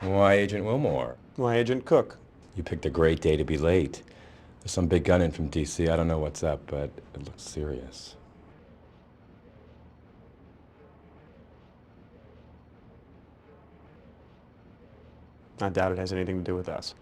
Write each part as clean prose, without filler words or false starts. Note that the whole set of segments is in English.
Why, Agent Wilmore? Why, Agent Cook? You picked a great day to be late. There's some big gun in from D.C. I don't know what's up, but it looks serious. I doubt it has anything to do with us.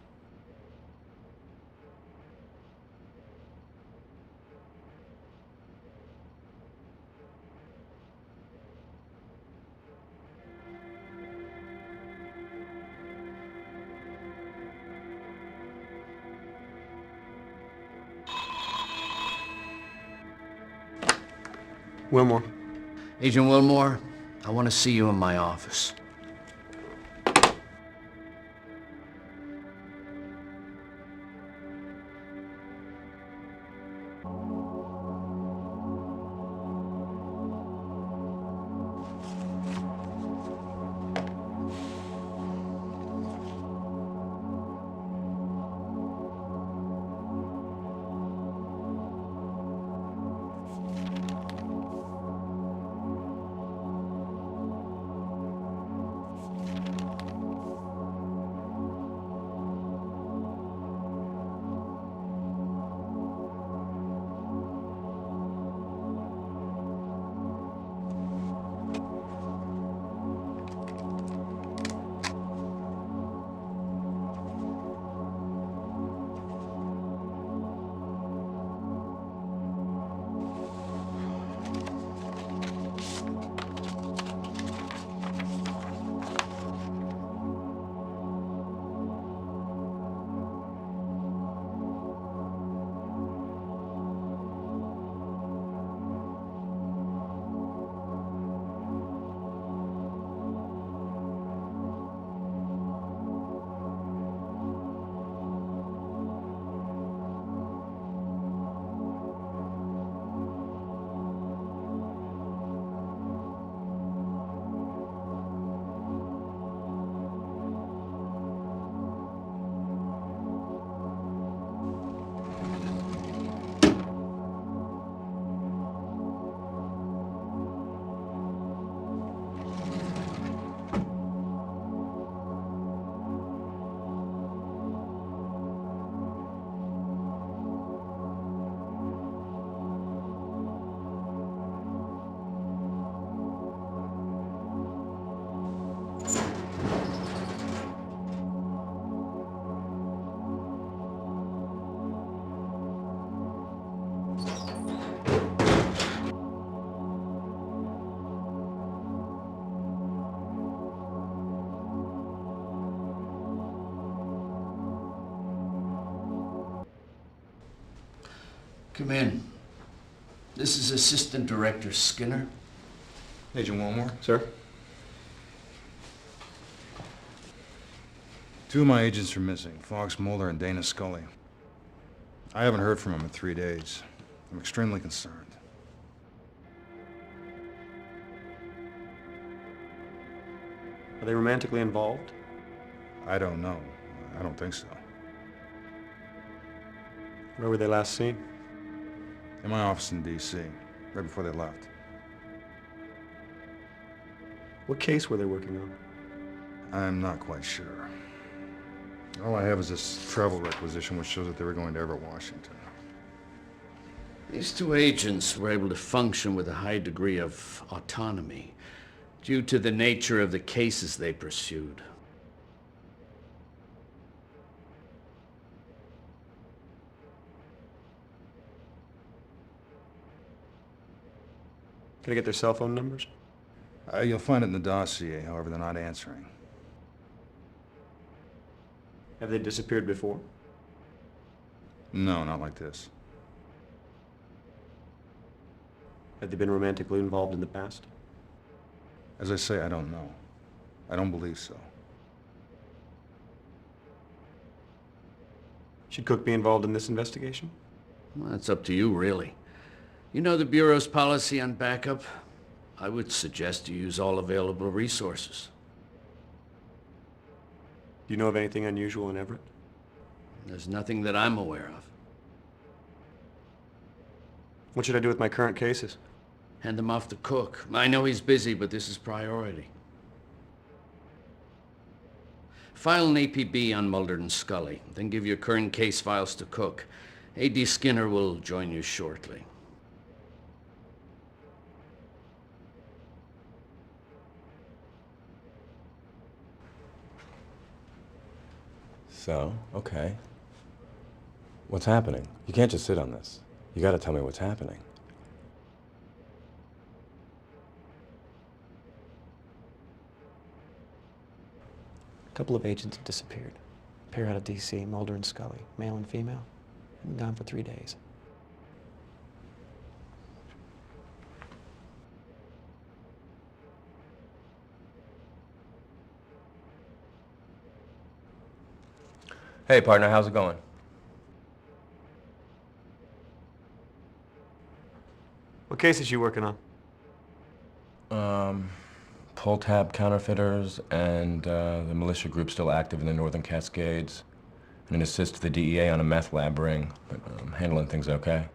Wilmore. Agent Wilmore, I want to see you in my office. Come in. This is Assistant Director Skinner. Agent Wilmore? Sir? Two of my agents are missing, Fox Mulder and Dana Scully. I haven't heard from them in 3 days. I'm extremely concerned. Are they romantically involved? I don't know. I don't think so. Where were they last seen? In my office in D.C., right before they left. What case were they working on? I'm not quite sure. All I have is this travel requisition which shows that they were going to Everett, Washington. These two agents were able to function with a high degree of autonomy due to the nature of the cases they pursued. Can I get their cell phone numbers? You'll find it in the dossier, however, they're not answering. Have they disappeared before? No, not like this. Have they been romantically involved in the past? As I say, I don't know. I don't believe so. Should Cook be involved in this investigation? Well, that's up to you, really. You know the Bureau's policy on backup? I would suggest you use all available resources. Do you know of anything unusual in Everett? There's nothing that I'm aware of. What should I do with my current cases? Hand them off to Cook. I know he's busy, but this is priority. File an APB on Mulder and Scully, then give your current case files to Cook. A.D. Skinner will join you shortly. So, okay. What's happening? You can't just sit on this. You gotta tell me what's happening. A couple of agents have disappeared. A pair out of D.C., Mulder and Scully, male and female. Been gone for 3 days. Hey, partner, how's it going? What case is you working on? Pull tab counterfeiters and the militia group still active in the Northern Cascades. And an assist to the DEA on a meth lab ring. But I'm handling things okay.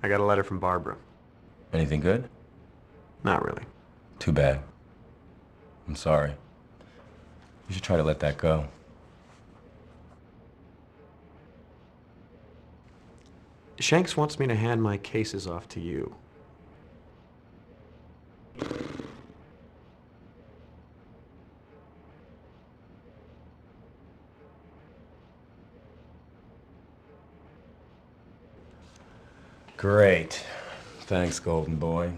I got a letter from Barbara. Anything good? Not really. Too bad. I'm sorry. You should try to let that go. Shanks wants me to hand my cases off to you. Great. Thanks, Golden Boy.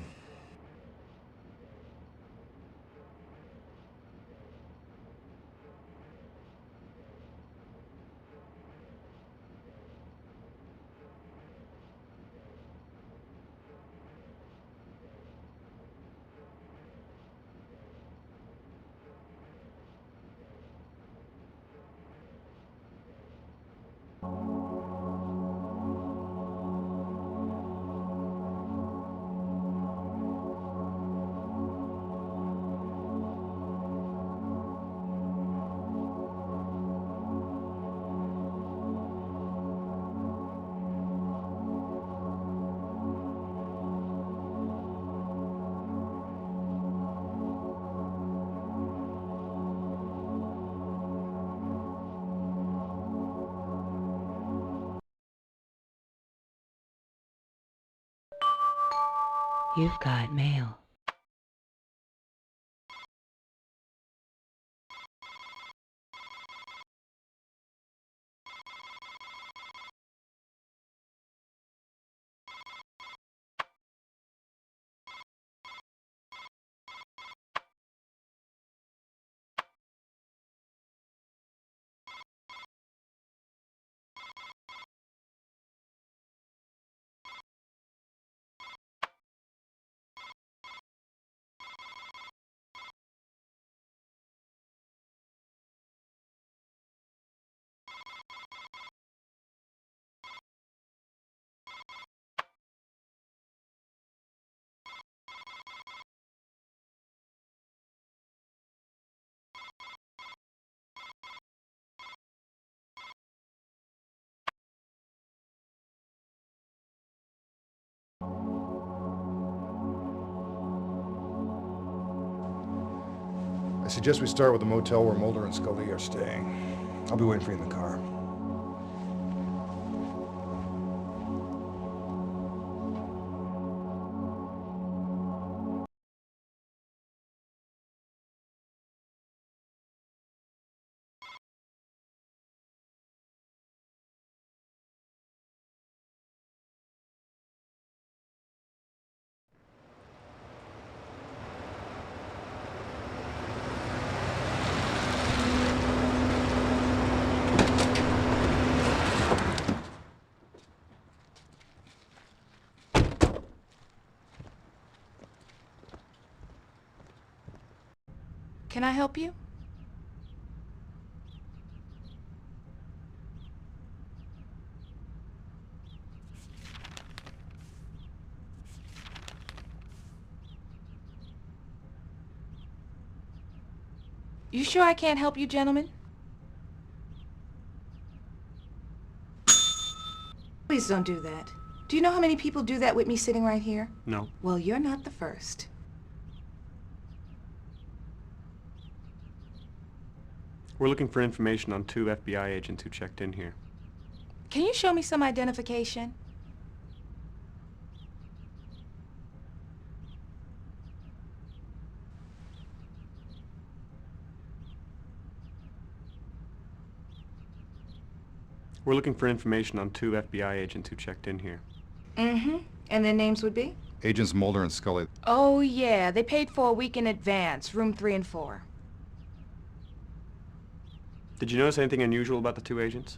You've got mail. I suggest we start with the motel where Mulder and Scully are staying. I'll be waiting for you in the car. Can I help you? You sure I can't help you, gentlemen? Please don't do that. Do you know how many people do that with me sitting right here? No. Well, you're not the first. We're looking for information on 2 FBI agents who checked in here. Can you show me some identification? We're looking for information on 2 FBI agents who checked in here. Mm-hmm. And their names would be? Agents Mulder and Scully. Oh, yeah. They paid for a week in advance, room 3 and 4. Did you notice anything unusual about the 2 agents?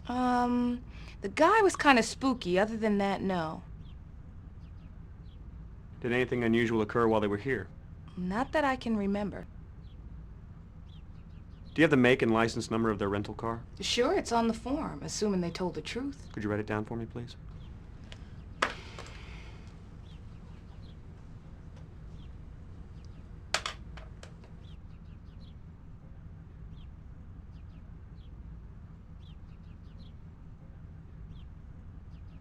The guy was kind of spooky. Other than that, no. Did anything unusual occur while they were here? Not that I can remember. Do you have the make and license number of their rental car? Sure, it's on the form, assuming they told the truth. Could you write it down for me, please?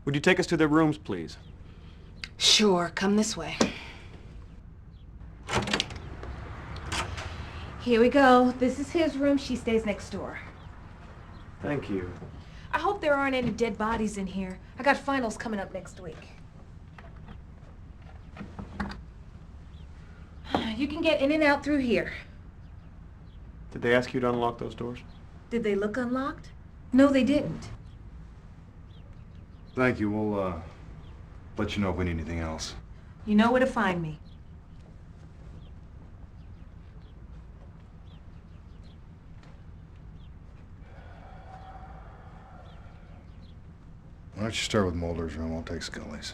Would you take us to their rooms, please? Sure, come this way. Here we go. This is his room. She stays next door. Thank you. I hope there aren't any dead bodies in here. I got finals coming up next week. You can get in and out through here. Did they ask you to unlock those doors? Did they look unlocked? No, they didn't. Thank you. We'll, let you know if we need anything else. You know where to find me. Why don't you start with Mulder's room? I'll take Scully's.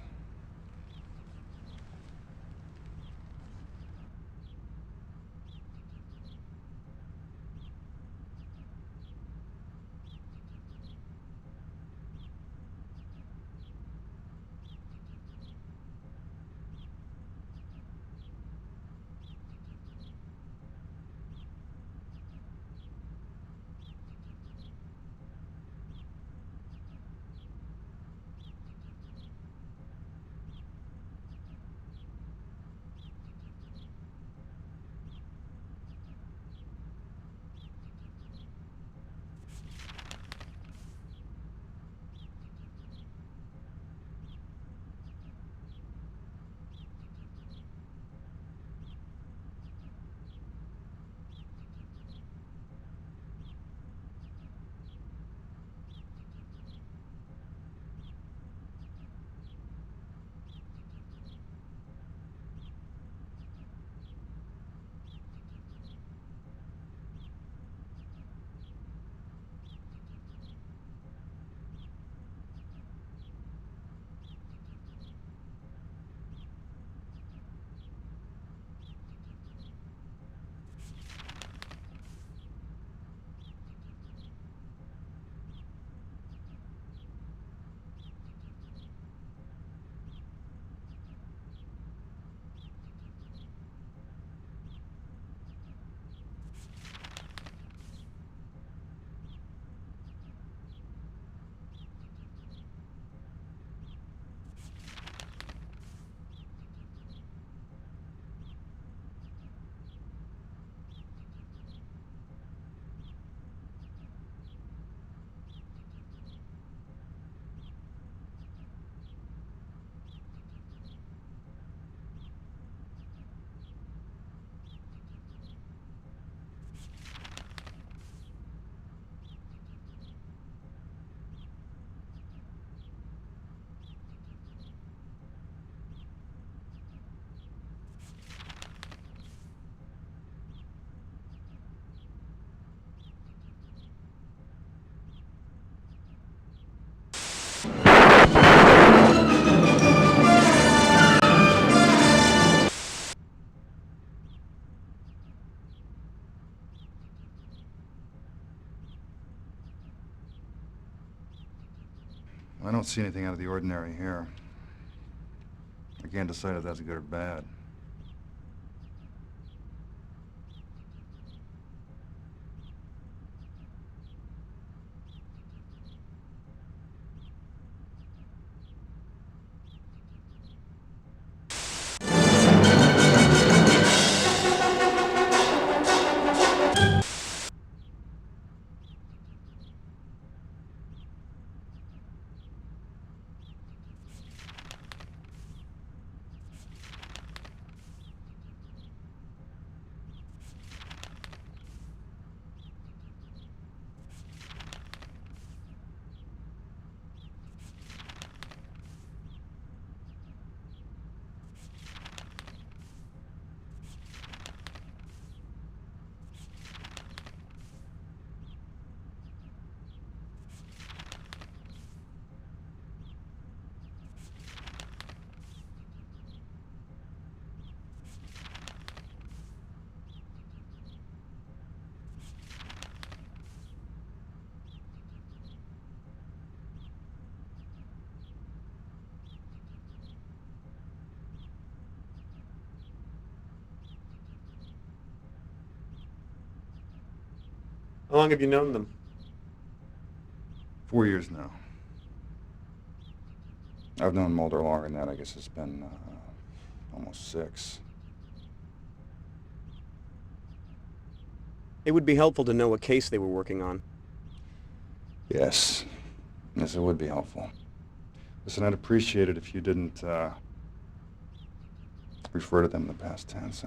I don't see anything out of the ordinary here. I can't decide if that's good or bad. long have you known them? 4 years now. I've known Mulder longer than that. I guess it's been almost 6. It would be helpful to know what case they were working on. Yes. Yes, it would be helpful. Listen, I'd appreciate it if you didn't refer to them in the past tense.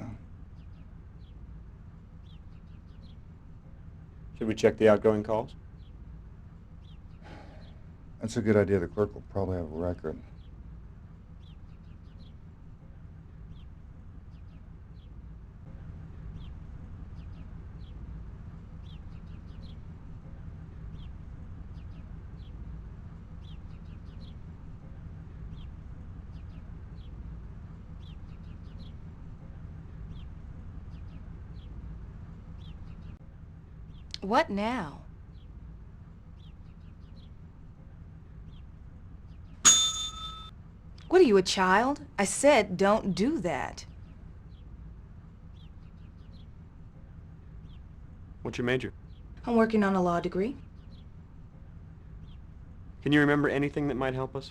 Should we check the outgoing calls? That's a good idea. The clerk will probably have a record. What now? What are you, a child? I said don't do that. What's your major? I'm working on a law degree. Can you remember anything that might help us?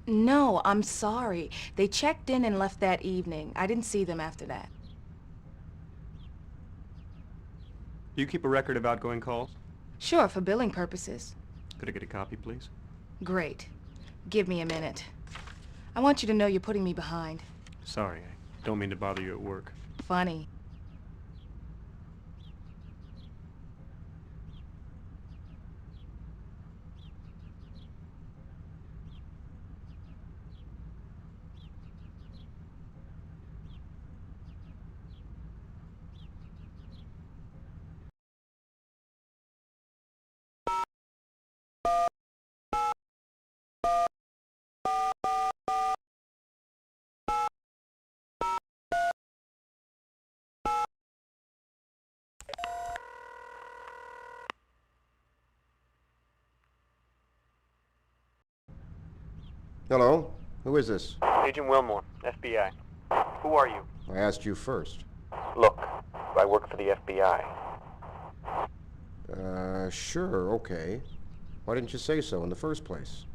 No, I'm sorry. They checked in and left that evening. I didn't see them after that. Do you keep a record of outgoing calls? Sure, for billing purposes. Could I get a copy, please? Great. Give me a minute. I want you to know you're putting me behind. Sorry, I don't mean to bother you at work. Funny. Hello? Who is this? Agent Wilmore, FBI. Who are you? I asked you first. Look, I work for the FBI. Sure, okay. Why didn't you say so in the first place?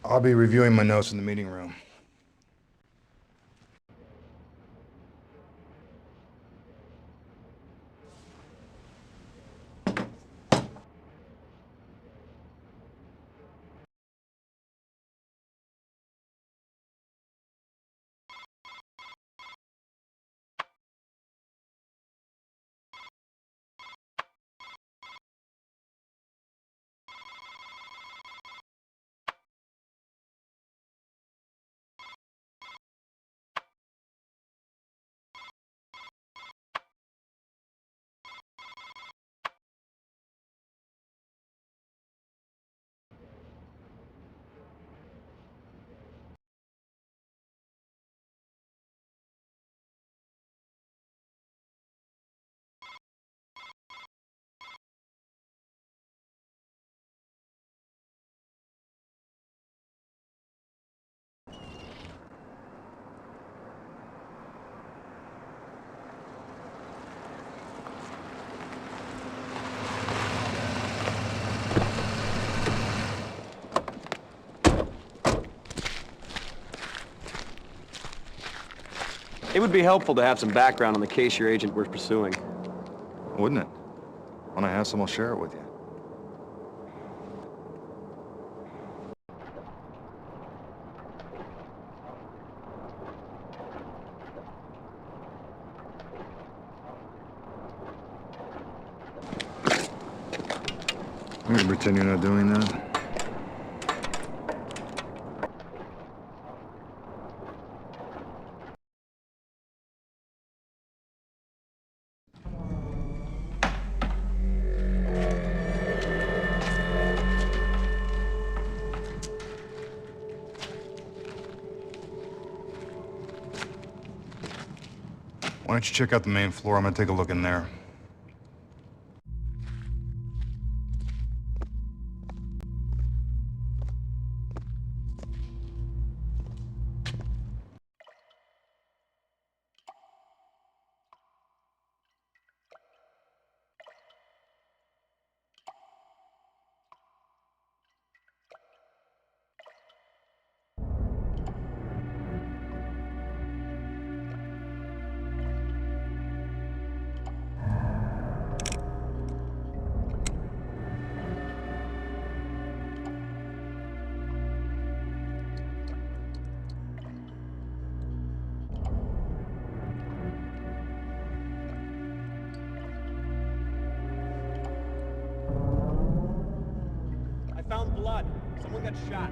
I'll be reviewing my notes in the meeting room. It would be helpful to have some background on the case your agent was pursuing. Wouldn't it? When I have some, I'll share it with you. I'm gonna pretend you're not doing that. Why don't you check out the main floor? I'm gonna take a look in there. I found blood. Someone got shot.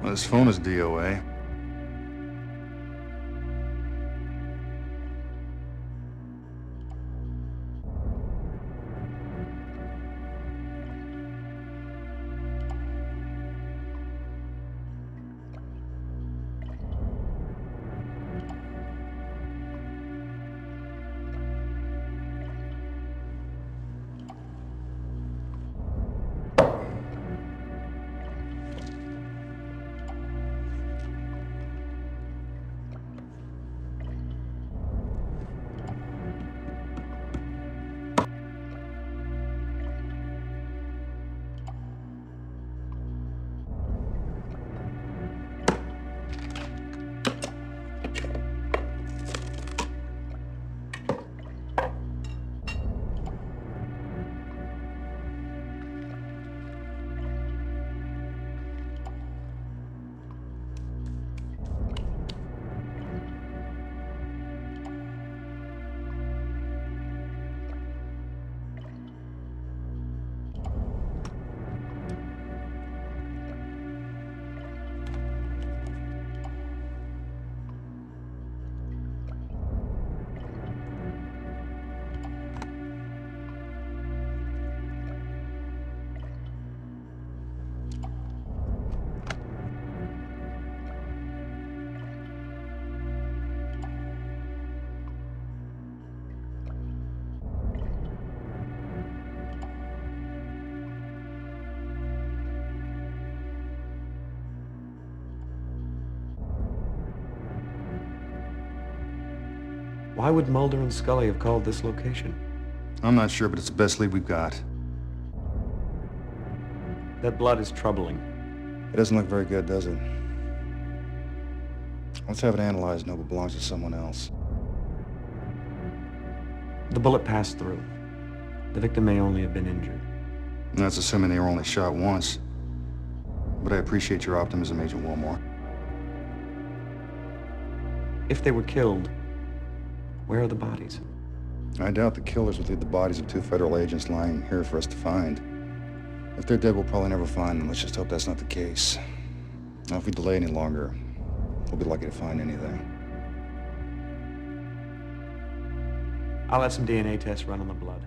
Well, his phone is DOA. Why would Mulder and Scully have called this location? I'm not sure, but it's the best lead we've got. That blood is troubling. It doesn't look very good, does it? Let's have it analyzed and hope it belongs to someone else. The bullet passed through. The victim may only have been injured. And that's assuming they were only shot once. But I appreciate your optimism, Agent Wilmore. If they were killed, where are the bodies? I doubt the killers would leave the bodies of 2 federal agents lying here for us to find. If they're dead, we'll probably never find them. Let's just hope that's not the case. Now, if we delay any longer, we'll be lucky to find anything. I'll have some DNA tests run on the blood.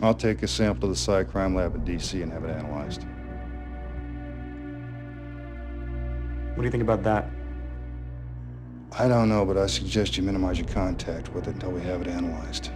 I'll take a sample to the Psych Crime Lab at DC and have it analyzed. What do you think about that? I don't know, but I suggest you minimize your contact with it until we have it analyzed.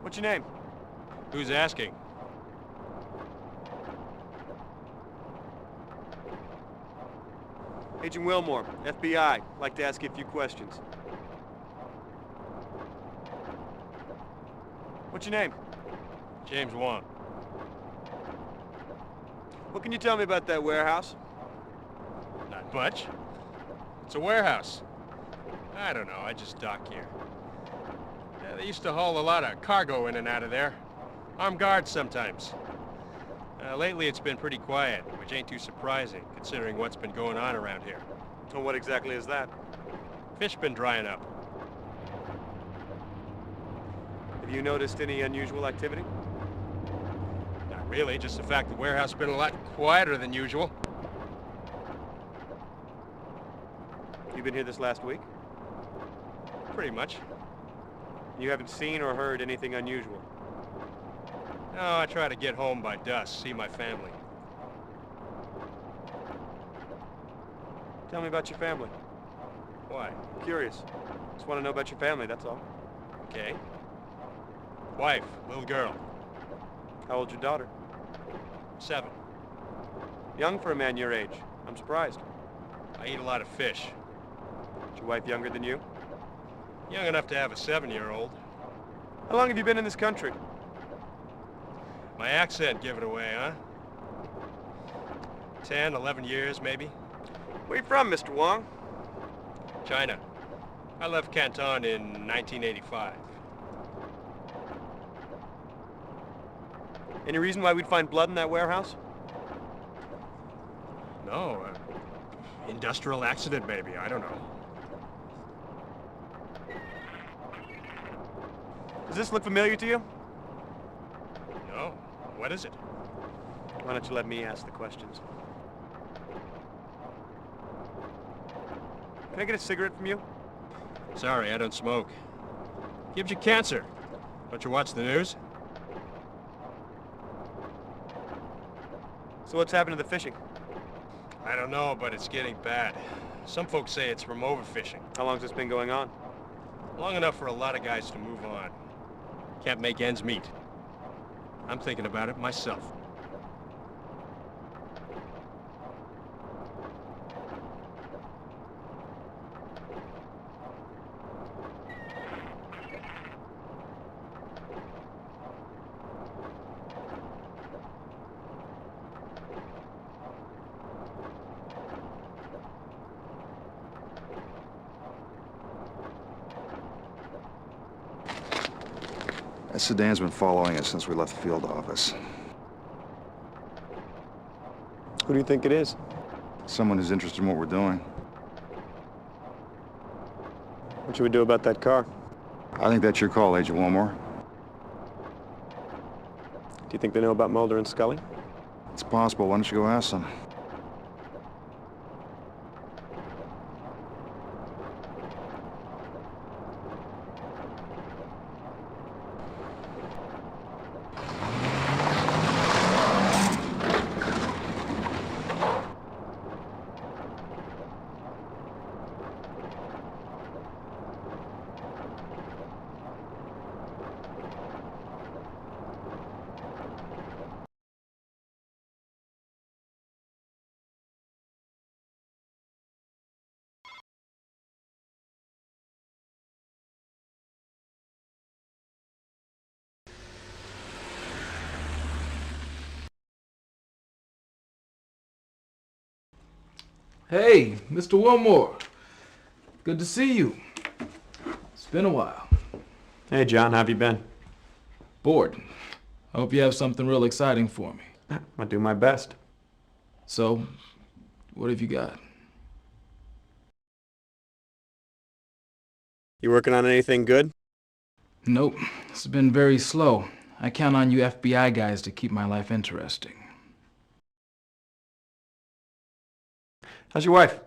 What's your name? Who's asking? Agent Wilmore, FBI. Like to ask you a few questions. What's your name? James Wong. What can you tell me about that warehouse? Not much. It's a warehouse. I don't know, I just dock here. Yeah, they used to haul a lot of cargo in and out of there. Armed guards sometimes. Lately it's been pretty quiet, which ain't too surprising, considering what's been going on around here. Well, what exactly is that? Fish been drying up. Have you noticed any unusual activity? Not really, just the fact the warehouse has been a lot quieter than usual. You been here this last week? Pretty much. You haven't seen or heard anything unusual? No, I try to get home by dusk, see my family. Tell me about your family. Why? Curious. Just want to know about your family, that's all. Okay. Wife, little girl. How old's your daughter? 7. Young for a man your age. I'm surprised. I eat a lot of fish. Is your wife younger than you? Young enough to have a 7-year-old. How long have you been in this country? My accent give it away, huh? 10, 11 years, maybe. Where you from, Mr. Wong? China. I left Canton in 1985. Any reason why we'd find blood in that warehouse? No, industrial accident, maybe. I don't know. Does this look familiar to you? No. What is it? Why don't you let me ask the questions? Can I get a cigarette from you? Sorry, I don't smoke. Gives you cancer. Don't you watch the news? So what's happened to the fishing? I don't know, but it's getting bad. Some folks say it's from overfishing. How long's this been going on? Long enough for a lot of guys to move on. Can't make ends meet. I'm thinking about it myself. That sedan's been following us since we left the field office. Who do you think it is? Someone who's interested in what we're doing. What should we do about that car? I think that's your call, Agent Wilmore. Do you think they know about Mulder and Scully? It's possible. Why don't you go ask them? Hey, Mr. Wilmore. Good to see you. It's been a while. Hey, John, how have you been? Bored. I hope you have something real exciting for me. I do my best. So, what have you got? You working on anything good? Nope. It's been very slow. I count on you FBI guys to keep my life interesting. How's your wife?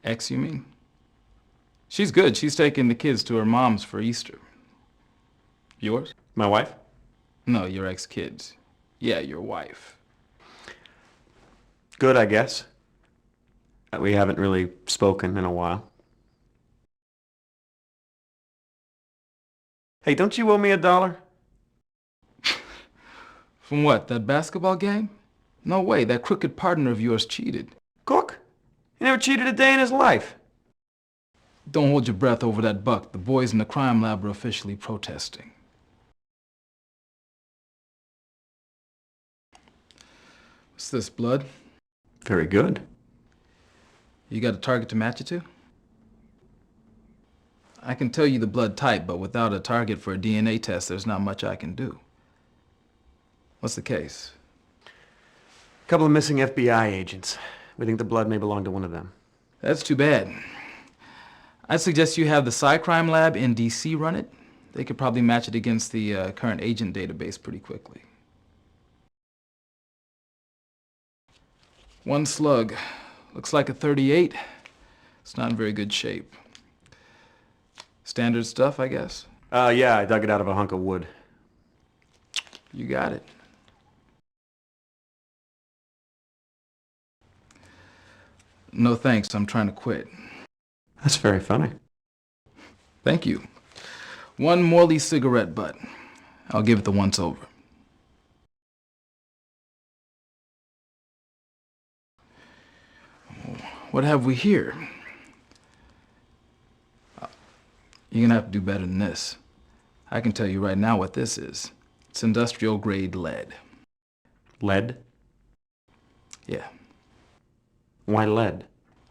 Ex, you mean? She's good. She's taking the kids to her mom's for Easter. Yours? My wife? No, your ex-kids. Yeah, your wife. Good, I guess. We haven't really spoken in a while. Hey, don't you owe me $1? From what, that basketball game? No way, that crooked partner of yours cheated. Cook? He never cheated a day in his life. Don't hold your breath over that buck. The boys in the crime lab are officially protesting. What's this, blood? Very good. You got a target to match it to? I can tell you the blood type, but without a target for a DNA test, there's not much I can do. What's the case? A couple of missing FBI agents. We think the blood may belong to one of them. That's too bad. I'd suggest you have the Cycrime lab in DC run it. They could probably match it against the current agent database pretty quickly. One slug. Looks like a 38. It's not in very good shape. Standard stuff, I guess? Yeah, I dug it out of a hunk of wood. You got it. No thanks, I'm trying to quit. That's very funny. Thank you. One Morley cigarette butt. I'll give it the once over. What have we here? You're gonna have to do better than this. I can tell you right now what this is. It's industrial grade lead. Lead? Yeah. Why lead?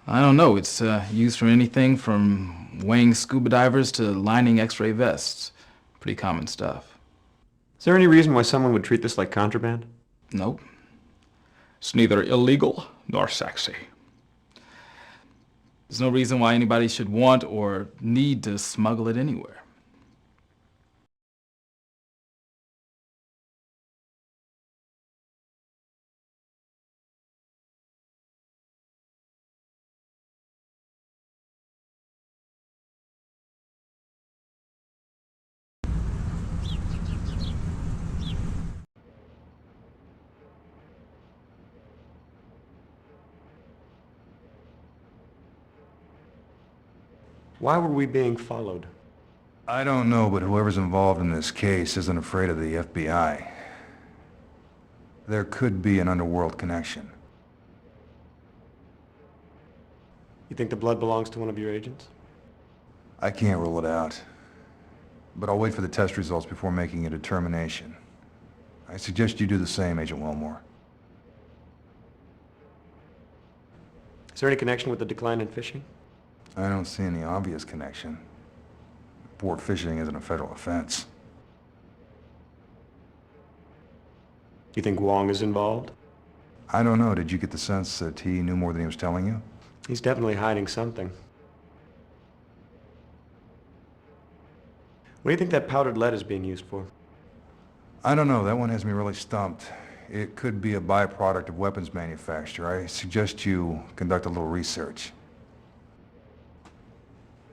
I don't know. It's used for anything from weighing scuba divers to lining X-ray vests. Pretty common stuff. Is there any reason why someone would treat this like contraband? Nope. It's neither illegal nor sexy. There's no reason why anybody should want or need to smuggle it anywhere. Why were we being followed? I don't know, but whoever's involved in this case isn't afraid of the FBI. There could be an underworld connection. You think the blood belongs to one of your agents? I can't rule it out. But I'll wait for the test results before making a determination. I suggest you do the same, Agent Wilmore. Is there any connection with the decline in fishing? I don't see any obvious connection. Port fishing isn't a federal offense. You think Wong is involved? I don't know. Did you get the sense that he knew more than he was telling you? He's definitely hiding something. What do you think that powdered lead is being used for? I don't know. That one has me really stumped. It could be a byproduct of weapons manufacture. I suggest you conduct a little research.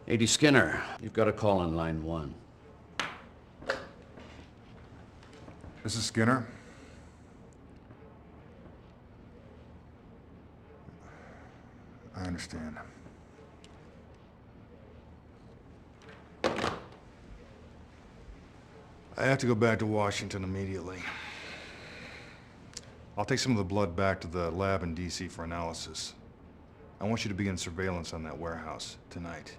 80 Skinner, you've got a call on line 1. This is Skinner. I understand. I have to go back to Washington immediately. I'll take some of the blood back to the lab in D.C. for analysis. I want you to begin surveillance on that warehouse tonight.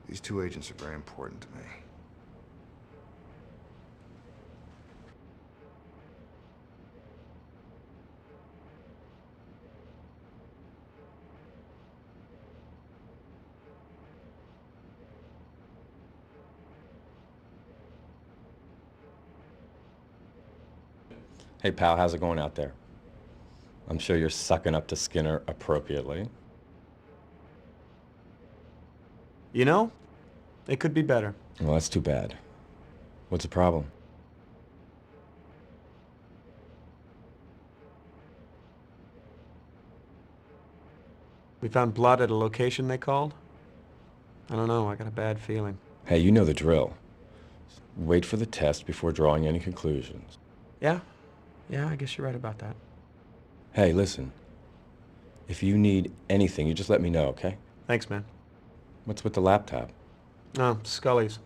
These 2 agents are very important to me. Hey pal, how's it going out there? I'm sure you're sucking up to Skinner appropriately. You know, it could be better. Well, that's too bad. What's the problem? We found blood at a location they called. I don't know, I got a bad feeling. Hey, you know the drill. Wait for the test before drawing any conclusions. Yeah, I guess you're right about that. Hey, listen. If you need anything, you just let me know, okay? Thanks, man. What's with the laptop? No, Scully's.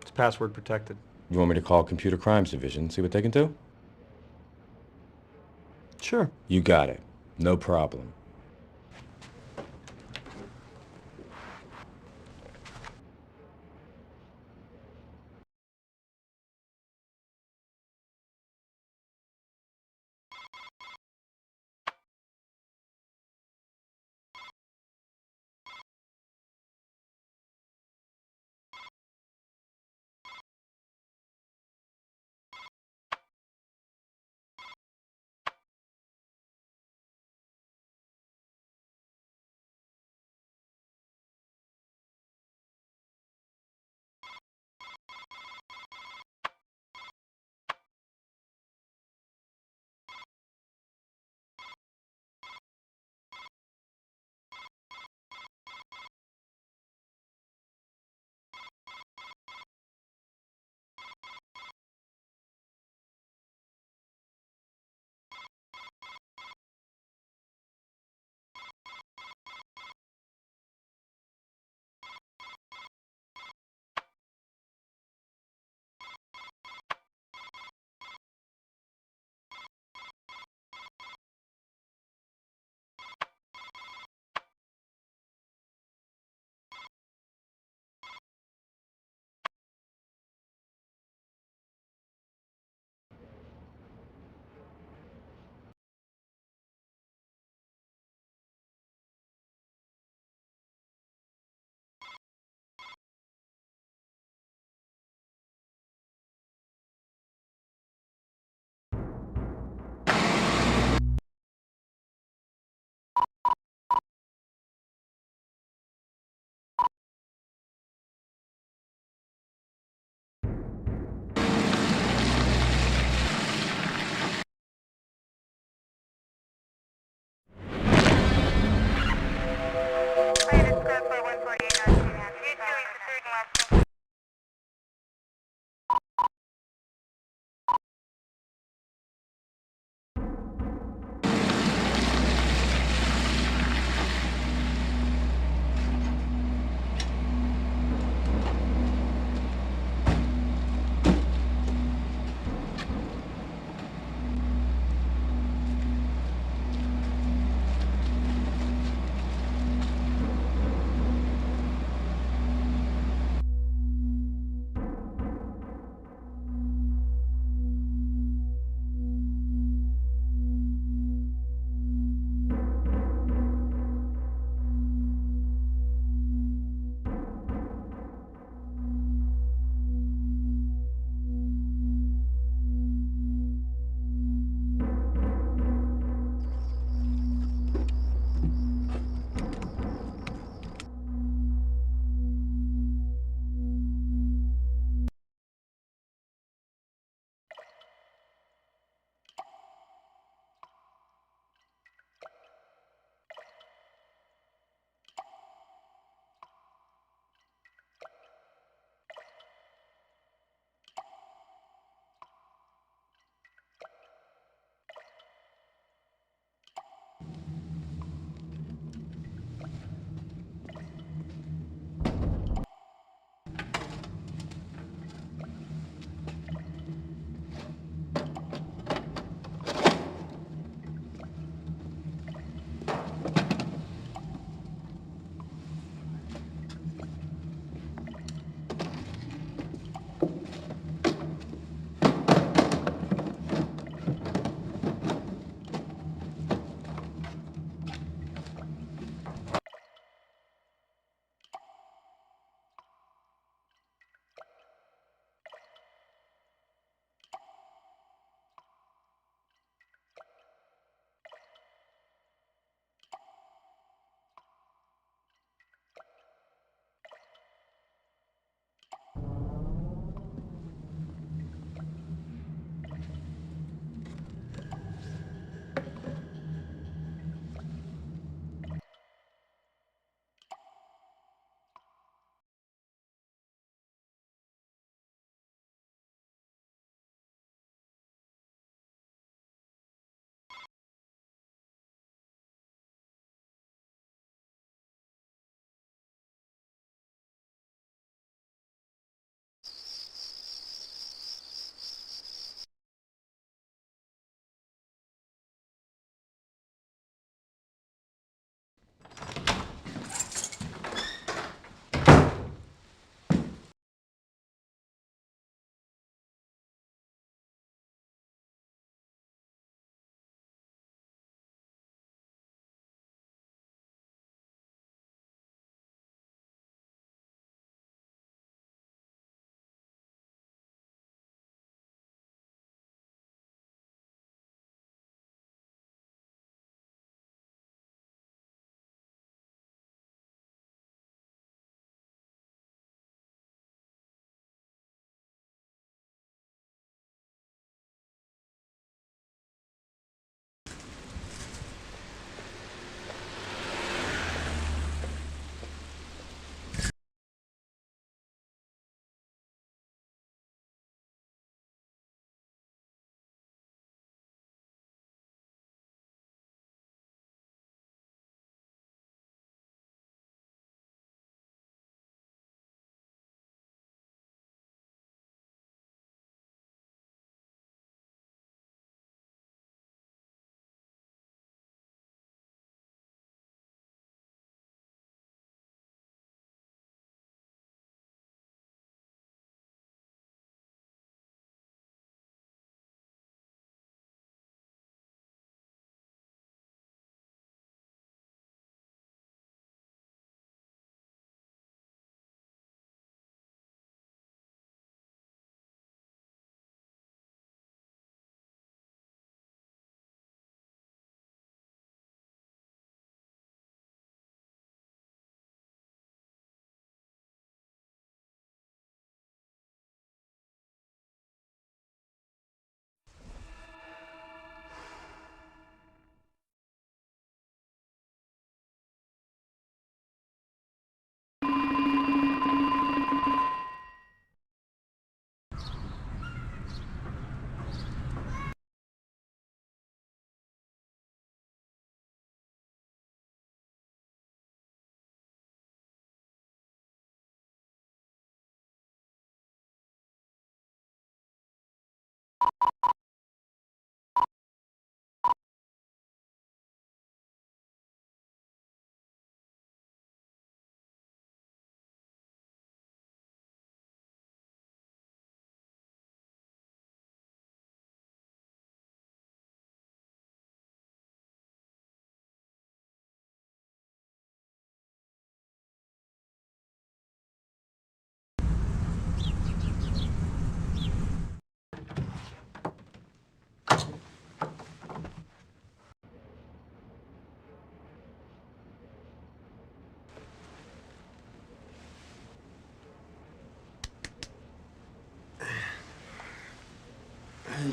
It's password protected. You want me to call Computer Crimes Division, see what they can do? Sure. You got it. No problem.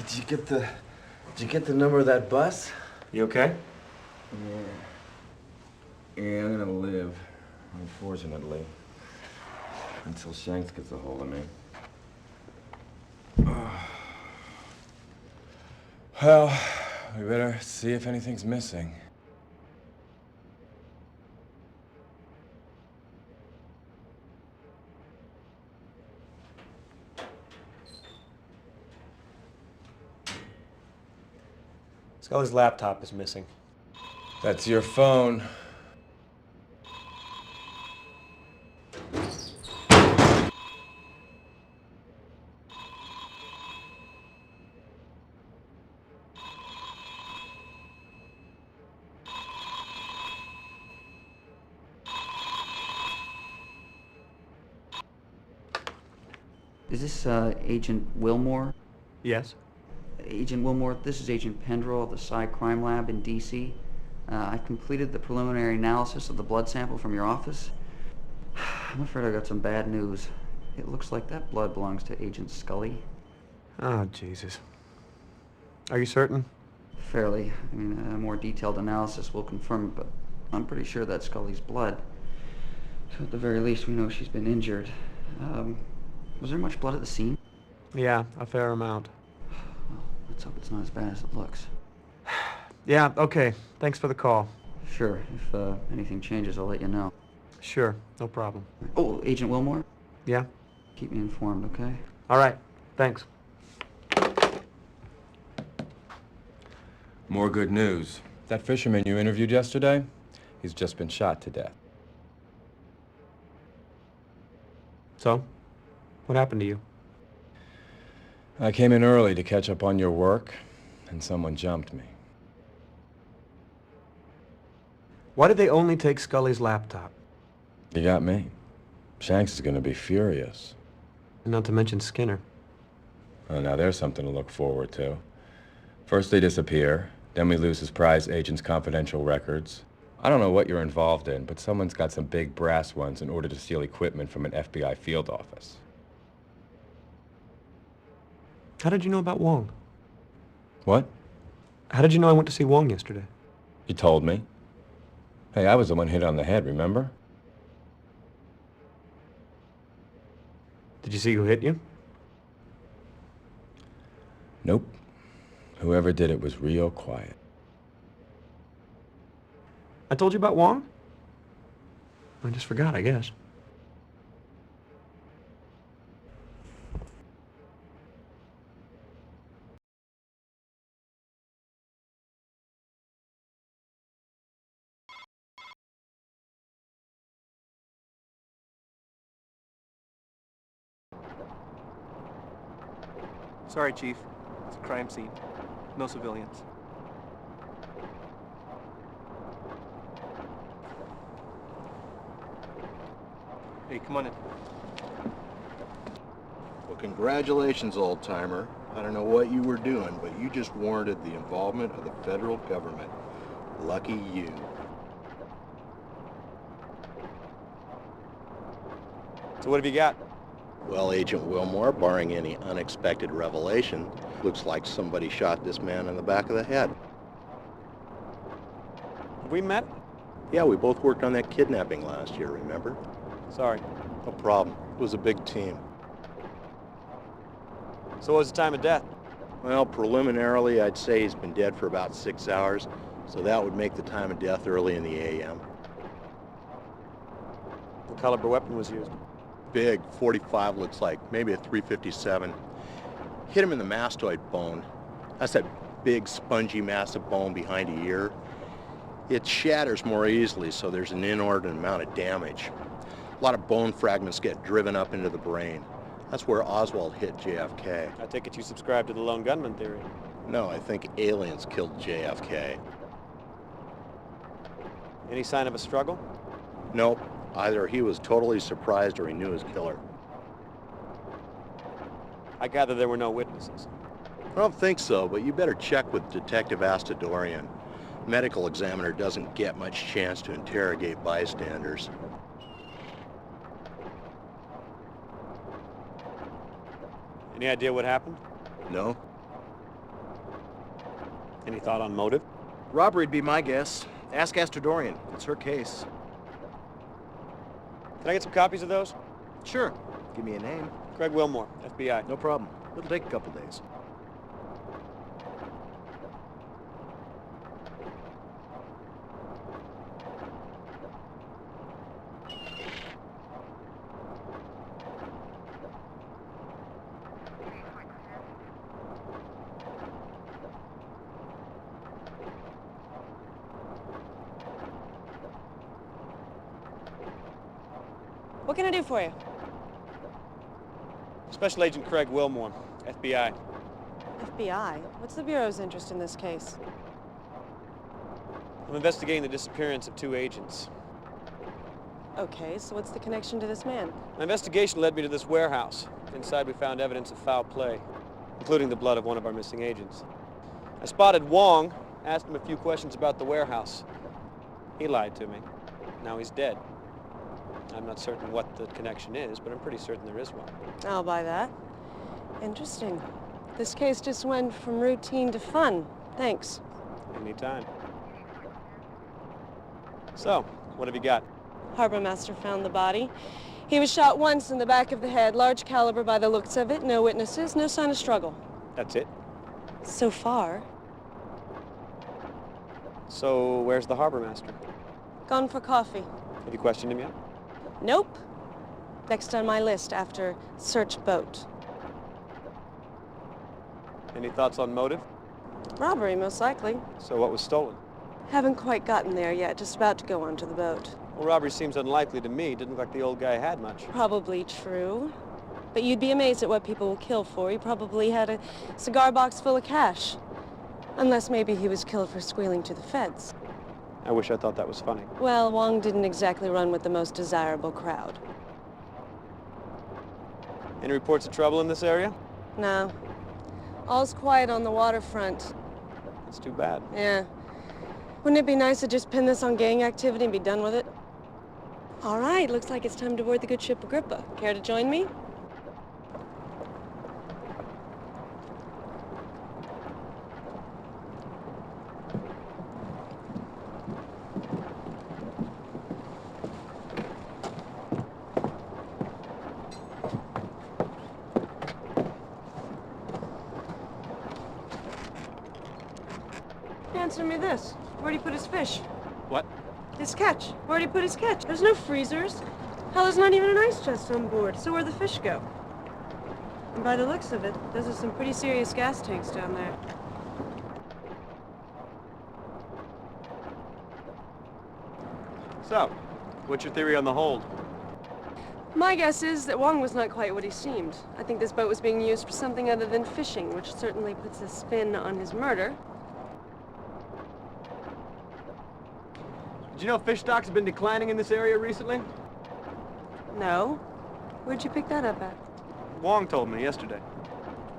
Did you get the number of that bus? You okay? Yeah, I'm gonna live, unfortunately, until Shanks gets a hold of me. Well, we better see if anything's missing. Scully's laptop is missing. That's your phone. Is this Agent Wilmore? Yes? Agent Wilmore, this is Agent Pendrell of the Psi Crime Lab in D.C. I've completed the preliminary analysis of the blood sample from your office. I'm afraid I got some bad news. It looks like that blood belongs to Agent Scully. Oh, Jesus. Are you certain? Fairly. I mean, a more detailed analysis will confirm it, but I'm pretty sure that's Scully's blood. So at the very least, we know she's been injured. Was there much blood at the scene? Yeah, a fair amount. Well, let's hope it's not as bad as it looks. Yeah, okay. Thanks for the call. Sure. If anything changes, I'll let you know. Sure, no problem. Oh, Agent Wilmore? Yeah? Keep me informed, okay? All right, thanks. More good news. That fisherman you interviewed yesterday, he's just been shot to death. So? What happened to you? I came in early to catch up on your work, and someone jumped me. Why did they only take Scully's laptop? You got me. Shanks is gonna be furious. Not to mention Skinner. Oh, now there's something to look forward to. First they disappear, then we lose his prize agent's confidential records. I don't know what you're involved in, but someone's got some big brass ones in order to steal equipment from an FBI field office. How did you know about Wong? What? How did you know I went to see Wong yesterday? You told me. Hey, I was the one hit on the head, remember? Did you see who hit you? Nope. Whoever did it was real quiet. I told you about Wong? I just forgot, I guess. Sorry, Chief. It's a crime scene. No civilians. Hey, come on in. Well, congratulations, old-timer. I don't know what you were doing, but you just warranted the involvement of the federal government. Lucky you. So what have you got? Well, Agent Wilmore, barring any unexpected revelation, looks like somebody shot this man in the back of the head. Have we met? Yeah, we both worked on that kidnapping last year, remember? Sorry. No problem. It was a big team. So what was the time of death? Well, preliminarily, I'd say he's been dead for about 6 hours, so that would make the time of death early in the a.m. What caliber weapon was used? Big, 45 looks like, maybe a 357. Hit him in the mastoid bone. That's that big, spongy, massive bone behind the ear. It shatters more easily, so there's an inordinate amount of damage. A lot of bone fragments get driven up into the brain. That's where Oswald hit JFK. I take it you subscribe to the lone gunman theory. No, I think aliens killed JFK. Any sign of a struggle? Nope. Either he was totally surprised or he knew his killer. I gather there were no witnesses. I don't think so, but you better check with Detective Astadorian. Medical examiner doesn't get much chance to interrogate bystanders. Any idea what happened? No? Any thought on motive? Robbery'd be my guess. Ask Astrodorian. It's her case. Can I get some copies of those? Sure. Give me a name. Craig Wilmore, FBI. No problem. It'll take a couple days. What can I do for you? Special Agent Craig Wilmore, FBI. FBI? What's the Bureau's interest in this case? I'm investigating the disappearance of 2 agents. Okay, so what's the connection to this man? My investigation led me to this warehouse. Inside we found evidence of foul play, including the blood of one of our missing agents. I spotted Wong, asked him a few questions about the warehouse. He lied to me. Now he's dead. I'm not certain what the connection is, but I'm pretty certain there is one. I'll buy that. Interesting. This case just went from routine to fun. Thanks. Anytime. So, what have you got? Harbor Master found the body. He was shot once in the back of the head, large caliber by the looks of it, no witnesses, no sign of struggle. That's it? So far. So, where's the Harbor Master? Gone for coffee. Have you questioned him yet? Nope. Next on my list after search boat. Any thoughts on motive? Robbery, most likely. So what was stolen? Haven't quite gotten there yet, just about to go onto the boat. Well, robbery seems unlikely to me. Didn't look like the old guy had much. Probably true. But you'd be amazed at what people will kill for. He probably had a cigar box full of cash. Unless maybe he was killed for squealing to the feds. I wish I thought that was funny. Well, Wong didn't exactly run with the most desirable crowd. Any reports of trouble in this area? No. All's quiet on the waterfront. That's too bad. Yeah. Wouldn't it be nice to just pin this on gang activity and be done with it? All right, looks like it's time to board the good ship Agrippa. Care to join me? Answer me this. Where'd he put his fish? What? His catch. Where'd he put his catch? There's no freezers. Hell, there's not even an ice chest on board. So where'd the fish go? And by the looks of it, those are some pretty serious gas tanks down there. So, what's your theory on the hold? My guess is that Wong was not quite what he seemed. I think this boat was being used for something other than fishing, which certainly puts a spin on his murder. Did you know fish stocks have been declining in this area recently? No. Where'd you pick that up at? Wong told me yesterday.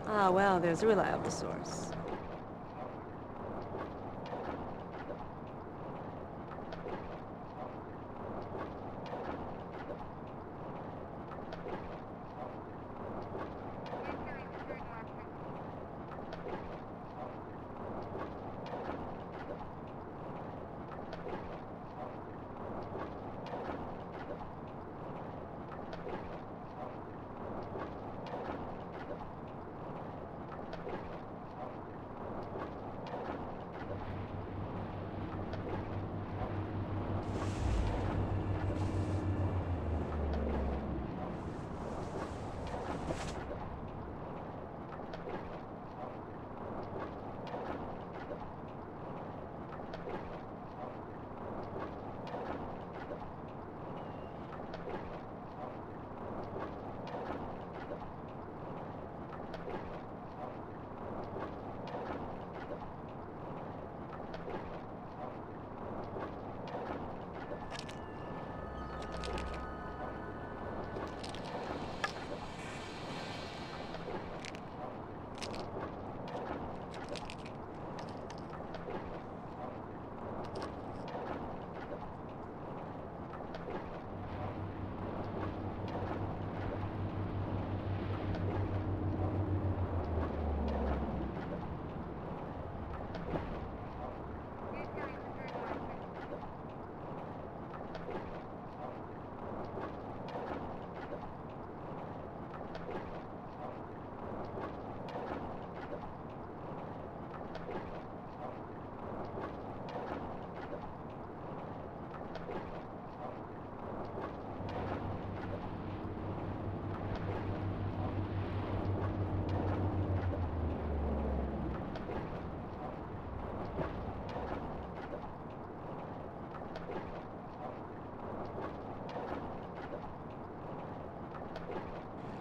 Ah, well, there's a reliable source.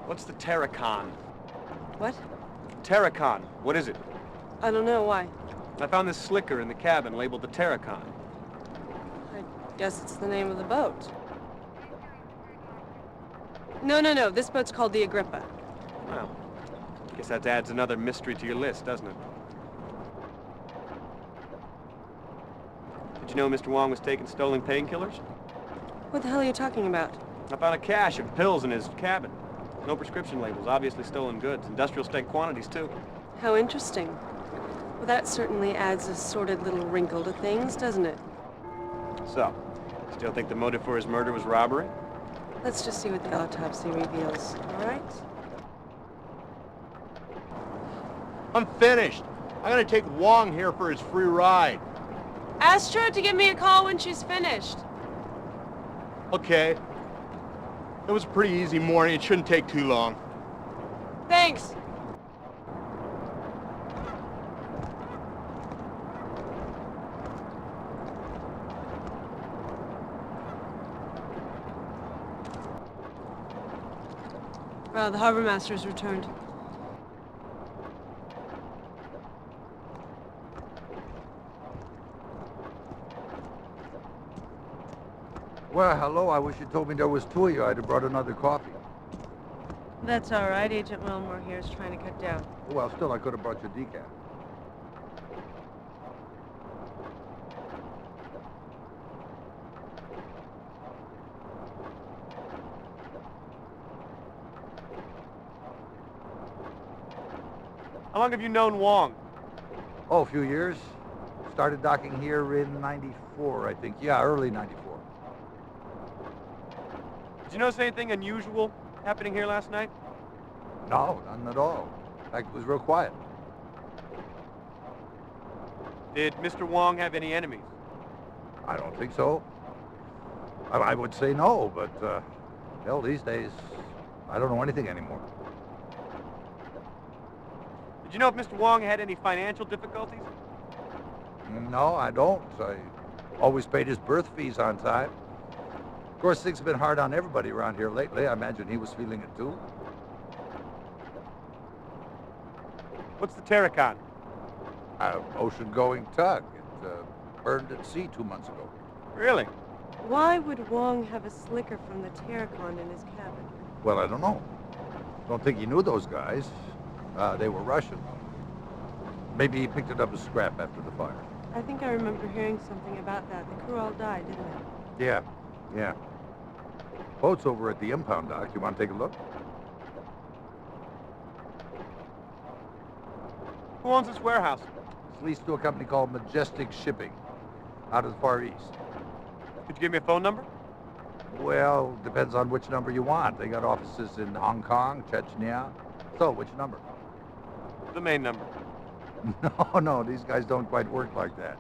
What's the Terracon? What? Terracon. What is it? I don't know. Why? I found this slicker in the cabin labeled the Terracon. I guess it's the name of the boat. No. This boat's called the Agrippa. Well, I guess that adds another mystery to your list, doesn't it? Did you know Mr. Wong was taking stolen painkillers? What the hell are you talking about? I found a cache of pills in his cabin. No prescription labels, obviously stolen goods. Industrial strength quantities, too. How interesting. Well, that certainly adds a sordid little wrinkle to things, doesn't it? So, still think the motive for his murder was robbery? Let's just see what the autopsy reveals, all right? I'm finished. I'm gonna take Wong here for his free ride. Ask her to give me a call when she's finished. Okay. It was a pretty easy morning. It shouldn't take too long. Thanks. The harbor master's returned. Well, hello. I wish you told me there was two of you. I'd have brought another coffee. That's all right. Agent Wilmore here is trying to cut down. Well, still, I could have brought you decaf. How long have you known Wong? Oh, a few years. Started docking here in '94, I think. Yeah, early '94. Did you notice anything unusual happening here last night? No, none at all. In fact, it was real quiet. Did Mr. Wong have any enemies? I don't think so. I would say no, but, hell, these days, I don't know anything anymore. Did you know if Mr. Wong had any financial difficulties? No, I don't. I always paid his birth fees on time. Of course, things have been hard on everybody around here lately. I imagine he was feeling it too. What's the Terracon? Ocean-going tug. It burned at sea 2 months ago. Really? Why would Wong have a slicker from the Terracon in his cabin? Well, I don't know. Don't think he knew those guys. They were Russian. Maybe he picked it up as scrap after the fire. I think I remember hearing something about that. The crew all died, didn't they? Yeah. Boat's over at the impound dock. You want to take a look? Who owns this warehouse? It's leased to a company called Majestic Shipping, out of the Far East. Could you give me a phone number? Well, depends on which number you want. They got offices in Hong Kong, Chechnya. So, which number? The main number. No, these guys don't quite work like that.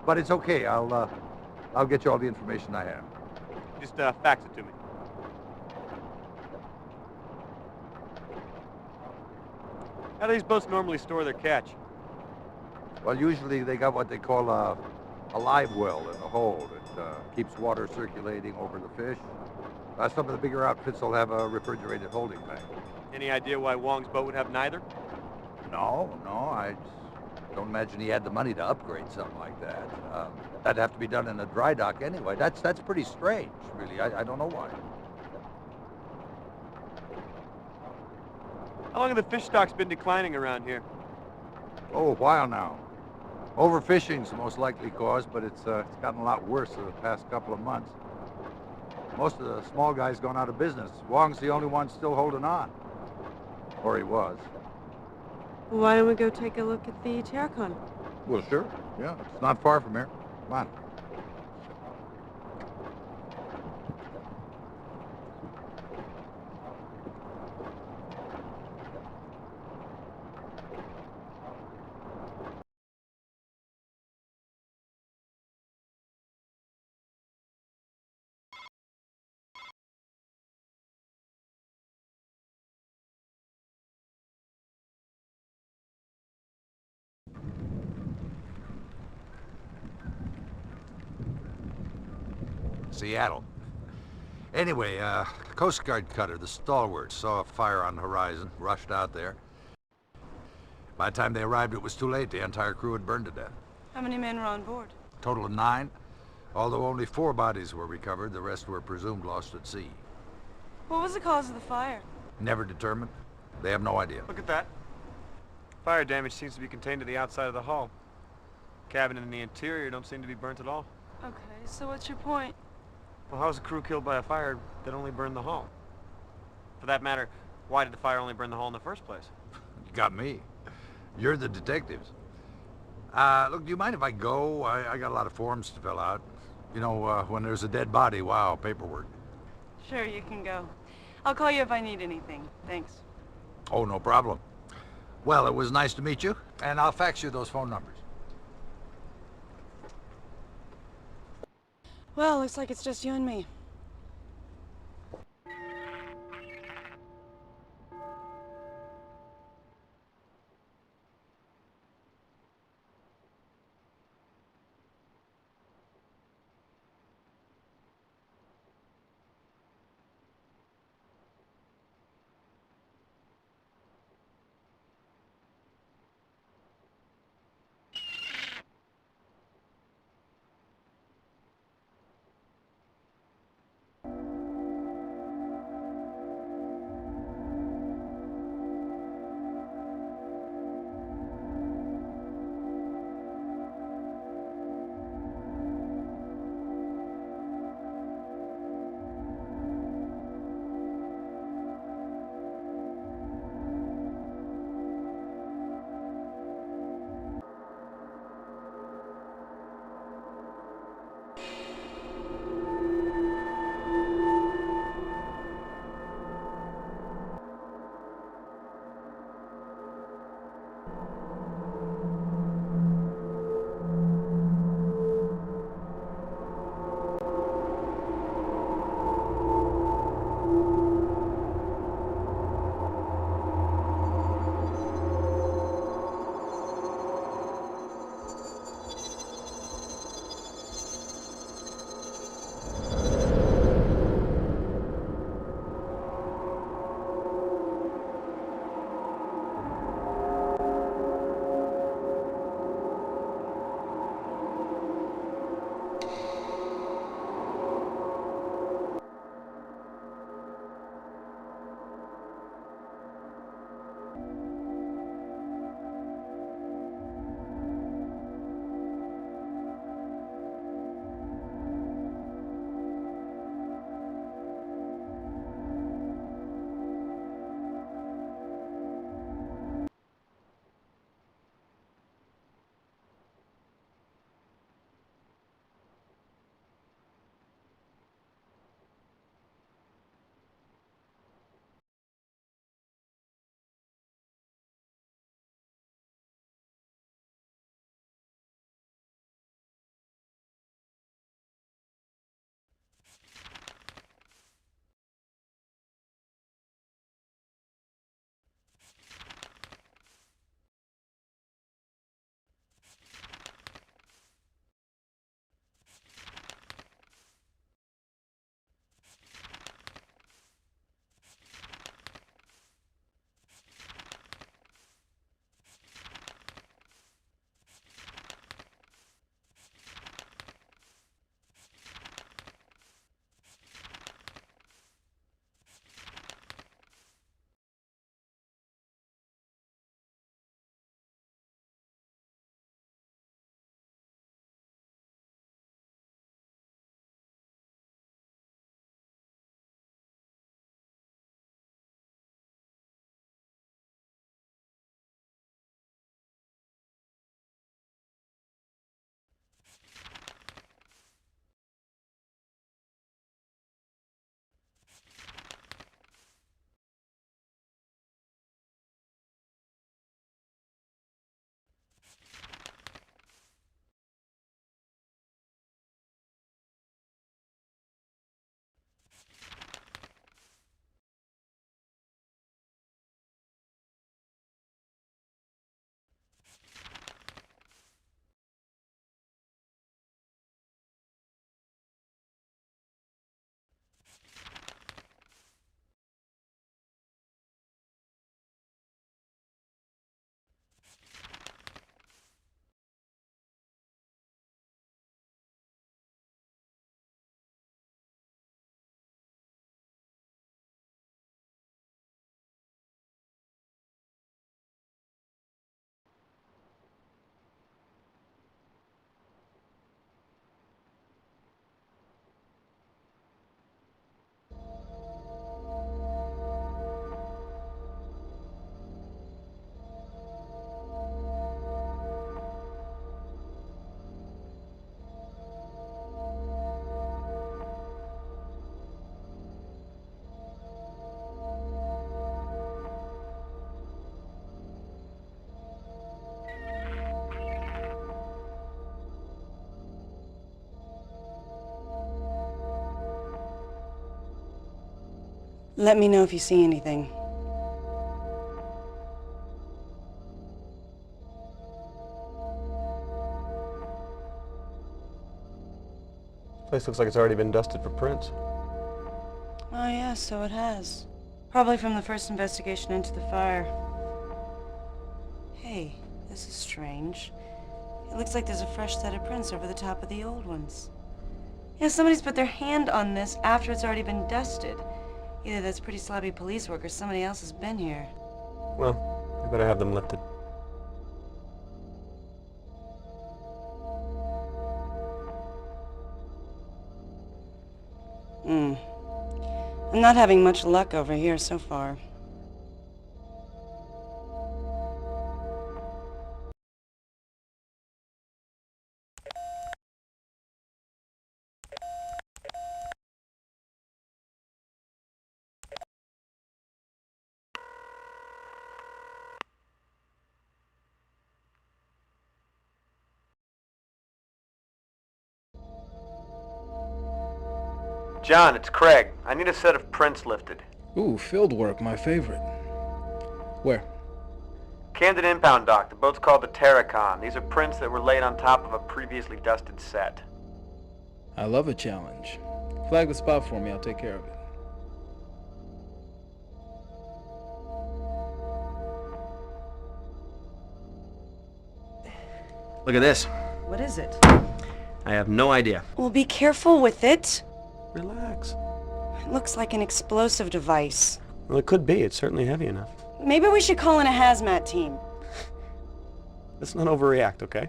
But it's okay. I'll get you all the information I have. Just fax it to me. How do these boats normally store their catch? Well, usually they got what they call a live well in the hold. It keeps water circulating over the fish. Some of the bigger outfits will have a refrigerated holding tank. Any idea why Wong's boat would have neither? No, I just don't imagine he had the money to upgrade something like that. That'd have to be done in a dry dock anyway. That's pretty strange, really. I don't know why. How long have the fish stocks been declining around here? Oh, a while now. Overfishing's the most likely cause, but it's gotten a lot worse in the past couple of months. Most of the small guys gone out of business. Wong's the only one still holding on. Or he was. Why don't we go take a look at the Terracon? Well, sure. Yeah, it's not far from here. Come on. Seattle. Anyway, Coast Guard cutter, the Stalwart, saw a fire on the horizon, rushed out there. By the time they arrived, it was too late. The entire crew had burned to death. How many men were on board? Total of 9. Although only 4 bodies were recovered, the rest were presumed lost at sea. What was the cause of the fire? Never determined. They have no idea. Look at that. Fire damage seems to be contained to the outside of the hull. Cabin and the interior don't seem to be burnt at all. Okay, so what's your point? Well, how was the crew killed by a fire that only burned the hull? For that matter, why did the fire only burn the hull in the first place? You got me. You're the detectives. Look, do you mind if I go? I got a lot of forms to fill out. You know, when there's a dead body, wow, paperwork. Sure, you can go. I'll call you if I need anything. Thanks. Oh, no problem. Well, it was nice to meet you, and I'll fax you those phone numbers. Well, looks like it's just you and me. Let me know if you see anything. Place looks like it's already been dusted for prints. Oh yeah, so it has. Probably from the first investigation into the fire. Hey, this is strange. It looks like there's a fresh set of prints over the top of the old ones. Yeah, somebody's put their hand on this after it's already been dusted. Either that's pretty sloppy police work or somebody else has been here. Well, we better have them lifted. I'm not having much luck over here so far. John, it's Craig. I need a set of prints lifted. Ooh, field work, my favorite. Where? Camden Impound Dock. The boat's called the Terracon. These are prints that were laid on top of a previously dusted set. I love a challenge. Flag the spot for me, I'll take care of it. Look at this. What is it? I have no idea. Well, be careful with it. Relax. It looks like an explosive device. Well, it could be. It's certainly heavy enough. Maybe we should call in a hazmat team. Let's not overreact, okay?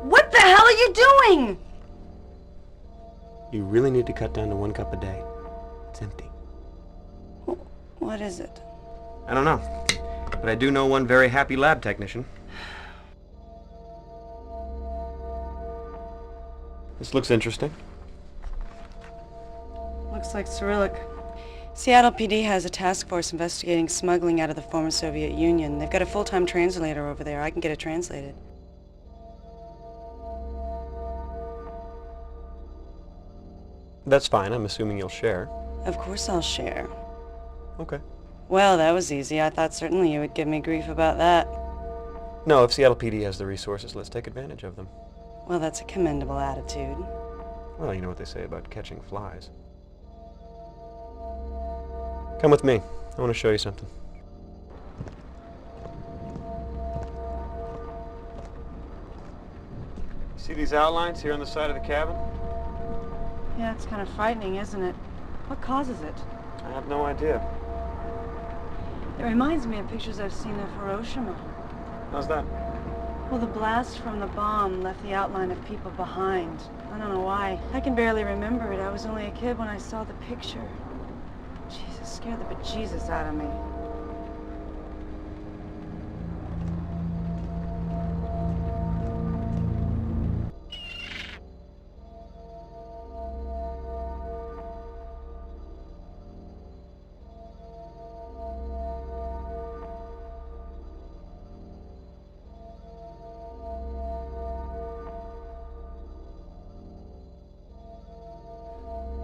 What the hell are you doing? You really need to cut down to 1 cup a day. It's empty. What is it? I don't know. But I do know one very happy lab technician. This looks interesting. Looks like Cyrillic. Seattle PD has a task force investigating smuggling out of the former Soviet Union. They've got a full-time translator over there. I can get it translated. That's fine. I'm assuming you'll share. Of course I'll share. Okay. Well, that was easy. I thought certainly you would give me grief about that. No, if Seattle PD has the resources, let's take advantage of them. Well, that's a commendable attitude. Well, you know what they say about catching flies. Come with me. I want to show you something. See these outlines here on the side of the cabin? Yeah, it's kind of frightening, isn't it? What causes it? I have no idea. It reminds me of pictures I've seen of Hiroshima. How's that? Well, the blast from the bomb left the outline of people behind. I don't know why. I can barely remember it. I was only a kid when I saw the picture. Jesus, scared the bejesus out of me.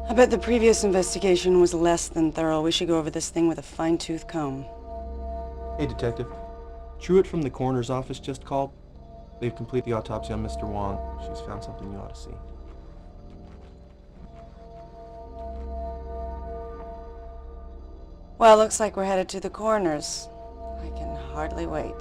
I bet the previous investigation was less than thorough. We should go over this thing with a fine-tooth comb. Hey, Detective. Truett from the coroner's office just called. They've completed the autopsy on Mr. Wong. She's found something you ought to see. Well, looks like we're headed to the coroner's. I can hardly wait.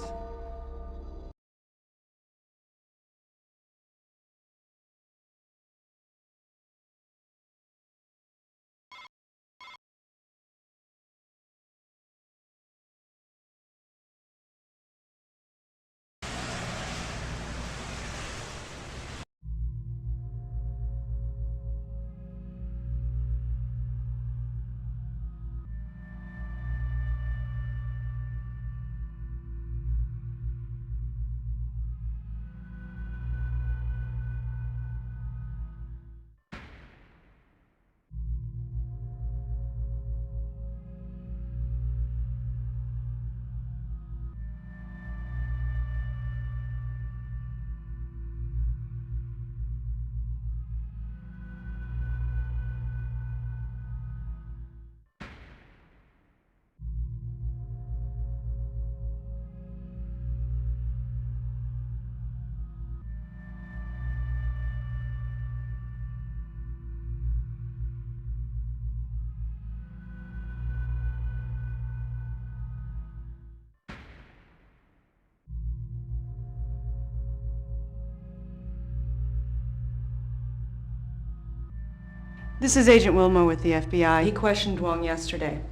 This is Agent Wilmore with the FBI. He questioned Wong yesterday.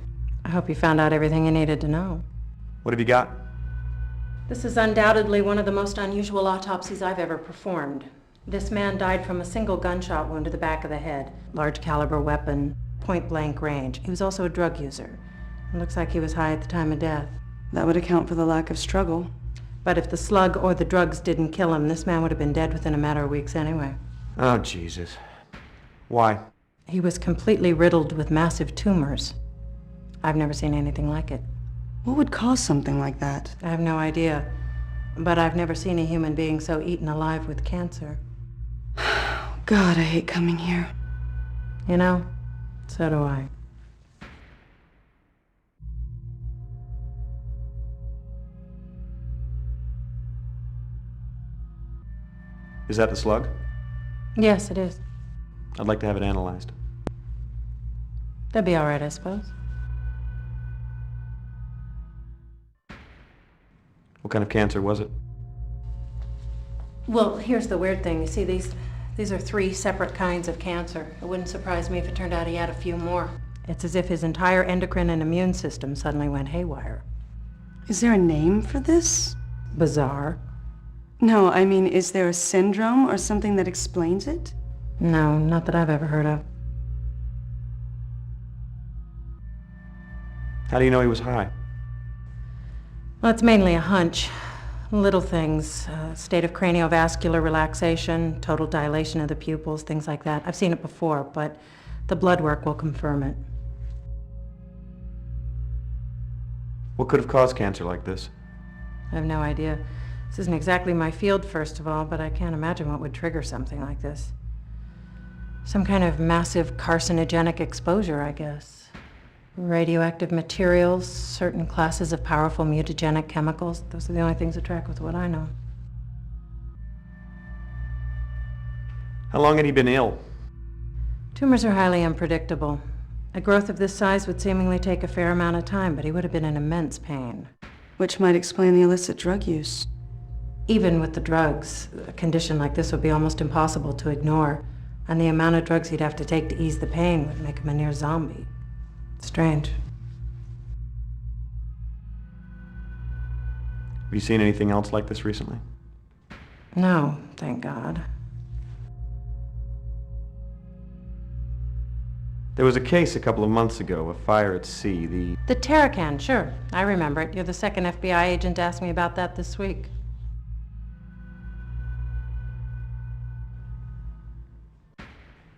I hope you found out everything you needed to know. What have you got? This is undoubtedly one of the most unusual autopsies I've ever performed. This man died from a single gunshot wound to the back of the head. Large caliber weapon, point blank range. He was also a drug user. It looks like he was high at the time of death. That would account for the lack of struggle. But if the slug or the drugs didn't kill him, this man would have been dead within a matter of weeks anyway. Oh, Jesus. Why? He was completely riddled with massive tumors. I've never seen anything like it. What would cause something like that? I have no idea. But I've never seen a human being so eaten alive with cancer. God, I hate coming here. You know, so do I. Is that the slug? Yes, it is. I'd like to have it analyzed. That'd be all right, I suppose. What kind of cancer was it? Well, here's the weird thing. You see, these are 3 separate kinds of cancer. It wouldn't surprise me if it turned out he had a few more. It's as if his entire endocrine and immune system suddenly went haywire. Is there a name for this? Bizarre. No, I mean, is there a syndrome or something that explains it? No, not that I've ever heard of. How do you know he was high? Well, it's mainly a hunch. Little things, state of craniovascular relaxation, total dilation of the pupils, things like that. I've seen it before, but the blood work will confirm it. What could have caused cancer like this? I have no idea. This isn't exactly my field, first of all, but I can't imagine what would trigger something like this. Some kind of massive carcinogenic exposure, I guess. Radioactive materials, certain classes of powerful mutagenic chemicals. Those are the only things that track with what I know. How long had he been ill? Tumors are highly unpredictable. A growth of this size would seemingly take a fair amount of time, but he would have been in immense pain. Which might explain the illicit drug use. Even with the drugs, a condition like this would be almost impossible to ignore, and the amount of drugs he'd have to take to ease the pain would make him a near zombie. Strange. Have you seen anything else like this recently? No, thank God. There was a case a couple of months ago, a fire at sea, The Terracan, sure. I remember it. You're the second FBI agent to ask me about that this week.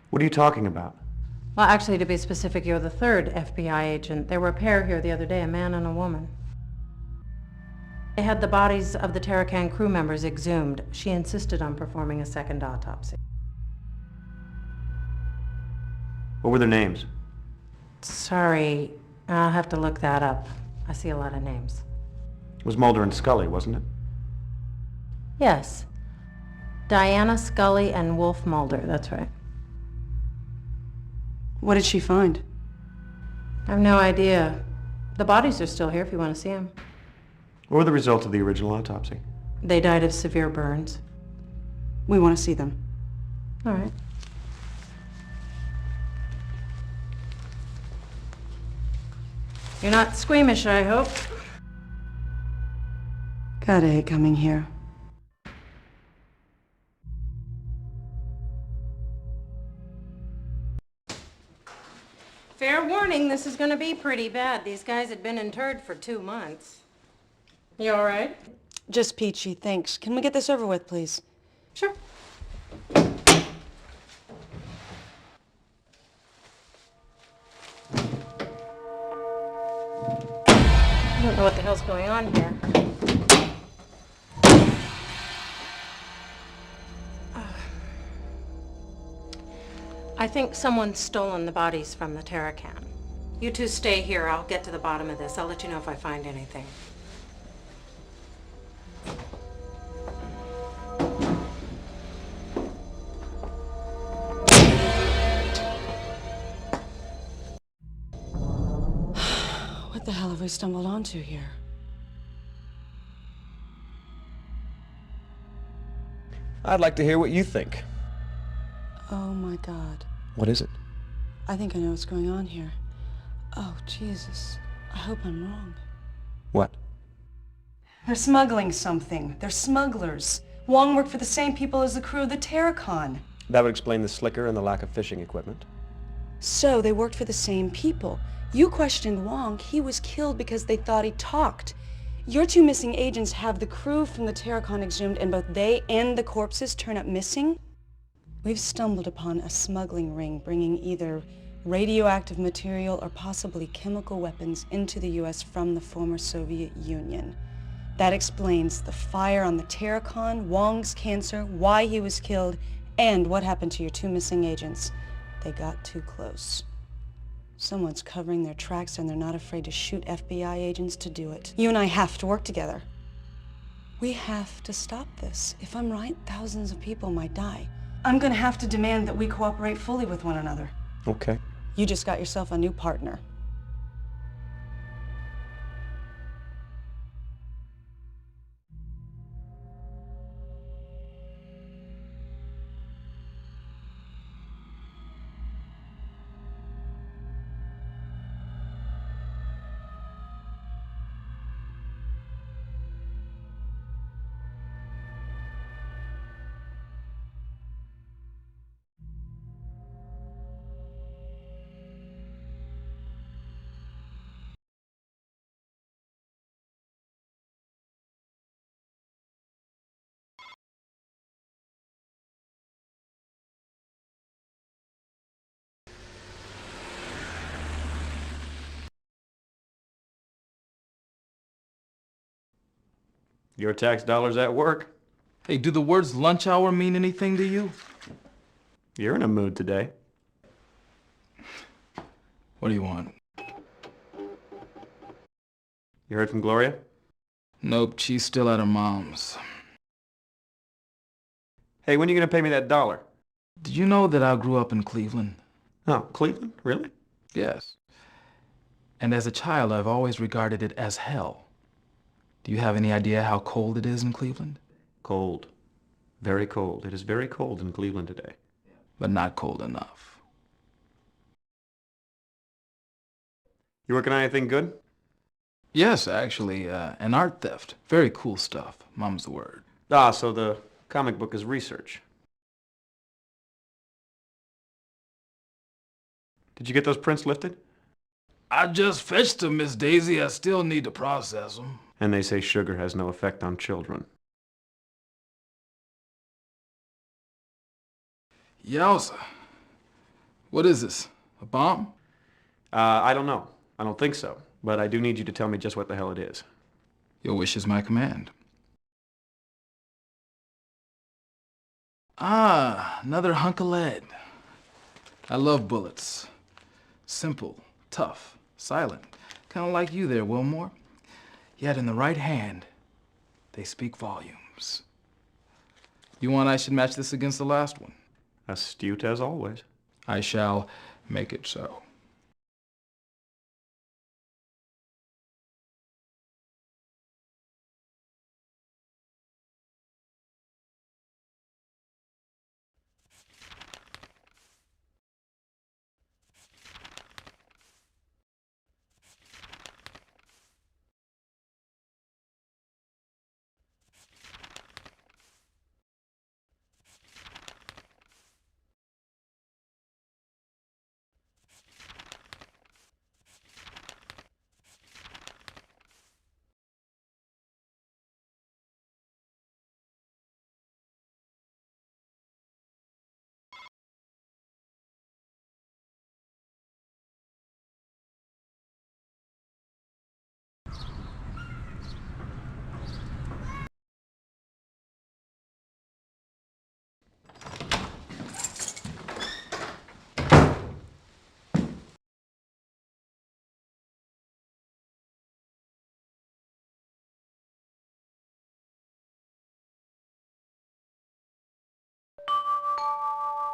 What are you talking about? Well, actually, to be specific, you're the 3rd FBI agent. There were a pair here the other day, a man and a woman. They had the bodies of the Terracan crew members exhumed. She insisted on performing a second autopsy. What were their names? Sorry, I'll have to look that up. I see a lot of names. It was Mulder and Scully, wasn't it? Yes. Diana Scully and Wolf Mulder, that's right. What did she find? I have no idea. The bodies are still here if you want to see them. What were the results of the original autopsy? They died of severe burns. We want to see them. All right. You're not squeamish, I hope. God, I hate coming here. Fair warning, this is going to be pretty bad. These guys had been interred for 2 months. You all right? Just peachy, thanks. Can we get this over with, please? Sure. I don't know what the hell's going on here. I think someone's stolen the bodies from the Terracan. You two stay here. I'll get to the bottom of this. I'll let you know if I find anything. What the hell have we stumbled onto here? I'd like to hear what you think. Oh my God. What is it? I think I know what's going on here. Oh, Jesus. I hope I'm wrong. What? They're smuggling something. They're smugglers. Wong worked for the same people as the crew of the Terracon. That would explain the slicker and the lack of fishing equipment. So they worked for the same people. You questioned Wong. He was killed because they thought he talked. Your two missing agents have the crew from the Terracon exhumed, and both they and the corpses turn up missing? We've stumbled upon a smuggling ring bringing either radioactive material or possibly chemical weapons into the U.S. from the former Soviet Union. That explains the fire on the Terracon, Wong's cancer, why he was killed, and what happened to your two missing agents. They got too close. Someone's covering their tracks, and they're not afraid to shoot FBI agents to do it. You and I have to work together. We have to stop this. If I'm right, thousands of people might die. I'm gonna have to demand that we cooperate fully with one another. Okay. You just got yourself a new partner. Your tax dollars at work. Hey, do the words lunch hour mean anything to you? You're in a mood today. What do you want? You heard from Gloria? Nope, she's still at her mom's. Hey, when are you gonna pay me that $1? Did you know that I grew up in Cleveland? Oh, Cleveland? Really? Yes. And as a child, I've always regarded it as hell. Do you have any idea how cold it is in Cleveland? Cold. Very cold. It is very cold in Cleveland today. But not cold enough. You working on anything good? Yes, actually, an art theft. Very cool stuff. Mum's the word. Ah, so the comic book is research. Did you get those prints lifted? I just fetched them, Miss Daisy. I still need to process them. And they say sugar has no effect on children. Yowza. What is this? A bomb? I don't know. I don't think so. But I do need you to tell me just what the hell it is. Your wish is my command. Ah, another hunk of lead. I love bullets. Simple, tough, silent. Kind of like you there, Wilmore. Yet in the right hand, they speak volumes. You want I should match this against the last one? Astute as always. I shall make it so.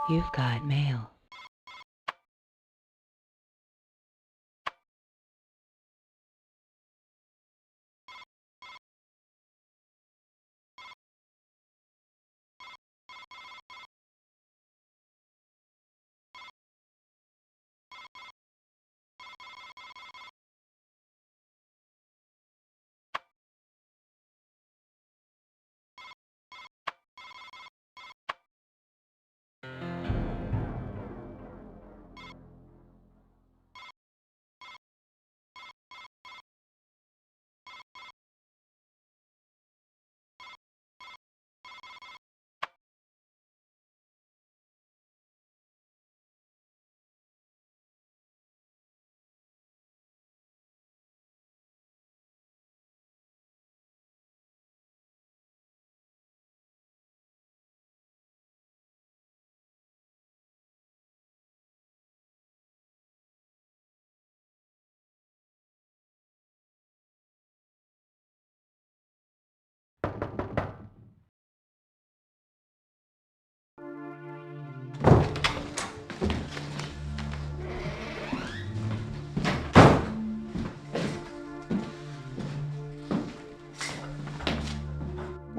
You've got mail.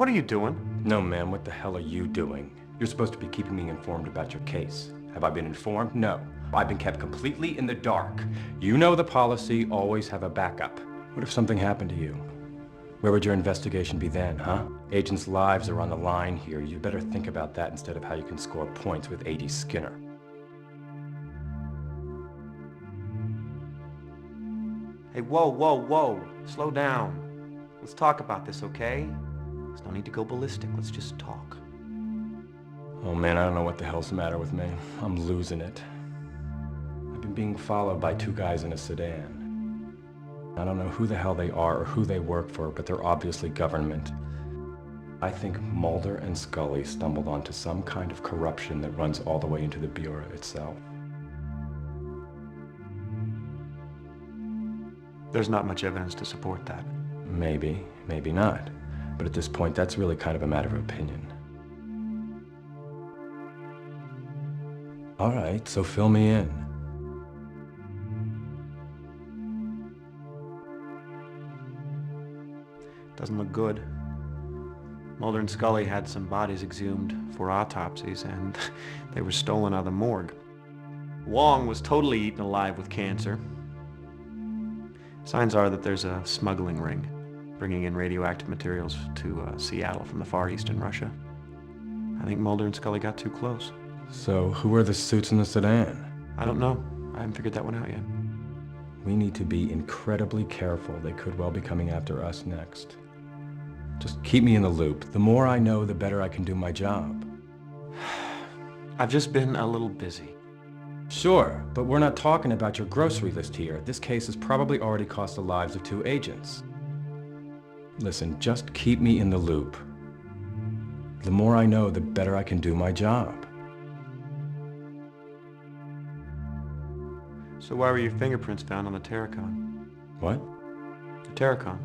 What are you doing? No, man, what the hell are you doing? You're supposed to be keeping me informed about your case. Have I been informed? No. I've been kept completely in the dark. You know the policy, always have a backup. What if something happened to you? Where would your investigation be then, huh? Agents' lives are on the line here. You better think about that instead of how you can score points with A.D. Skinner. Hey, whoa, whoa, whoa. Slow down. Let's talk about this, okay? There's no need to go ballistic. Let's just talk. Oh man, I don't know what the hell's the matter with me. I'm losing it. I've been being followed by two guys in a sedan. I don't know who the hell they are or who they work for, but they're obviously government. I think Mulder and Scully stumbled onto some kind of corruption that runs all the way into the Bureau itself. There's not much evidence to support that. Maybe, maybe not. But at this point, that's really kind of a matter of opinion. All right, so fill me in. Doesn't look good. Mulder and Scully had some bodies exhumed for autopsies, and they were stolen out of the morgue. Wong was totally eaten alive with cancer. Signs are that there's a smuggling ring bringing in radioactive materials to Seattle from the Far East in Russia. I think Mulder and Scully got too close. So who are the suits in the sedan? I don't know. I haven't figured that one out yet. We need to be incredibly careful. They could well be coming after us next. Just keep me in the loop. The more I know, the better I can do my job. I've just been a little busy. Sure, but we're not talking about your grocery list here. This case has probably already cost the lives of 2 agents. Listen, just keep me in the loop. The more I know, the better I can do my job. So why were your fingerprints found on the Terracon? What? The Terracon.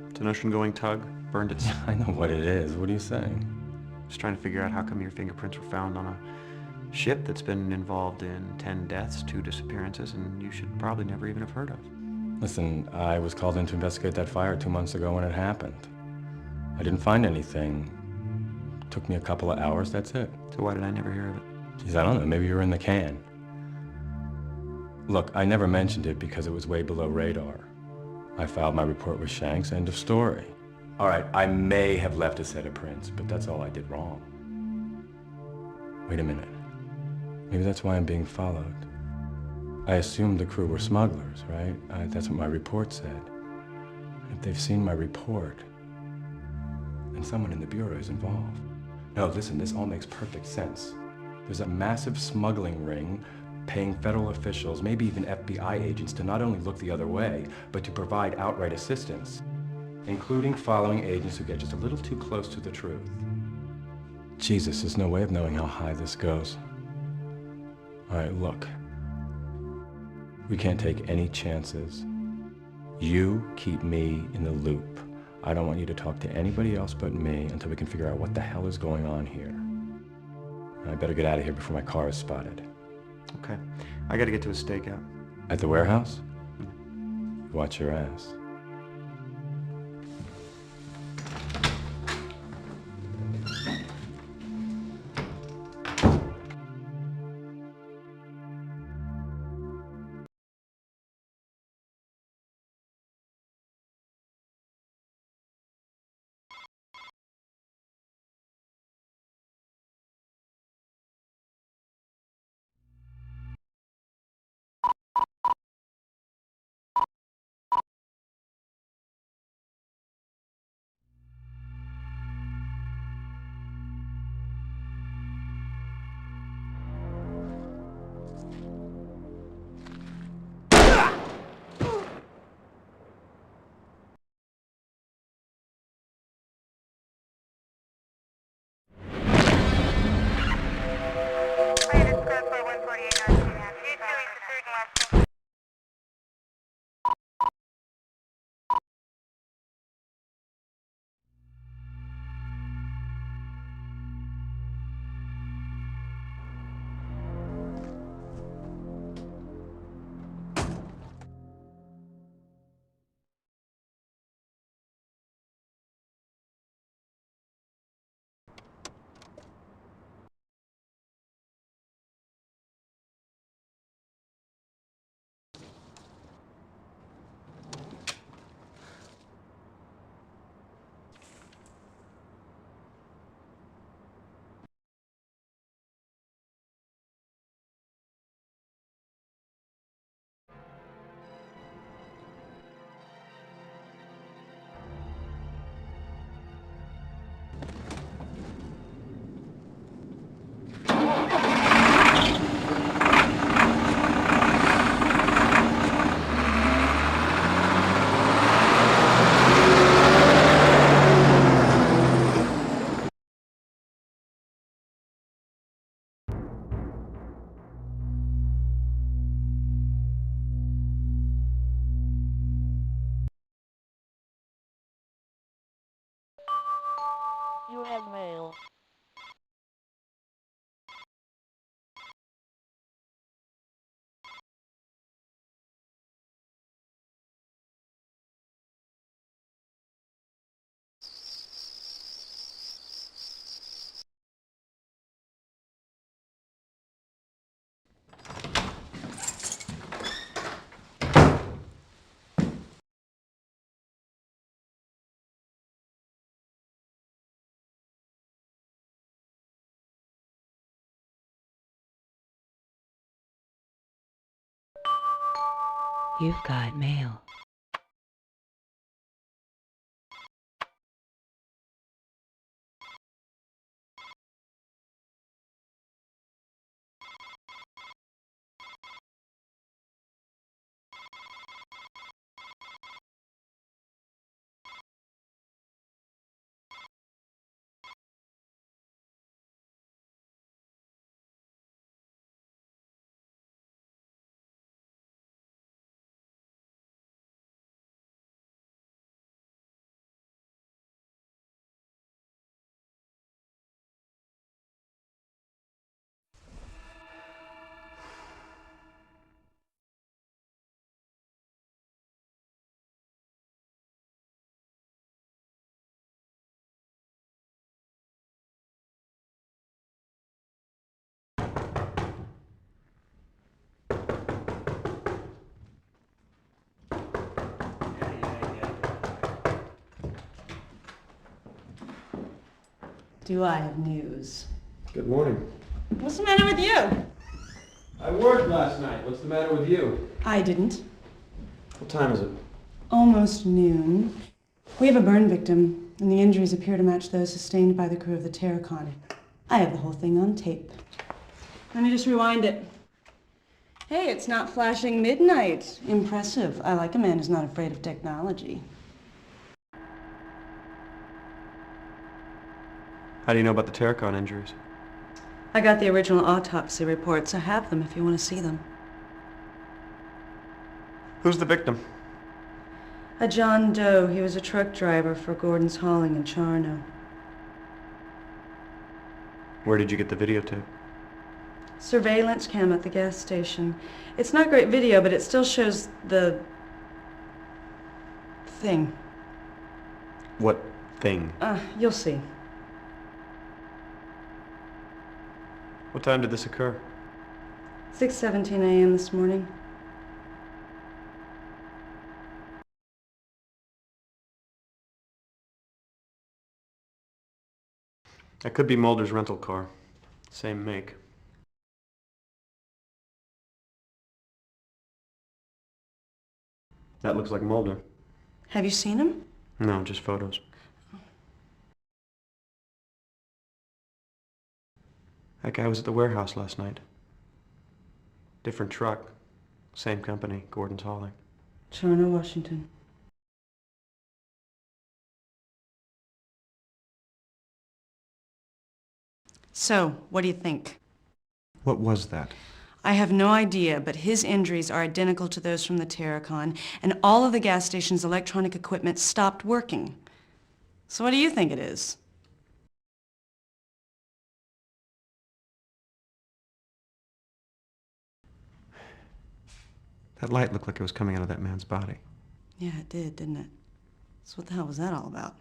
It's an ocean-going tug. Burned its... I know what it is. What are you saying? Just trying to figure out how come your fingerprints were found on a ship that's been involved in 10 deaths, 2 disappearances, and you should probably never even have heard of. Listen, I was called in to investigate that fire 2 months ago when it happened. I didn't find anything. Took me a couple of hours, that's it. So why did I never hear of it? Geez, I don't know, maybe you were in the can. Look, I never mentioned it because it was way below radar. I filed my report with Shanks, end of story. All right, I may have left a set of prints, but that's all I did wrong. Wait a minute. Maybe that's why I'm being followed. I assumed the crew were smugglers, right? That's what my report said. If they've seen my report, then someone in the Bureau is involved. No, listen, this all makes perfect sense. There's a massive smuggling ring paying federal officials, maybe even FBI agents, to not only look the other way, but to provide outright assistance, including following agents who get just a little too close to the truth. Jesus, there's no way of knowing how high this goes. All right, look. We can't take any chances. You keep me in the loop. I don't want you to talk to anybody else but me until we can figure out what the hell is going on here. I better get out of here before my car is spotted. Okay. I gotta get to a stakeout. At the warehouse? Watch your ass. You have mail. You've got mail. Do I have news? Good morning. What's the matter with you? I worked last night. What's the matter with you? I didn't. What time is it? Almost noon. We have a burn victim, and the injuries appear to match those sustained by the crew of the Terracon. I have the whole thing on tape. Let me just rewind it. Hey, it's not flashing midnight. Impressive. I like a man who's not afraid of technology. How do you know about the Terracon injuries? I got the original autopsy reports. I have them if you want to see them. Who's the victim? A John Doe. He was a truck driver for Gordon's Hauling in Charno. Where did you get the videotape? Surveillance cam at the gas station. It's not great video, but it still shows the thing. What thing? You'll see. What time did this occur? 6:17 a.m. this morning. That could be Mulder's rental car. Same make. That looks like Mulder. Have you seen him? No, just photos. That guy was at the warehouse last night. Different truck. Same company, Gordon's Hauling. Charno, Washington. So, what do you think? What was that? I have no idea, but his injuries are identical to those from the Terracon, and all of the gas station's electronic equipment stopped working. So what do you think it is? That light looked like it was coming out of that man's body. Yeah, it did, didn't it? So what the hell was that all about?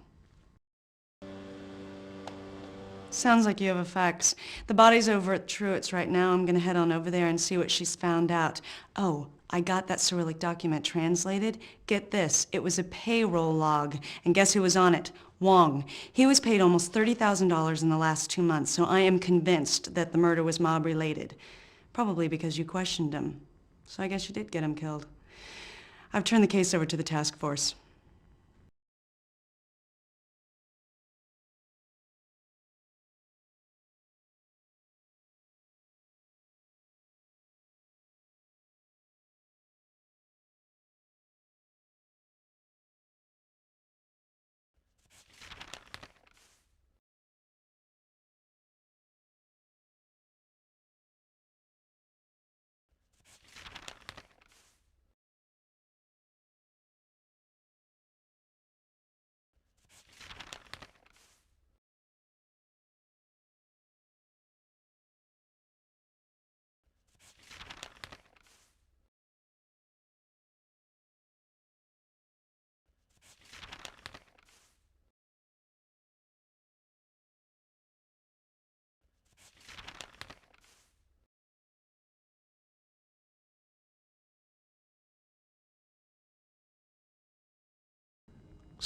Sounds like you have a fax. The body's over at Truett's right now. I'm gonna head on over there and see what she's found out. Oh, I got that Cyrillic document translated. Get this, it was a payroll log. And guess who was on it? Wong. He was paid almost $30,000 in the last 2 months, so I am convinced that the murder was mob-related. Probably because you questioned him. So I guess you did get him killed. I've turned the case over to the task force.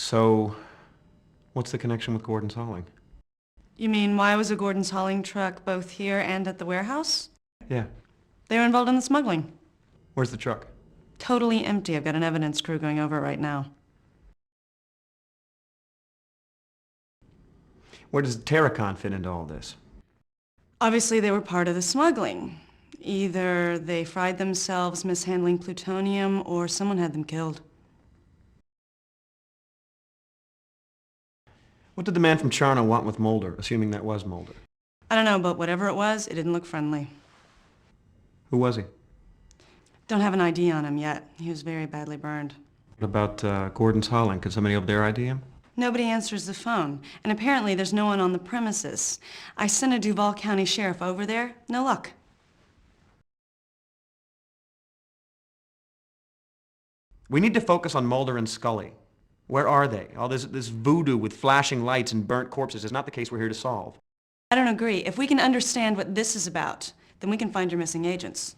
So, what's the connection with Gordon's hauling? You mean, why was a Gordon's hauling truck both here and at the warehouse? Yeah. They were involved in the smuggling. Where's the truck? Totally empty. I've got an evidence crew going over it right now. Where does Terracon fit into all this? Obviously, they were part of the smuggling. Either they fried themselves mishandling plutonium, or someone had them killed. What did the man from Charno want with Mulder, assuming that was Mulder? I don't know, but whatever it was, it didn't look friendly. Who was he? Don't have an ID on him yet. He was very badly burned. What about Gordon's hauling? Could somebody over there ID him? Nobody answers the phone, and apparently there's no one on the premises. I sent a Duval County sheriff over there. No luck. We need to focus on Mulder and Scully. Where are they? All this voodoo with flashing lights and burnt corpses is not the case we're here to solve. I don't agree. If we can understand what this is about, then we can find your missing agents.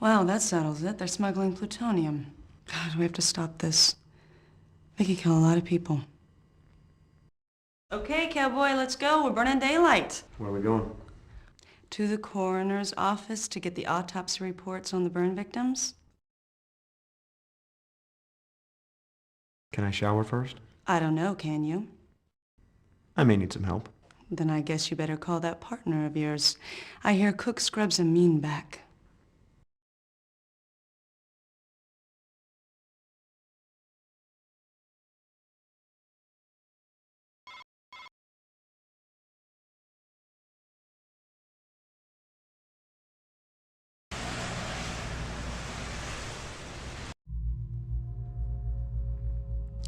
Wow, that settles it. They're smuggling plutonium. God, we have to stop this. They could kill a lot of people. Okay, cowboy, let's go. We're burning daylight. Where are we going? To the coroner's office to get the autopsy reports on the burn victims. Can I shower first? I don't know, can you? I may need some help. Then I guess you better call that partner of yours. I hear Cook scrubs a mean back.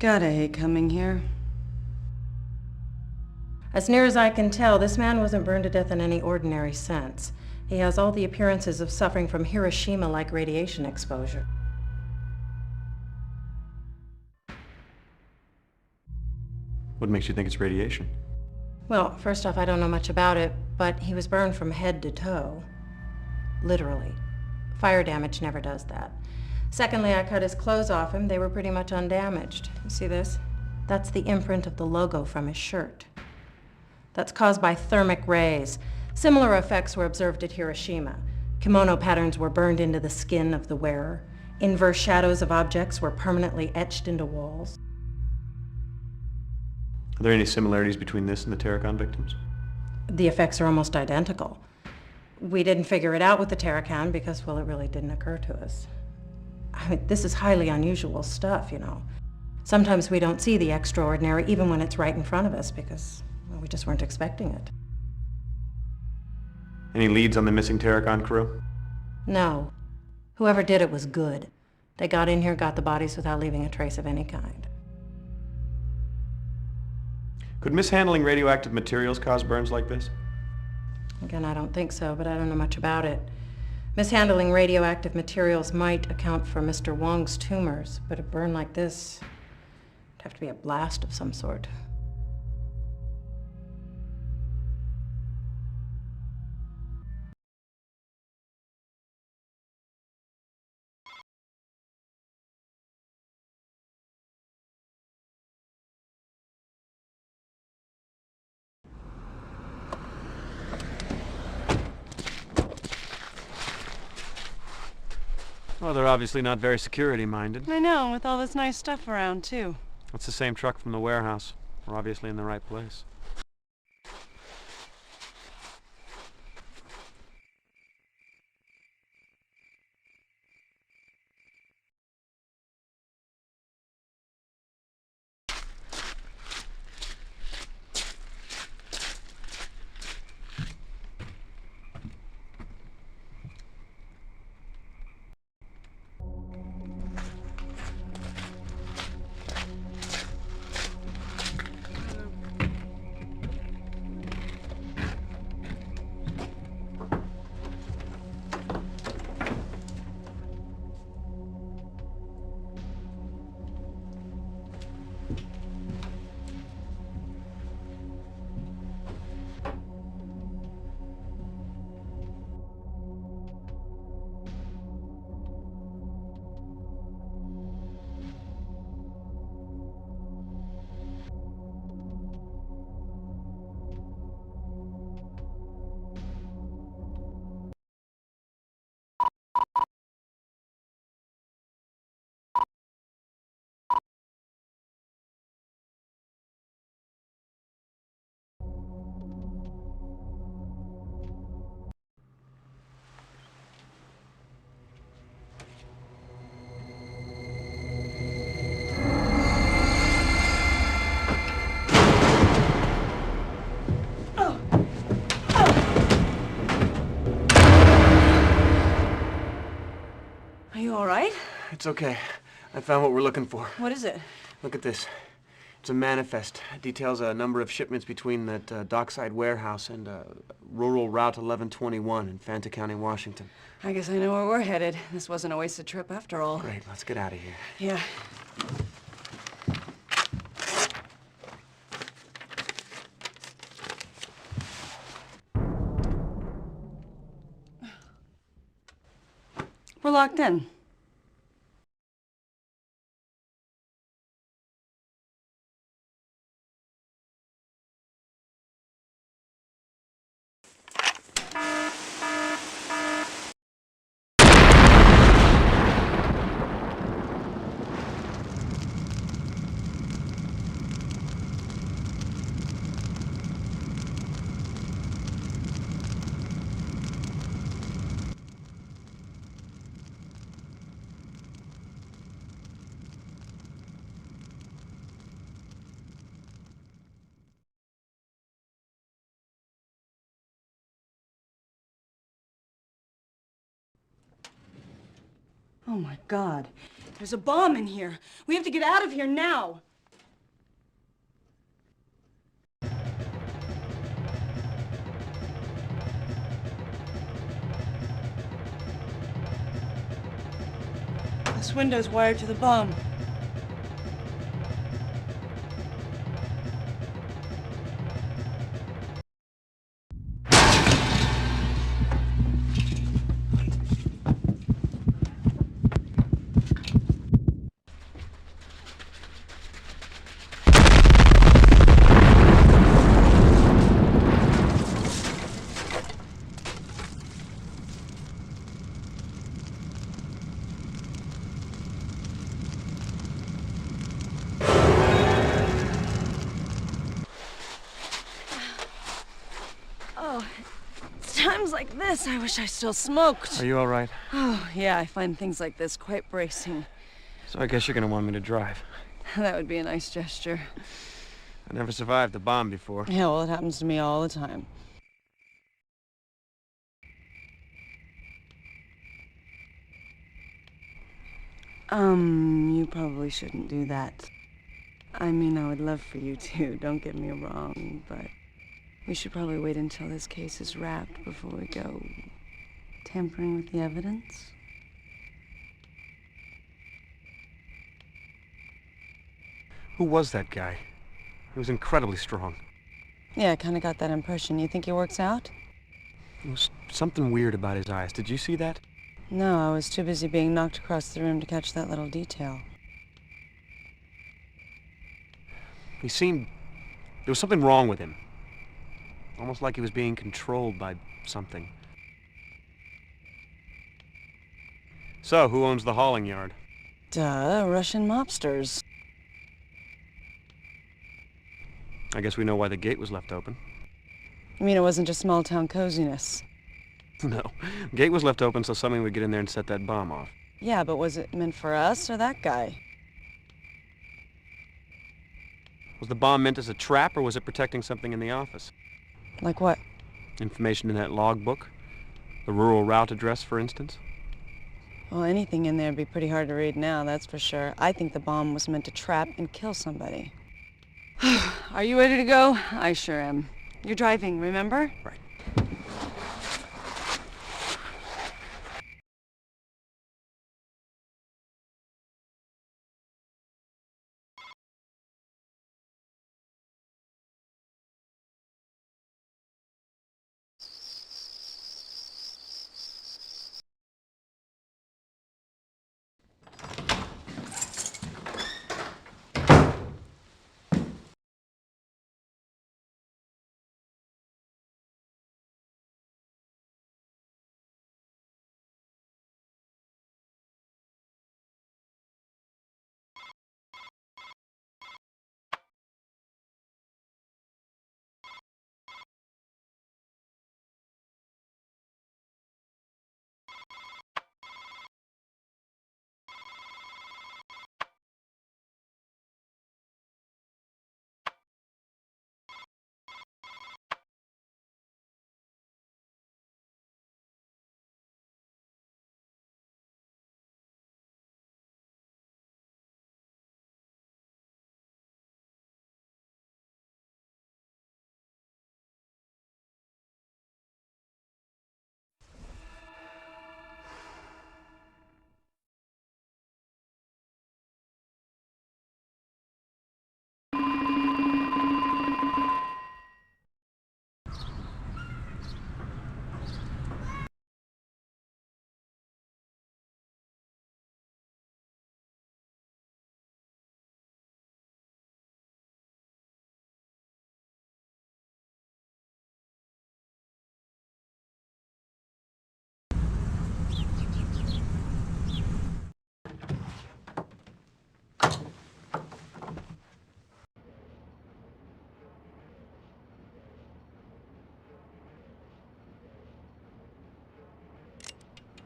God, I hate coming here. As near as I can tell, this man wasn't burned to death in any ordinary sense. He has all the appearances of suffering from Hiroshima-like radiation exposure. What makes you think it's radiation? Well, first off, I don't know much about it, but he was burned from head to toe. Literally. Fire damage never does that. Secondly, I cut his clothes off him. They were pretty much undamaged. You see this? That's the imprint of the logo from his shirt. That's caused by thermic rays. Similar effects were observed at Hiroshima. Kimono patterns were burned into the skin of the wearer. Inverse shadows of objects were permanently etched into walls. Are there any similarities between this and the Terracon victims? The effects are almost identical. We didn't figure it out with the Terracon because, well, it really didn't occur to us. I mean, this is highly unusual stuff, you know. Sometimes we don't see the extraordinary even when it's right in front of us because, well, we just weren't expecting it. Any leads on the missing Terracon crew? No. Whoever did it was good. They got in here, got the bodies without leaving a trace of any kind. Could mishandling radioactive materials cause burns like this? Again, I don't think so, but I don't know much about it. Mishandling radioactive materials might account for Mr. Wong's tumors, but a burn like this would have to be a blast of some sort. Well, they're obviously not very security-minded. I know, with all this nice stuff around, too. It's the same truck from the warehouse. We're obviously in the right place. Are you all right? It's okay. I found what we're looking for. What is it? Look at this. It's a manifest. It details a number of shipments between that dockside warehouse and rural Route 1121 in Fanta County, Washington. I guess I know where we're headed. This wasn't a wasted trip after all. Great, let's get out of here. Yeah. We're locked in. Oh my God. There's a bomb in here. We have to get out of here now. This window's wired to the bomb. Oh, it's times like this I wish I still smoked. Are you all right? Oh, yeah, I find things like this quite bracing. So I guess you're gonna want me to drive. That would be a nice gesture. I never survived a bomb before. Yeah, well, it happens to me all the time. You probably shouldn't do that. I mean, I would love for you to, don't get me wrong, but we should probably wait until this case is wrapped before we go tampering with the evidence. Who was that guy? He was incredibly strong. Yeah, I kind of got that impression. You think he works out? There was something weird about his eyes. Did you see that? No, I was too busy being knocked across the room to catch that little detail. He seemed... There was something wrong with him. Almost like he was being controlled by something. So, who owns the hauling yard? Duh, Russian mobsters. I guess we know why the gate was left open. You mean it wasn't just small-town coziness? No. The gate was left open so somebody would get in there and set that bomb off. Yeah, but was it meant for us or that guy? Was the bomb meant as a trap, or was it protecting something in the office? Like what? Information in that logbook? The rural route address, for instance? Well, anything in there would be pretty hard to read now, that's for sure. I think the bomb was meant to trap and kill somebody. Are you ready to go? I sure am. You're driving, remember? Right.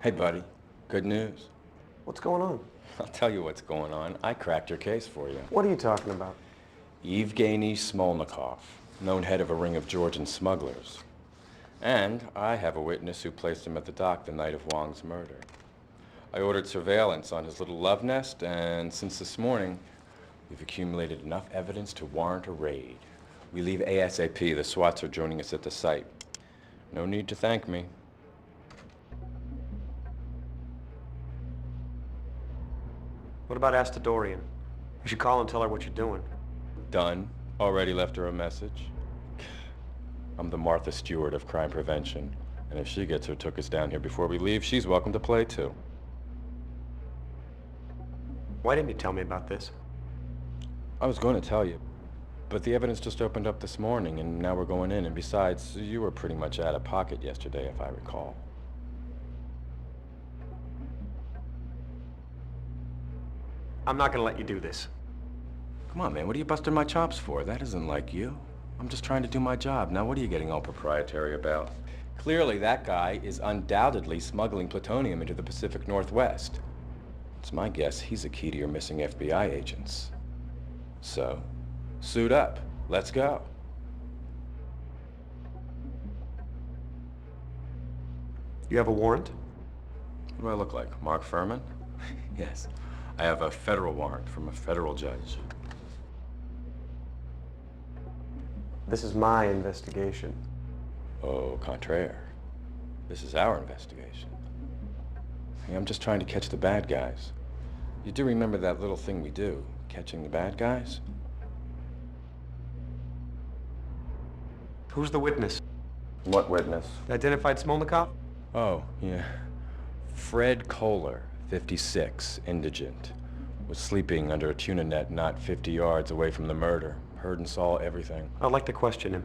Hey, buddy. Good news. What's going on? I'll tell you what's going on. I cracked your case for you. What are you talking about? Evgeny Smolnikov, known head of a ring of Georgian smugglers. And I have a witness who placed him at the dock the night of Wong's murder. I ordered surveillance on his little love nest, and since this morning, we've accumulated enough evidence to warrant a raid. We leave ASAP. The SWATs are joining us at the site. No need to thank me. What about Astadorian? You should call and tell her what you're doing. Done. Already left her a message. I'm the Martha Stewart of crime prevention, and if she gets her took us down here before we leave, she's welcome to play too. Why didn't you tell me about this? I was going to tell you, but the evidence just opened up this morning, and now we're going in, and besides, you were pretty much out of pocket yesterday, if I recall. I'm not gonna let you do this. Come on, man, what are you busting my chops for? That isn't like you. I'm just trying to do my job. Now, what are you getting all proprietary about? Clearly, that guy is undoubtedly smuggling plutonium into the Pacific Northwest. It's my guess he's a key to your missing FBI agents. So, suit up. Let's go. You have a warrant? What do I look like? Mark Furman? Yes. I have a federal warrant from a federal judge. This is my investigation. Au contraire. This is our investigation. Hey, I'm just trying to catch the bad guys. You do remember that little thing we do, catching the bad guys? Who's the witness? What witness? The identified Smolnikov? Oh, yeah. Fred Kohler, 56, indigent. Was sleeping under a tuna net not 50 yards away from the murder. Heard and saw everything. I'd like to question him.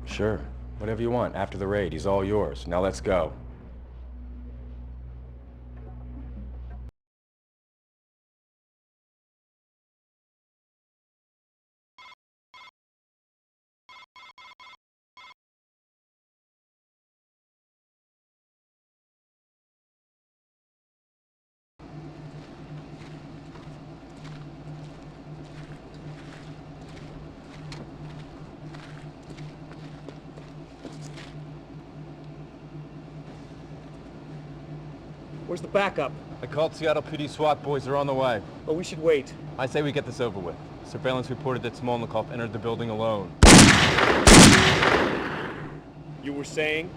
Sure. Whatever you want. After the raid, he's all yours. Now let's go. Where's the backup? I called Seattle PD SWAT boys. They're on the way. Oh, we should wait. I say we get this over with. Surveillance reported that Smolnikov entered the building alone. You were saying?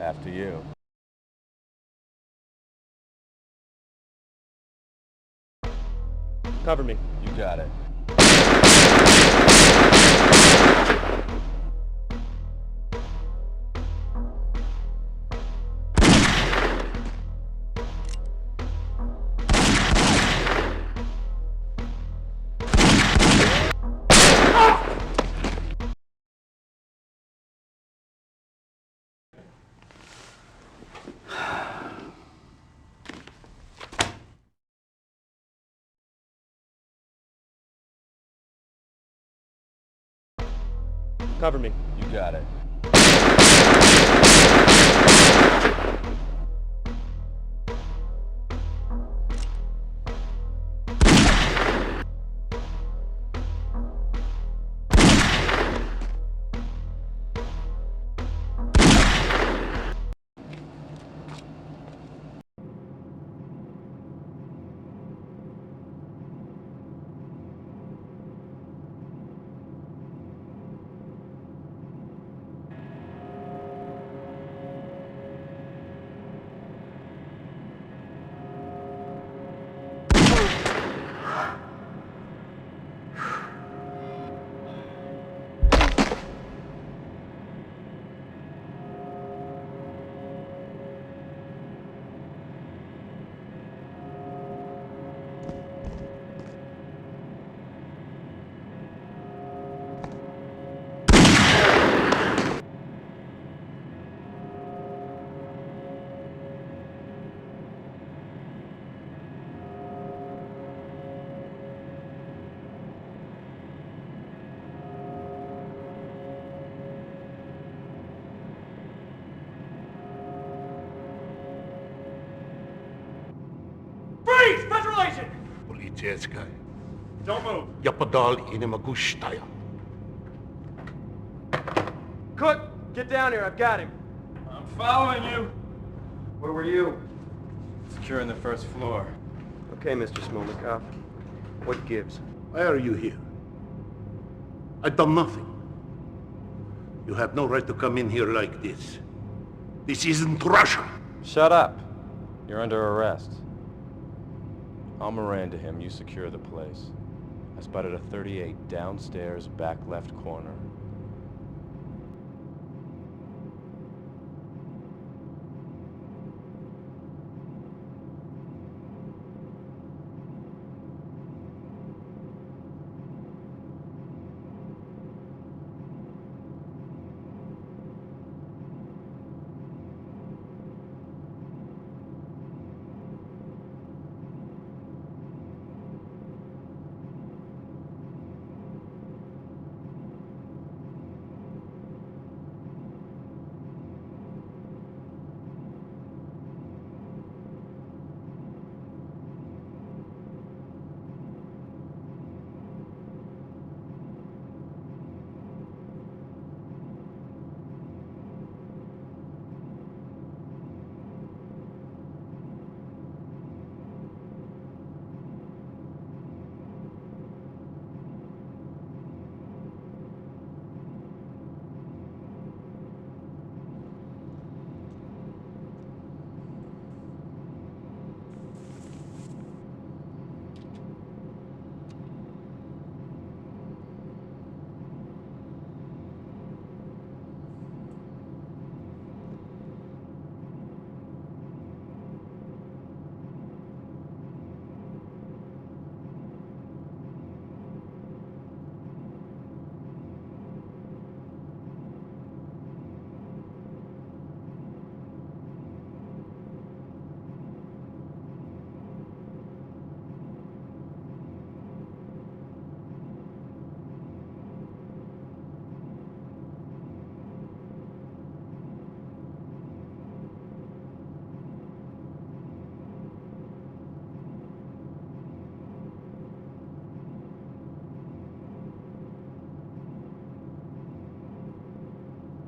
After you. Cover me. You got it. Cover me. You got it. Freeze! Federal agent! Полицейская. Don't move. Я подал и не могу стоять. Cook, get down here. I've got him. I'm following you. Where were you? Securing the first floor. Okay, Mr. Smolnikov. What gives? Why are you here? I've done nothing. You have no right to come in here like this. This isn't Russia. Shut up. You're under arrest. I'll Miranda him. You secure the place. I spotted a 38 downstairs, back left corner.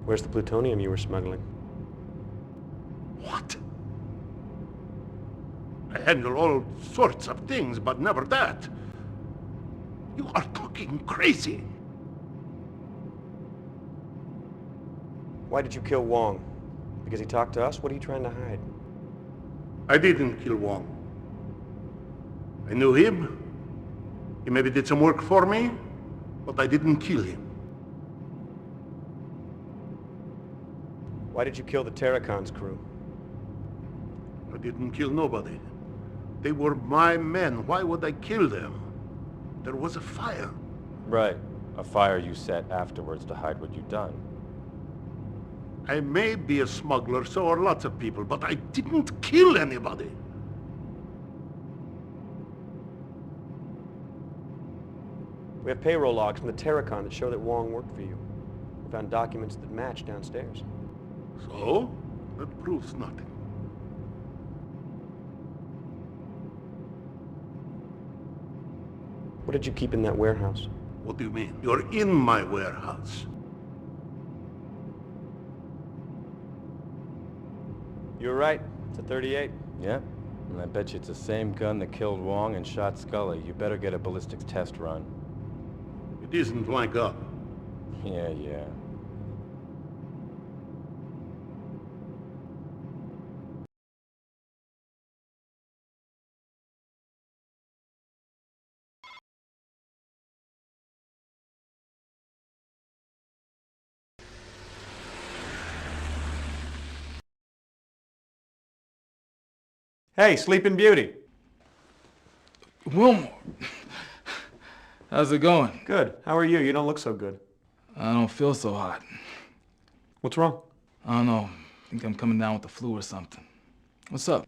Where's the plutonium you were smuggling? What? I handle all sorts of things, but never that. You are talking crazy. Why did you kill Wong? Because he talked to us? What are you trying to hide? I didn't kill Wong. I knew him. He maybe did some work for me, but I didn't kill him. Why did you kill the Terracon's crew? I didn't kill nobody. They were my men. Why would I kill them? There was a fire. Right. A fire you set afterwards to hide what you'd done. I may be a smuggler, so are lots of people, but I didn't kill anybody. We have payroll logs from the Terracon that show that Wong worked for you. We found documents that match downstairs. So? That proves nothing. What did you keep in that warehouse? What do you mean? You're in my warehouse. You're right. It's a 38. Yeah. And I bet you it's the same gun that killed Wong and shot Scully. You better get a ballistics test run. It isn't my gun. Yeah. Hey, Sleeping Beauty. Wilmore. How's it going? Good. How are you? You don't look so good. I don't feel so hot. What's wrong? I don't know. I think I'm coming down with the flu or something. What's up?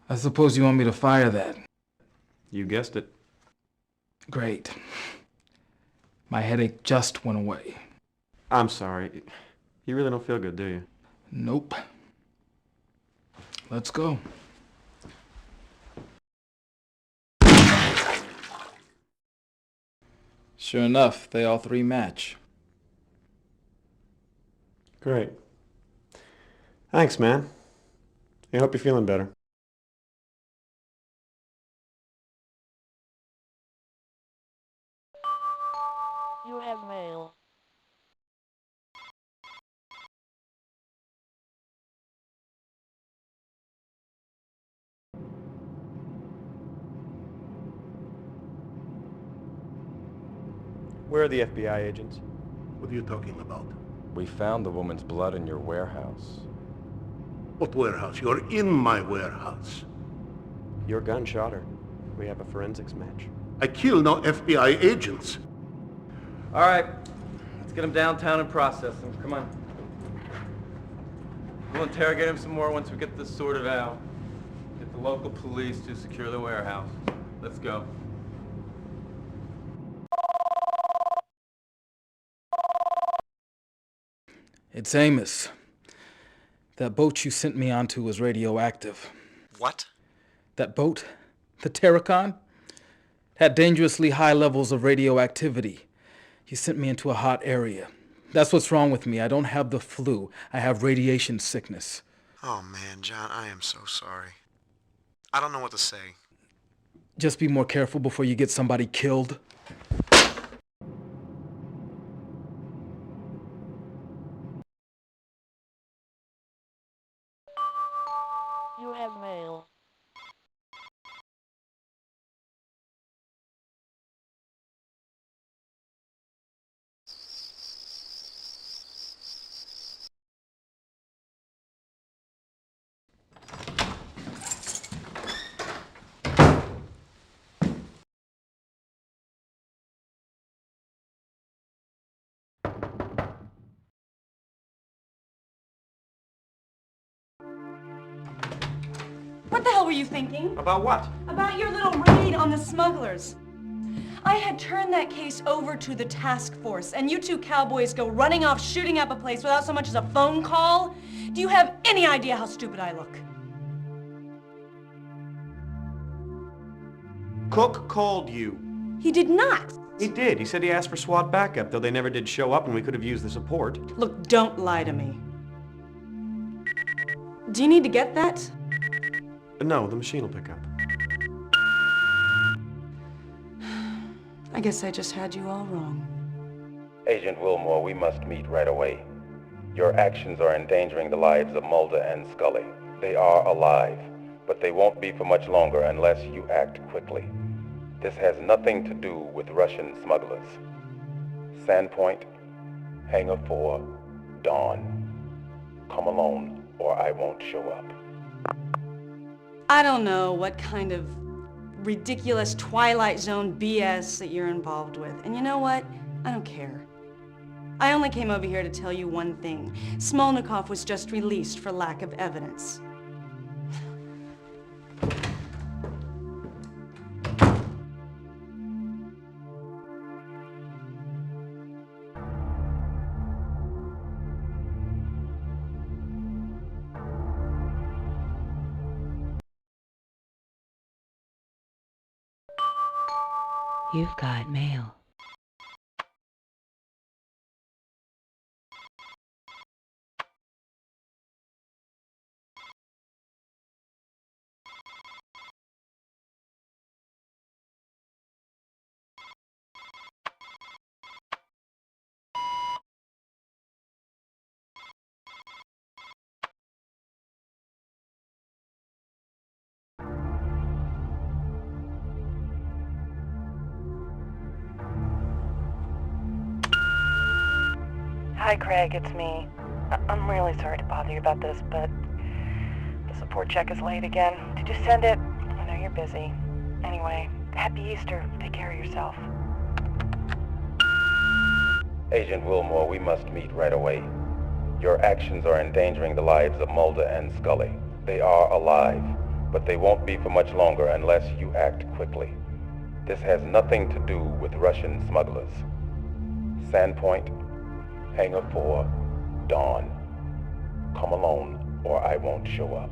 I suppose you want me to fire that. You guessed it. Great. My headache just went away. I'm sorry. You really don't feel good, do you? Nope. Let's go. Sure enough, they all three match. Great. Thanks, man. I hope you're feeling better. You have mail. Where are the FBI agents? What are you talking about? We found the woman's blood in your warehouse. What warehouse? You're in my warehouse. Your gun shot her. We have a forensics match. I kill no FBI agents. All right, let's get him downtown and process him. Come on. We'll interrogate him some more once we get this sorted out. Get the local police to secure the warehouse. Let's go. It's Amos. That boat you sent me onto was radioactive. What? That boat, the Terracon, had dangerously high levels of radioactivity. You sent me into a hot area. That's what's wrong with me. I don't have the flu. I have radiation sickness. Oh man, John, I am so sorry. I don't know what to say. Just be more careful before you get somebody killed. You have mail. What the hell were you thinking? About what? About your little raid on the smugglers. I had turned that case over to the task force, and you two cowboys go running off shooting up a place without so much as a phone call? Do you have any idea how stupid I look? Cook called you. He did not. He did. He said he asked for SWAT backup, though they never did show up and we could have used the support. Look, don't lie to me. Do you need to get that? No, the machine will pick up. I guess I just had you all wrong. Agent Wilmore, we must meet right away. Your actions are endangering the lives of Mulder and Scully. They are alive, but they won't be for much longer unless you act quickly. This has nothing to do with Russian smugglers. Sandpoint, Hangar 4, Dawn. Come alone, or I won't show up. I don't know what kind of ridiculous Twilight Zone BS that you're involved with. And you know what? I don't care. I only came over here to tell you one thing. Smolnikov was just released for lack of evidence. You've got mail. Hi, Craig, it's me. I'm really sorry to bother you about this, but the support check is late again. Did you send it? I know you're busy. Anyway, happy Easter. Take care of yourself. Agent Wilmore, we must meet right away. Your actions are endangering the lives of Mulder and Scully. They are alive, but they won't be for much longer unless you act quickly. This has nothing to do with Russian smugglers. Sandpoint, Hangar 4, Dawn. Come alone, or I won't show up.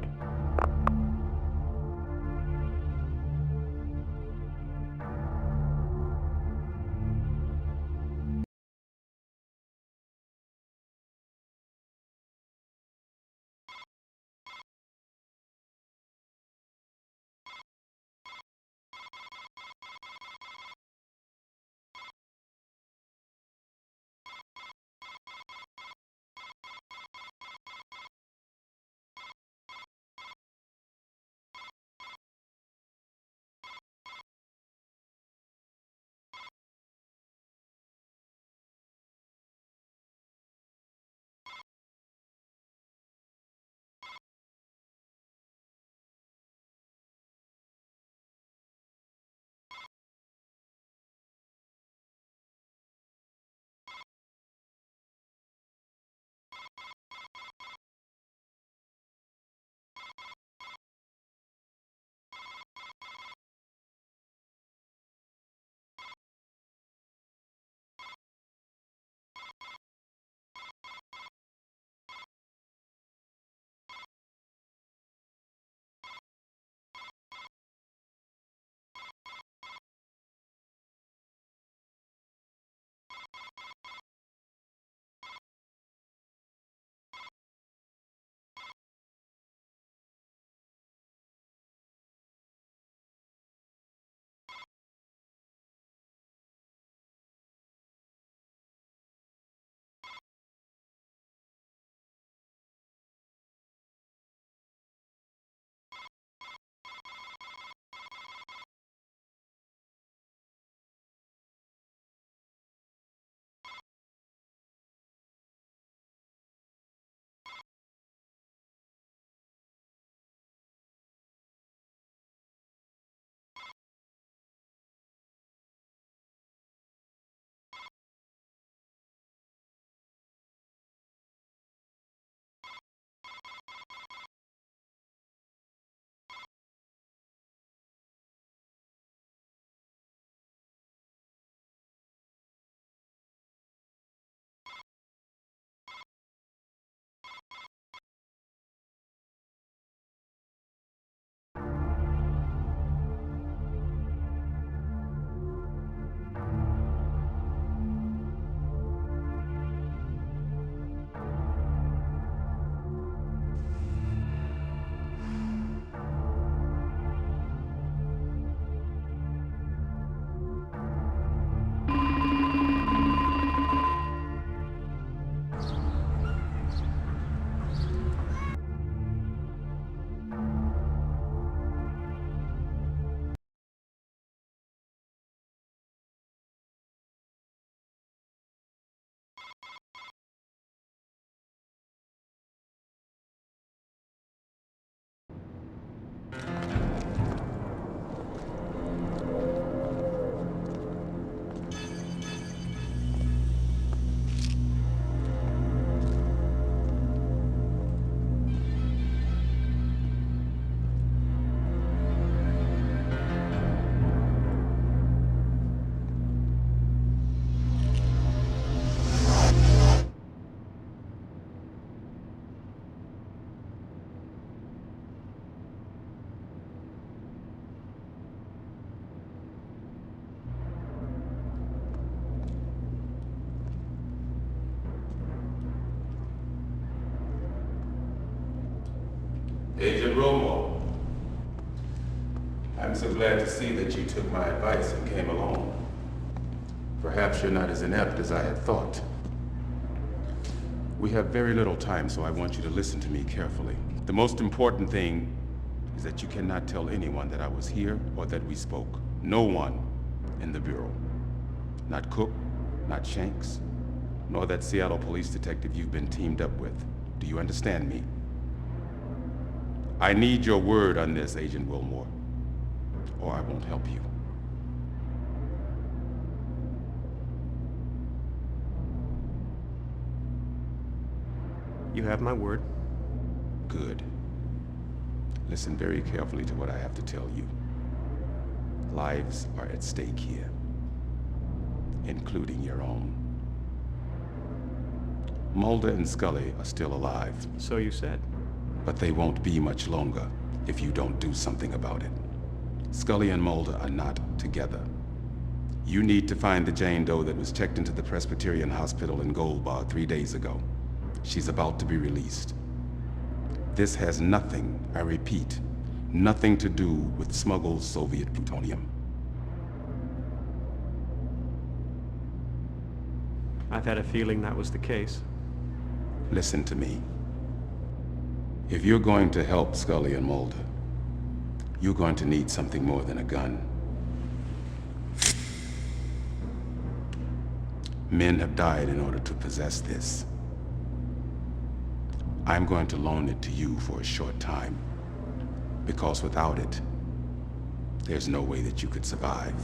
Agent Romo, I'm so glad to see that you took my advice and came along. Perhaps you're not as inept as I had thought. We have very little time, so I want you to listen to me carefully. The most important thing is that you cannot tell anyone that I was here or that we spoke. No one in the Bureau. Not Cook, not Shanks, nor that Seattle police detective you've been teamed up with. Do you understand me? I need your word on this, Agent Wilmore, or I won't help you. You have my word. Good. Listen very carefully to what I have to tell you. Lives are at stake here, including your own. Mulder and Scully are still alive. So you said. But they won't be much longer if you don't do something about it. Scully and Mulder are not together. You need to find the Jane Doe that was checked into the Presbyterian Hospital in Gold Bar 3 days ago. She's about to be released. This has nothing, I repeat, nothing to do with smuggled Soviet plutonium. I've had a feeling that was the case. Listen to me. If you're going to help Scully and Mulder, you're going to need something more than a gun. Men have died in order to possess this. I'm going to loan it to you for a short time, because without it, there's no way that you could survive.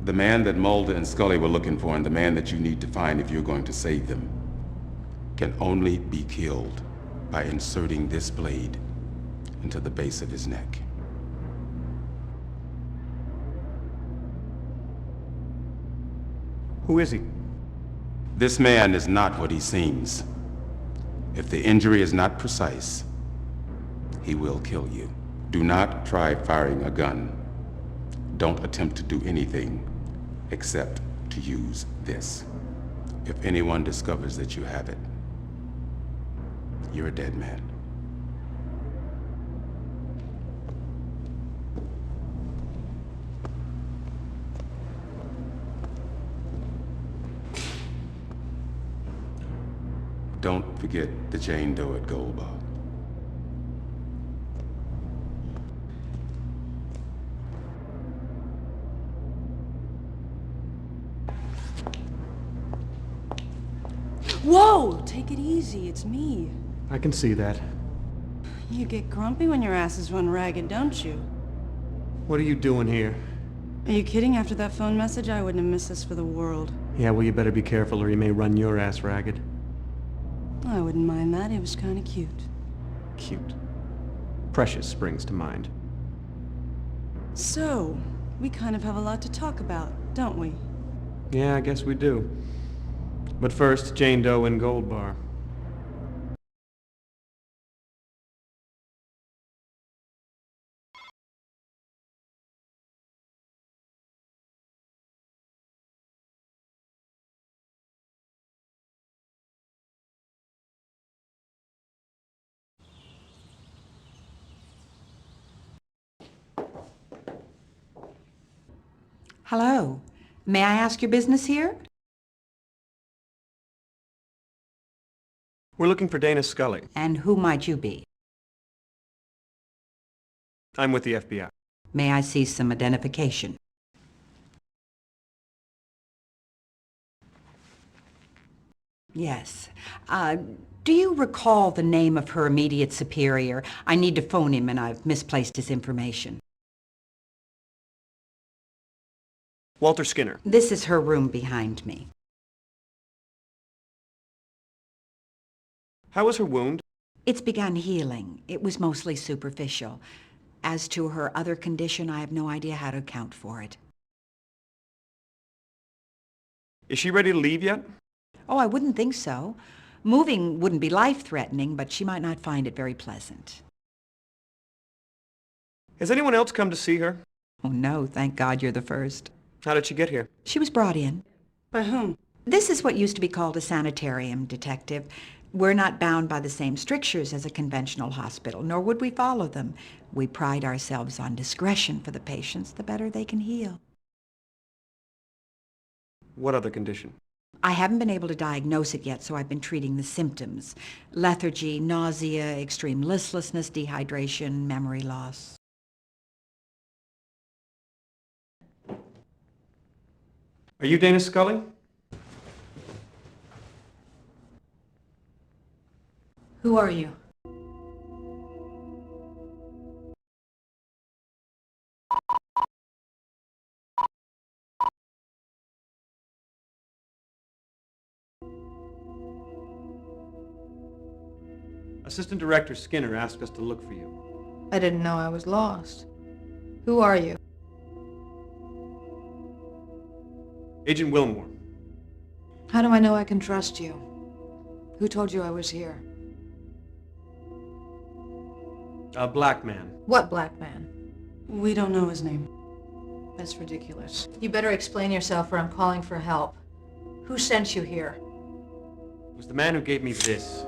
The man that Mulder and Scully were looking for and the man that you need to find if you're going to save them can only be killed by inserting this blade into the base of his neck. Who is he? This man is not what he seems. If the injury is not precise, he will kill you. Do not try firing a gun. Don't attempt to do anything except to use this. If anyone discovers that you have it, you're a dead man. Don't forget the Jane Doe at Gold Bar. Whoa! Take it easy, it's me. I can see that. You get grumpy when your asses run ragged, don't you? What are you doing here? Are you kidding? After that phone message, I wouldn't have missed this for the world. Yeah, well, you better be careful or he may run your ass ragged. I wouldn't mind that. He was kind of cute. Cute. Precious springs to mind. So, we kind of have a lot to talk about, don't we? Yeah, I guess we do. But first, Jane Doe and Gold Bar. Hello. May I ask your business here? We're looking for Dana Scully. And who might you be? I'm with the FBI. May I see some identification? Yes. Do you recall the name of her immediate superior? I need to phone him and I've misplaced his information. Walter Skinner. This is her room behind me. How was her wound? It's begun healing. It was mostly superficial. As to her other condition, I have no idea how to account for it. Is she ready to leave yet? Oh, I wouldn't think so. Moving wouldn't be life-threatening, but she might not find it very pleasant. Has anyone else come to see her? Oh, no, thank God you're the first. How did she get here? She was brought in. By whom? This is what used to be called a sanitarium, Detective. We're not bound by the same strictures as a conventional hospital, nor would we follow them. We pride ourselves on discretion for the patients, the better they can heal. What other condition? I haven't been able to diagnose it yet, so I've been treating the symptoms. Lethargy, nausea, extreme listlessness, dehydration, memory loss. Are you Dana Scully? Who are you? Assistant Director Skinner asked us to look for you. I didn't know I was lost. Who are you? Agent Wilmore. How do I know I can trust you? Who told you I was here? A black man. What black man? We don't know his name. That's ridiculous. You better explain yourself or I'm calling for help. Who sent you here? It was the man who gave me this.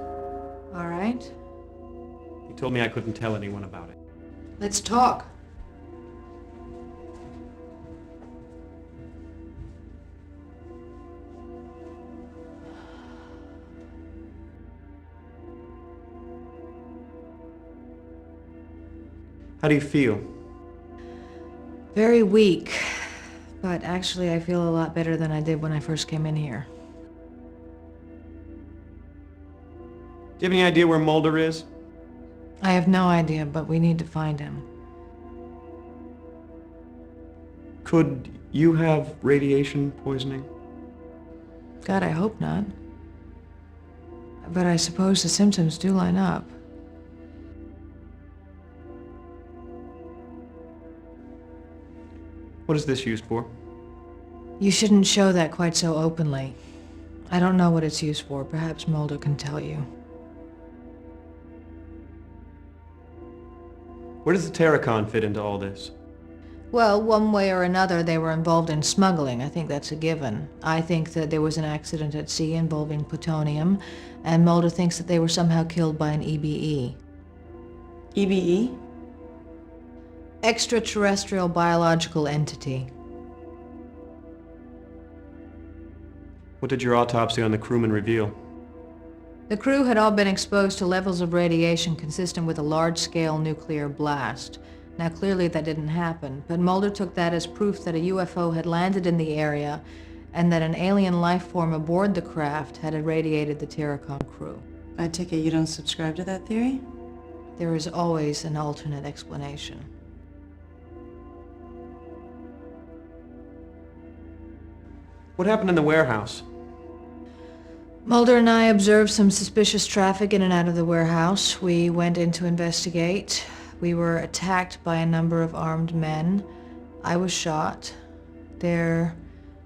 All right. He told me I couldn't tell anyone about it. Let's talk. How do you feel? Very weak, but actually I feel a lot better than I did when I first came in here. Do you have any idea where Mulder is? I have no idea, but we need to find him. Could you have radiation poisoning? God, I hope not. But I suppose the symptoms do line up. What is this used for? You shouldn't show that quite so openly. I don't know what it's used for. Perhaps Mulder can tell you. Where does the Terracon fit into all this? Well, one way or another, they were involved in smuggling. I think that's a given. I think that there was an accident at sea involving plutonium, and Mulder thinks that they were somehow killed by an EBE. EBE? Extraterrestrial biological entity. What did your autopsy on the crewman reveal? The crew had all been exposed to levels of radiation consistent with a large-scale nuclear blast. Now, clearly that didn't happen, but Mulder took that as proof that a UFO had landed in the area and that an alien life form aboard the craft had irradiated the Terracon crew. I take it you don't subscribe to that theory? There is always an alternate explanation. What happened in the warehouse? Mulder and I observed some suspicious traffic in and out of the warehouse. We went in to investigate. We were attacked by a number of armed men. I was shot. There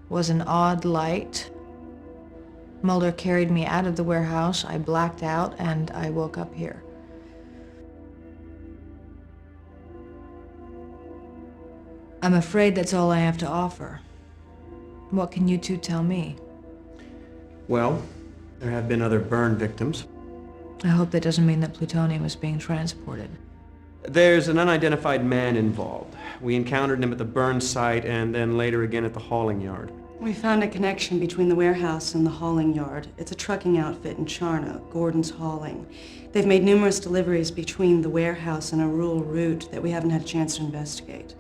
was an odd light. Mulder carried me out of the warehouse. I blacked out and I woke up here. I'm afraid that's all I have to offer. What can you two tell me? Well, there have been other burn victims. I hope that doesn't mean that plutonium is being transported. There's an unidentified man involved. We encountered him at the burn site and then later again at the hauling yard. We found a connection between the warehouse and the hauling yard. It's a trucking outfit in Charno, Gordon's Hauling. They've made numerous deliveries between the warehouse and a rural route that we haven't had a chance to investigate.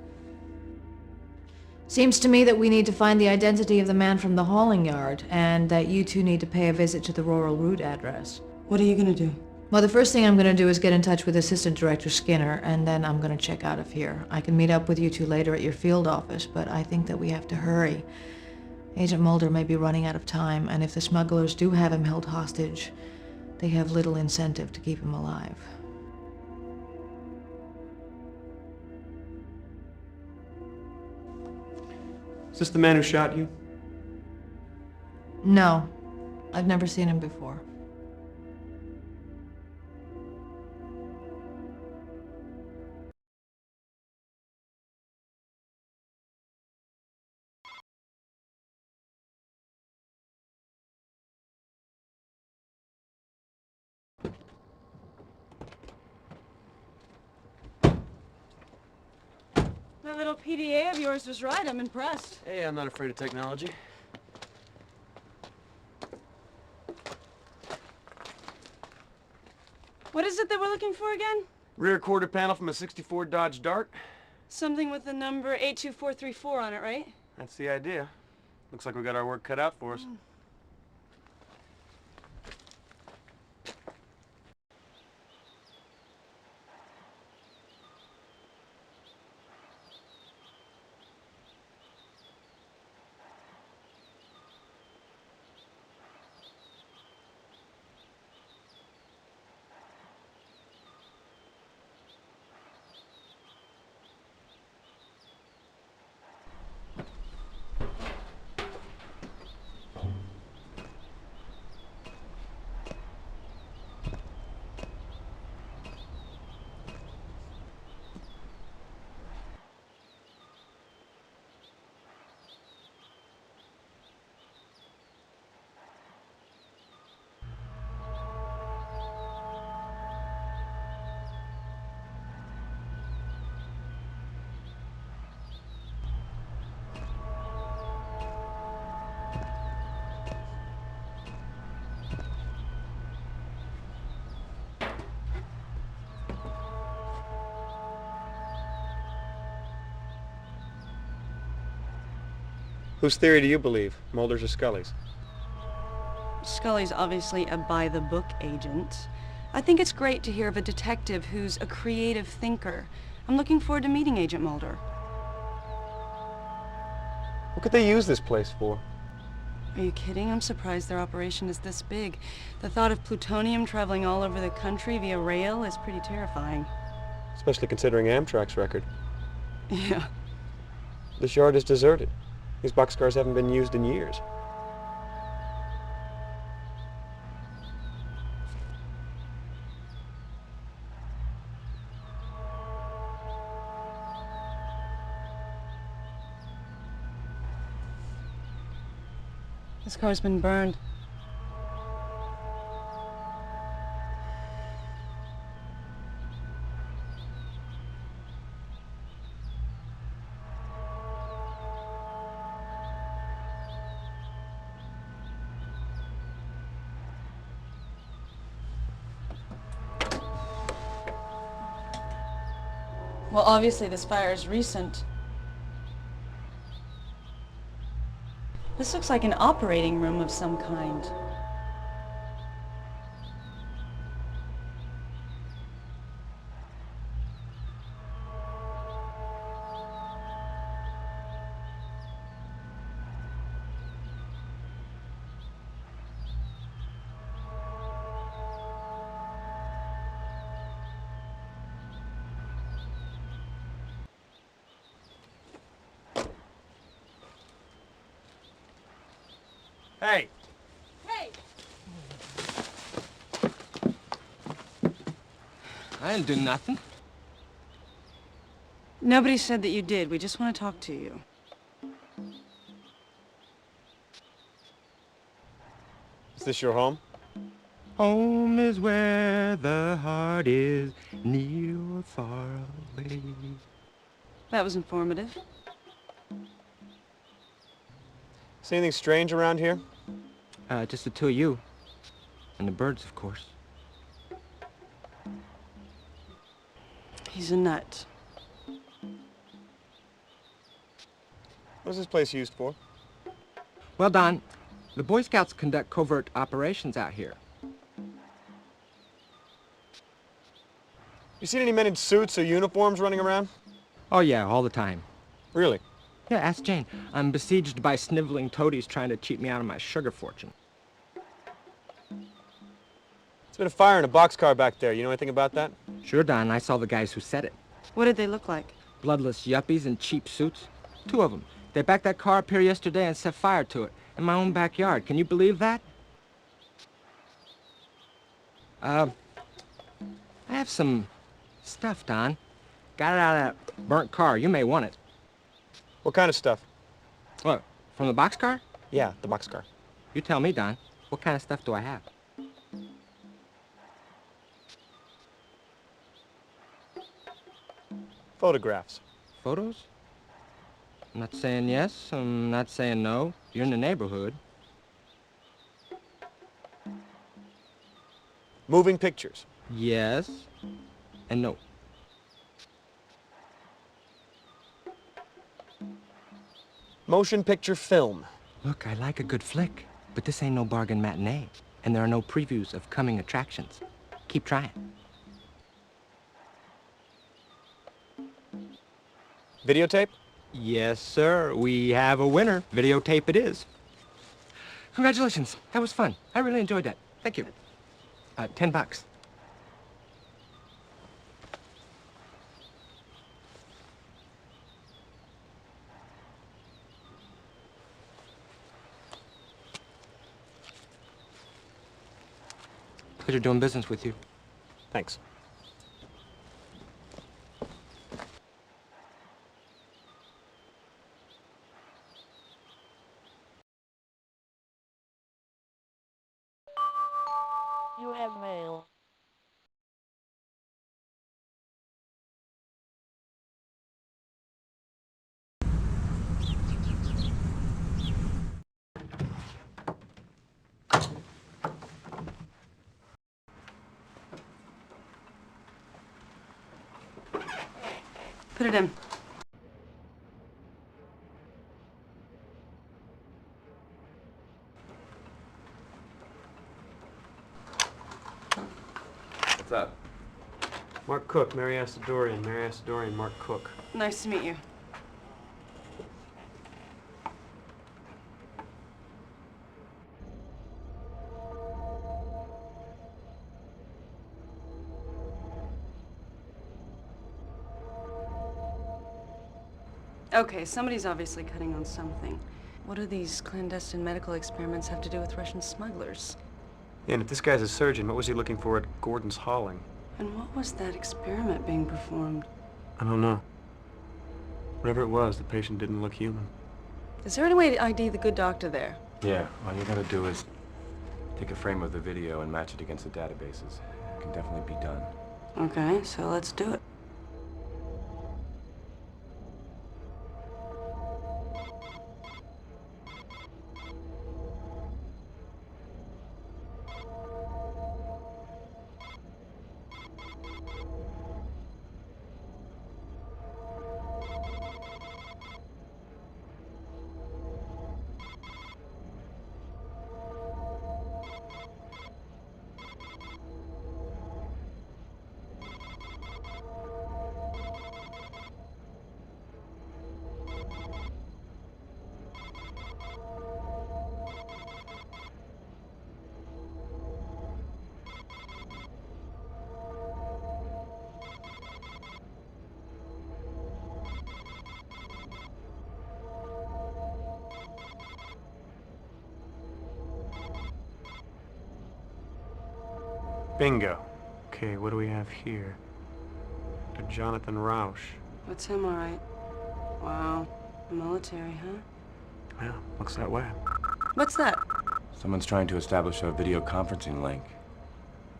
Seems to me that we need to find the identity of the man from the hauling yard, and that you two need to pay a visit to the rural route address. What are you gonna do? Well, the first thing I'm gonna do is get in touch with Assistant Director Skinner, and then I'm gonna check out of here. I can meet up with you two later at your field office, but I think that we have to hurry. Agent Mulder may be running out of time, and if the smugglers do have him held hostage, they have little incentive to keep him alive. Is this the man who shot you? No, I've never seen him before. That little PDA of yours was right. I'm impressed. Hey, I'm not afraid of technology. What is it that we're looking for again? Rear quarter panel from a '64 Dodge Dart. Something with the number 82434 on it, right? That's the idea. Looks like we got our work cut out for us. Whose theory do you believe, Mulder's or Scully's? Scully's obviously a by-the-book agent. I think it's great to hear of a detective who's a creative thinker. I'm looking forward to meeting Agent Mulder. What could they use this place for? Are you kidding? I'm surprised their operation is this big. The thought of plutonium traveling all over the country via rail is pretty terrifying. Especially considering Amtrak's record. Yeah. This yard is deserted. These boxcars haven't been used in years. This car's been burned. Well, obviously this fire is recent. This looks like an operating room of some kind. Hey! Hey! I didn't do nothing. Nobody said that you did. We just want to talk to you. Is this your home? Home is where the heart is, near or far away. That was informative. See anything strange around here? Just the two of you. And the birds, of course. He's a nut. What is this place used for? Well, Don, the Boy Scouts conduct covert operations out here. You seen any men in suits or uniforms running around? Oh, yeah, all the time. Really? Yeah, ask Jane. I'm besieged by sniveling toadies trying to cheat me out of my sugar fortune. There's been a fire in a boxcar back there. You know anything about that? Sure, Don. I saw the guys who set it. What did they look like? Bloodless yuppies in cheap suits. Two of them. They backed that car up here yesterday and set fire to it in my own backyard. Can you believe that? I have some stuff, Don. Got it out of that burnt car. You may want it. What kind of stuff? What, from the boxcar? Yeah, the boxcar. You tell me, Don. What kind of stuff do I have? Photographs. Photos? I'm not saying yes, I'm not saying no. You're in the neighborhood. Moving pictures. Yes and no. Motion picture film. Look, I like a good flick, but this ain't no bargain matinee, and there are no previews of coming attractions. Keep trying. Videotape? Yes, sir. We have a winner. Videotape it is. Congratulations. That was fun. I really enjoyed that. Thank you. $10. Pleasure doing business with you. Thanks. You have mail. Put it in. What's up? Mark Cook, Mary Asadorian. Mary Asadorian, Mark Cook. Nice to meet you. Okay, somebody's obviously cutting on something. What do these clandestine medical experiments have to do with Russian smugglers? Yeah, and if this guy's a surgeon, what was he looking for at Gordon's Hauling? And what was that experiment being performed? I don't know. Whatever it was, the patient didn't look human. Is there any way to ID the good doctor there? Yeah, all you gotta do is take a frame of the video and match it against the databases. It can definitely be done. Okay, so let's do it. Bingo. Okay, what do we have here? Dr. Jonathan Rausch. What's him, all right? Wow, military, huh? Yeah, looks that way. What's that? Someone's trying to establish a video conferencing link.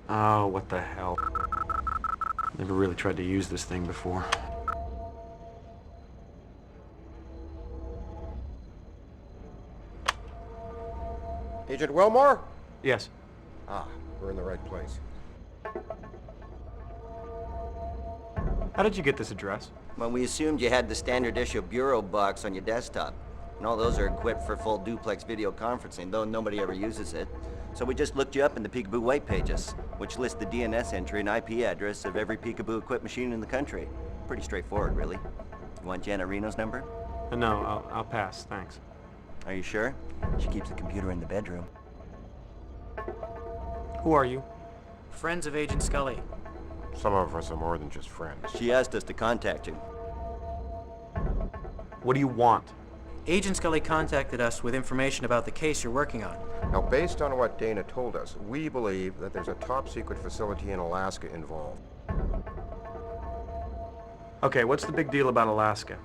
Oh, what the hell. Never really tried to use this thing before. Agent Wilmore? Yes. Ah, we're in the right place. How did you get this address? Well, we assumed you had the standard issue bureau box on your desktop. And all those are equipped for full duplex video conferencing, though nobody ever uses it. So we just looked you up in the Peekaboo white pages, which list the DNS entry and IP address of every Peekaboo-equipped machine in the country. Pretty straightforward, really. You want Janet Reno's number? No, I'll pass, thanks. Are you sure? She keeps the computer in the bedroom. Who are you? Friends of Agent Scully. Some of us are more than just friends. She asked us to contact you. What do you want? Agent Scully contacted us with information about the case you're working on. Now, based on what Dana told us, we believe that there's a top-secret facility in Alaska involved. Okay, what's the big deal about Alaska?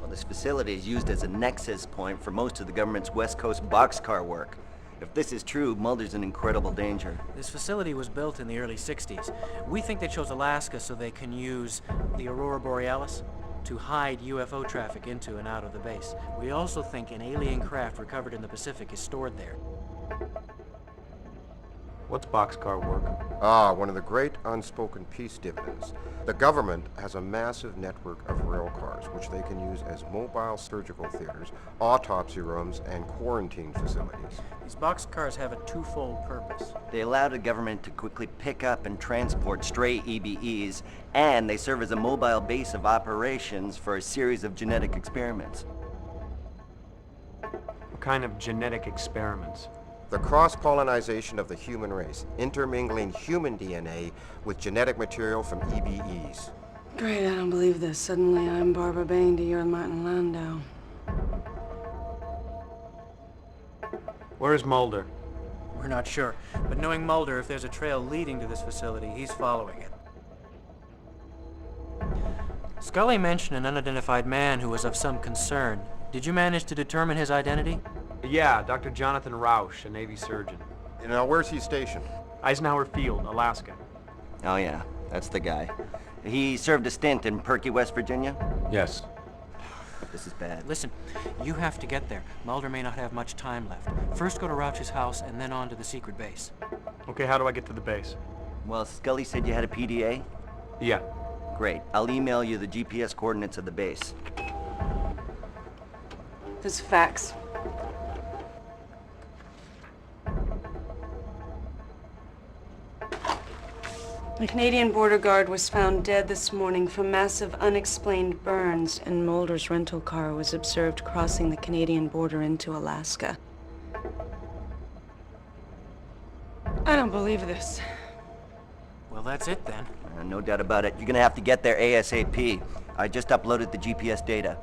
Well, this facility is used as a nexus point for most of the government's West Coast boxcar work. If this is true, Mulder's in incredible danger. This facility was built in the early 60s. We think they chose Alaska so they can use the Aurora Borealis to hide UFO traffic into and out of the base. We also think an alien craft recovered in the Pacific is stored there. What's boxcar work? Ah, one of the great unspoken peace dividends. The government has a massive network of rail cars, which they can use as mobile surgical theaters, autopsy rooms, and quarantine facilities. These boxcars have a twofold purpose. They allow the government to quickly pick up and transport stray EBEs, and they serve as a mobile base of operations for a series of genetic experiments. What kind of genetic experiments? The cross-pollinization of the human race, intermingling human DNA with genetic material from EBEs. Great, I don't believe this. Suddenly I'm Barbara Bain to your Martin Landau. Where's Mulder? We're not sure, but knowing Mulder, if there's a trail leading to this facility, he's following it. Scully mentioned an unidentified man who was of some concern. Did you manage to determine his identity? Yeah, Dr. Jonathan Rausch, a Navy surgeon. Now, where's he stationed? Eisenhower Field, Alaska. Oh yeah, that's the guy. He served a stint in Perky, West Virginia? Yes. This is bad. Listen, you have to get there. Mulder may not have much time left. First go to Rauch's house and then on to the secret base. Okay, how do I get to the base? Well, Scully said you had a PDA? Yeah. Great. I'll email you the GPS coordinates of the base. This fax. A Canadian border guard was found dead this morning from massive unexplained burns, and Mulder's rental car was observed crossing the Canadian border into Alaska. I don't believe this. Well, that's it then. No doubt about it. You're gonna have to get there ASAP. I just uploaded the GPS data.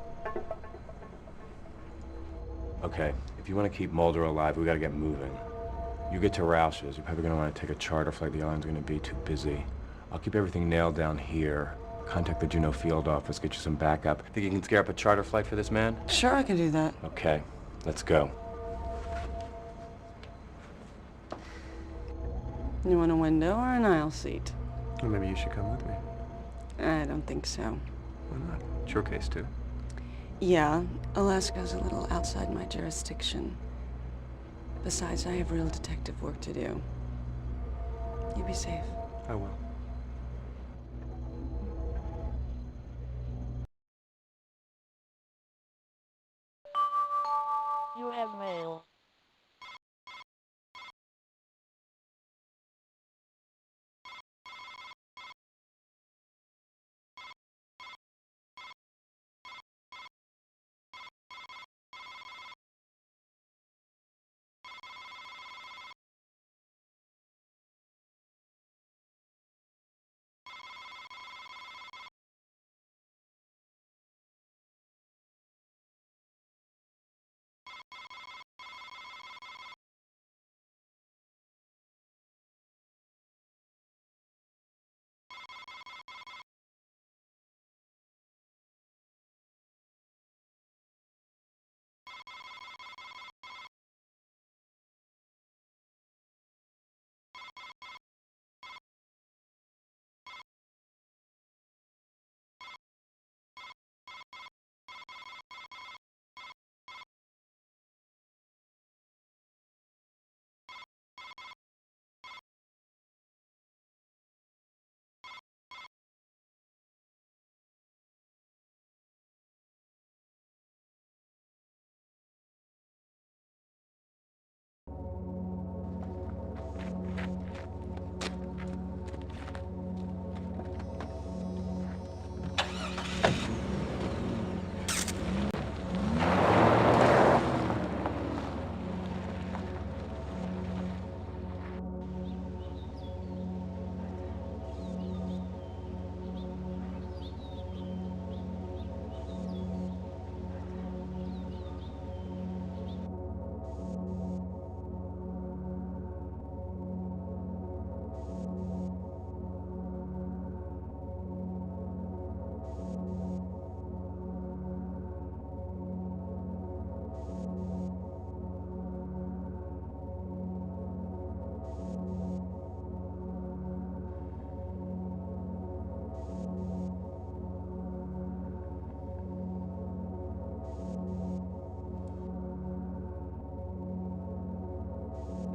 Okay, if you want to keep Mulder alive, we gotta get moving. You get to Roush's, you're probably gonna want to take a charter flight. The island's gonna be too busy. I'll keep everything nailed down here. Contact the Juneau field office, get you some backup. Think you can scare up a charter flight for this man? Sure, I can do that. Okay, let's go. You want a window or an aisle seat? Well, maybe you should come with me. I don't think so. Why not? It's your case, too. Yeah, Alaska's a little outside my jurisdiction. Besides, I have real detective work to do. You be safe. I will. You have mail.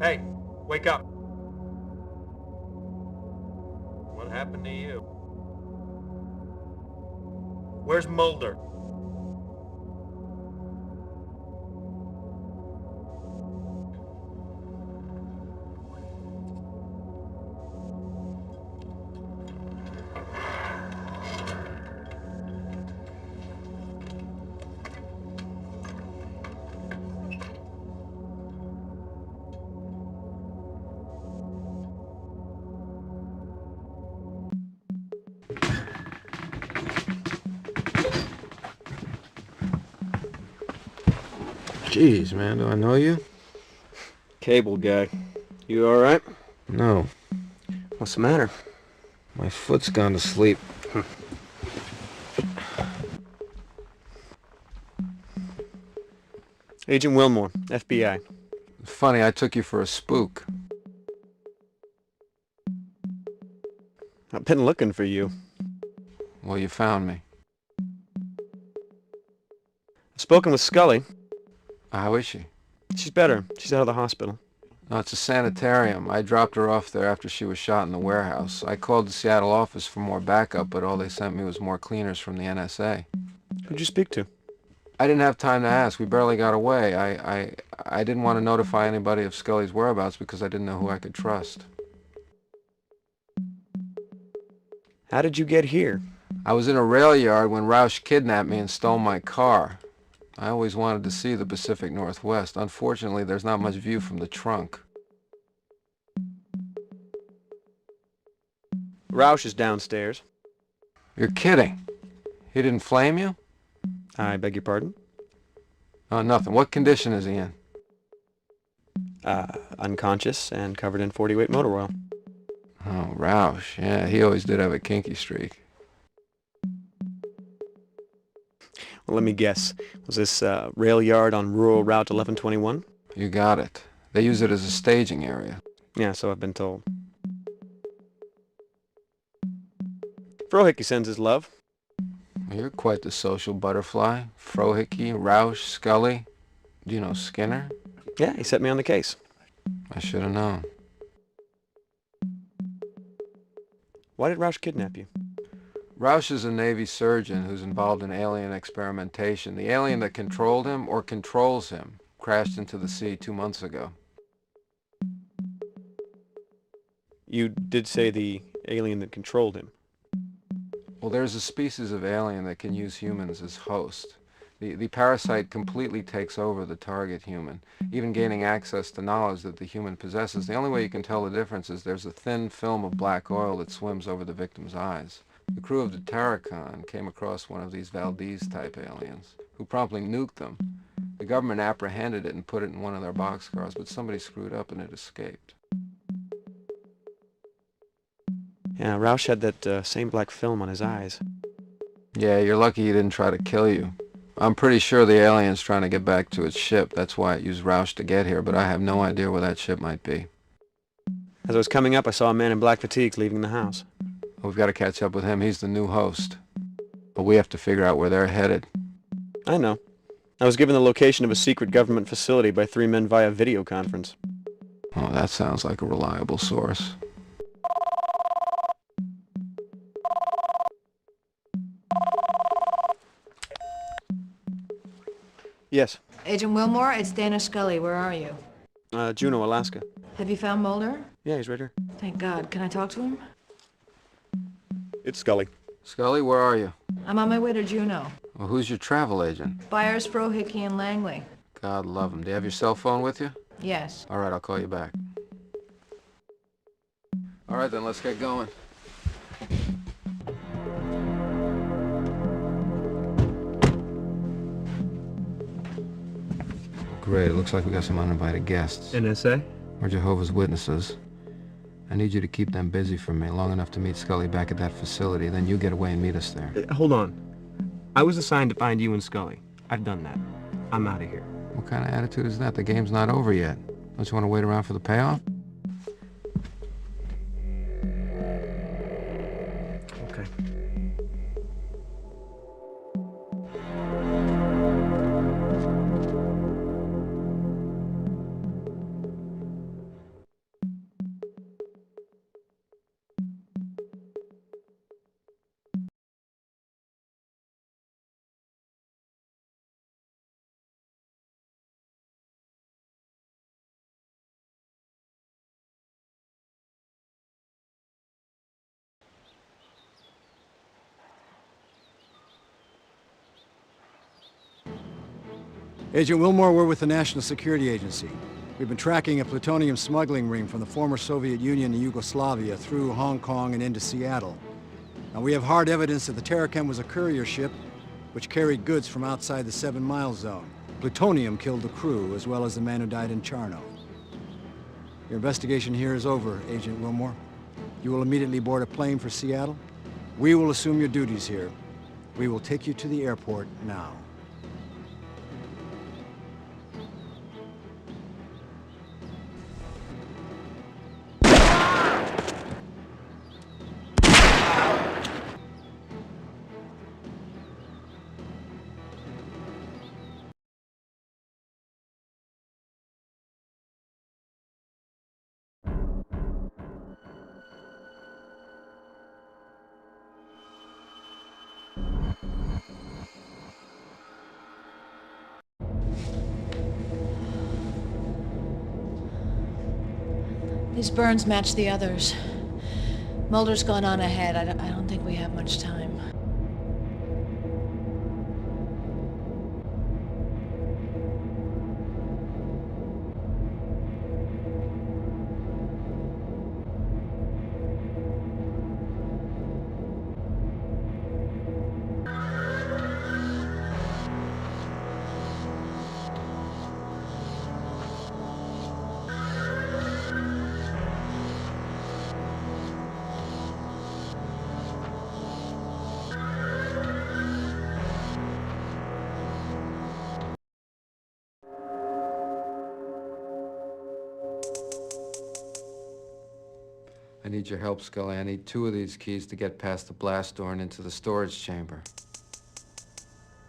Hey, wake up. What happened to you? Where's Mulder? Jeez, man, do I know you? Cable guy. You alright? No. What's the matter? My foot's gone to sleep. Agent Wilmore, FBI. Funny, I took you for a spook. I've been looking for you. Well, you found me. I've spoken with Scully. How is she? She's better. She's out of the hospital. No, it's a sanitarium. I dropped her off there after she was shot in the warehouse. I called the Seattle office for more backup, but all they sent me was more cleaners from the NSA. Who'd you speak to? I didn't have time to ask. We barely got away. I didn't want to notify anybody of Scully's whereabouts because I didn't know who I could trust. How did you get here? I was in a rail yard when Roush kidnapped me and stole my car. I always wanted to see the Pacific Northwest. Unfortunately, there's not much view from the trunk. Roush is downstairs. You're kidding. He didn't flame you? I beg your pardon? Oh, nothing. What condition is he in? Unconscious and covered in 40-weight motor oil. Oh, Roush. Yeah, he always did have a kinky streak. Well, let me guess. Was this rail yard on rural Route 1121? You got it. They use it as a staging area. Yeah, so I've been told. Frohickey sends his love. You're quite the social butterfly. Frohickey, Roush, Scully. Do you know Skinner? Yeah, he set me on the case. I should have known. Why did Roush kidnap you? Roush is a Navy surgeon who's involved in alien experimentation. The alien that controlled him, or controls him, crashed into the sea 2 months ago. You did say the alien that controlled him. Well, there's a species of alien that can use humans as host. The parasite completely takes over the target human, even gaining access to knowledge that the human possesses. The only way you can tell the difference is there's a thin film of black oil that swims over the victim's eyes. The crew of the Terracon came across one of these Valdez-type aliens, who promptly nuked them. The government apprehended it and put it in one of their boxcars, but somebody screwed up and it escaped. Yeah, Roush had that same black film on his eyes. Yeah, you're lucky he didn't try to kill you. I'm pretty sure the alien's trying to get back to its ship. That's why it used Roush to get here, but I have no idea where that ship might be. As I was coming up, I saw a man in black fatigues leaving the house. We've got to catch up with him. He's the new host. But we have to figure out where they're headed. I know. I was given the location of a secret government facility by 3 men via video conference. Oh, that sounds like a reliable source. Yes. Agent Wilmore, it's Dana Scully. Where are you? Juneau, Alaska. Have you found Mulder? Yeah, he's right here. Thank God. Can I talk to him? It's Scully. Scully, where are you? I'm on my way to Juneau. Well, who's your travel agent? Byers, Frohickey, and Langley. God love him. Do you have your cell phone with you? Yes. All right, I'll call you back. All right, then, let's get going. Great, it looks like we got some uninvited guests. NSA? Or Jehovah's Witnesses. I need you to keep them busy for me long enough to meet Scully back at that facility, then you get away and meet us there. Hold on. I was assigned to find you and Scully. I've done that. I'm out of here. What kind of attitude is that? The game's not over yet. Don't you want to wait around for the payoff? Okay. Agent Wilmore, we're with the National Security Agency. We've been tracking a plutonium smuggling ring from the former Soviet Union and Yugoslavia through Hong Kong and into Seattle. Now, we have hard evidence that the Terrachem was a courier ship which carried goods from outside the 7-mile zone. Plutonium killed the crew, as well as the man who died in Charno. Your investigation here is over, Agent Wilmore. You will immediately board a plane for Seattle. We will assume your duties here. We will take you to the airport now. These burns match the others. Mulder's gone on ahead. I don't think we have much time. I need your help, Scully. I need 2 of these keys to get past the blast door and into the storage chamber.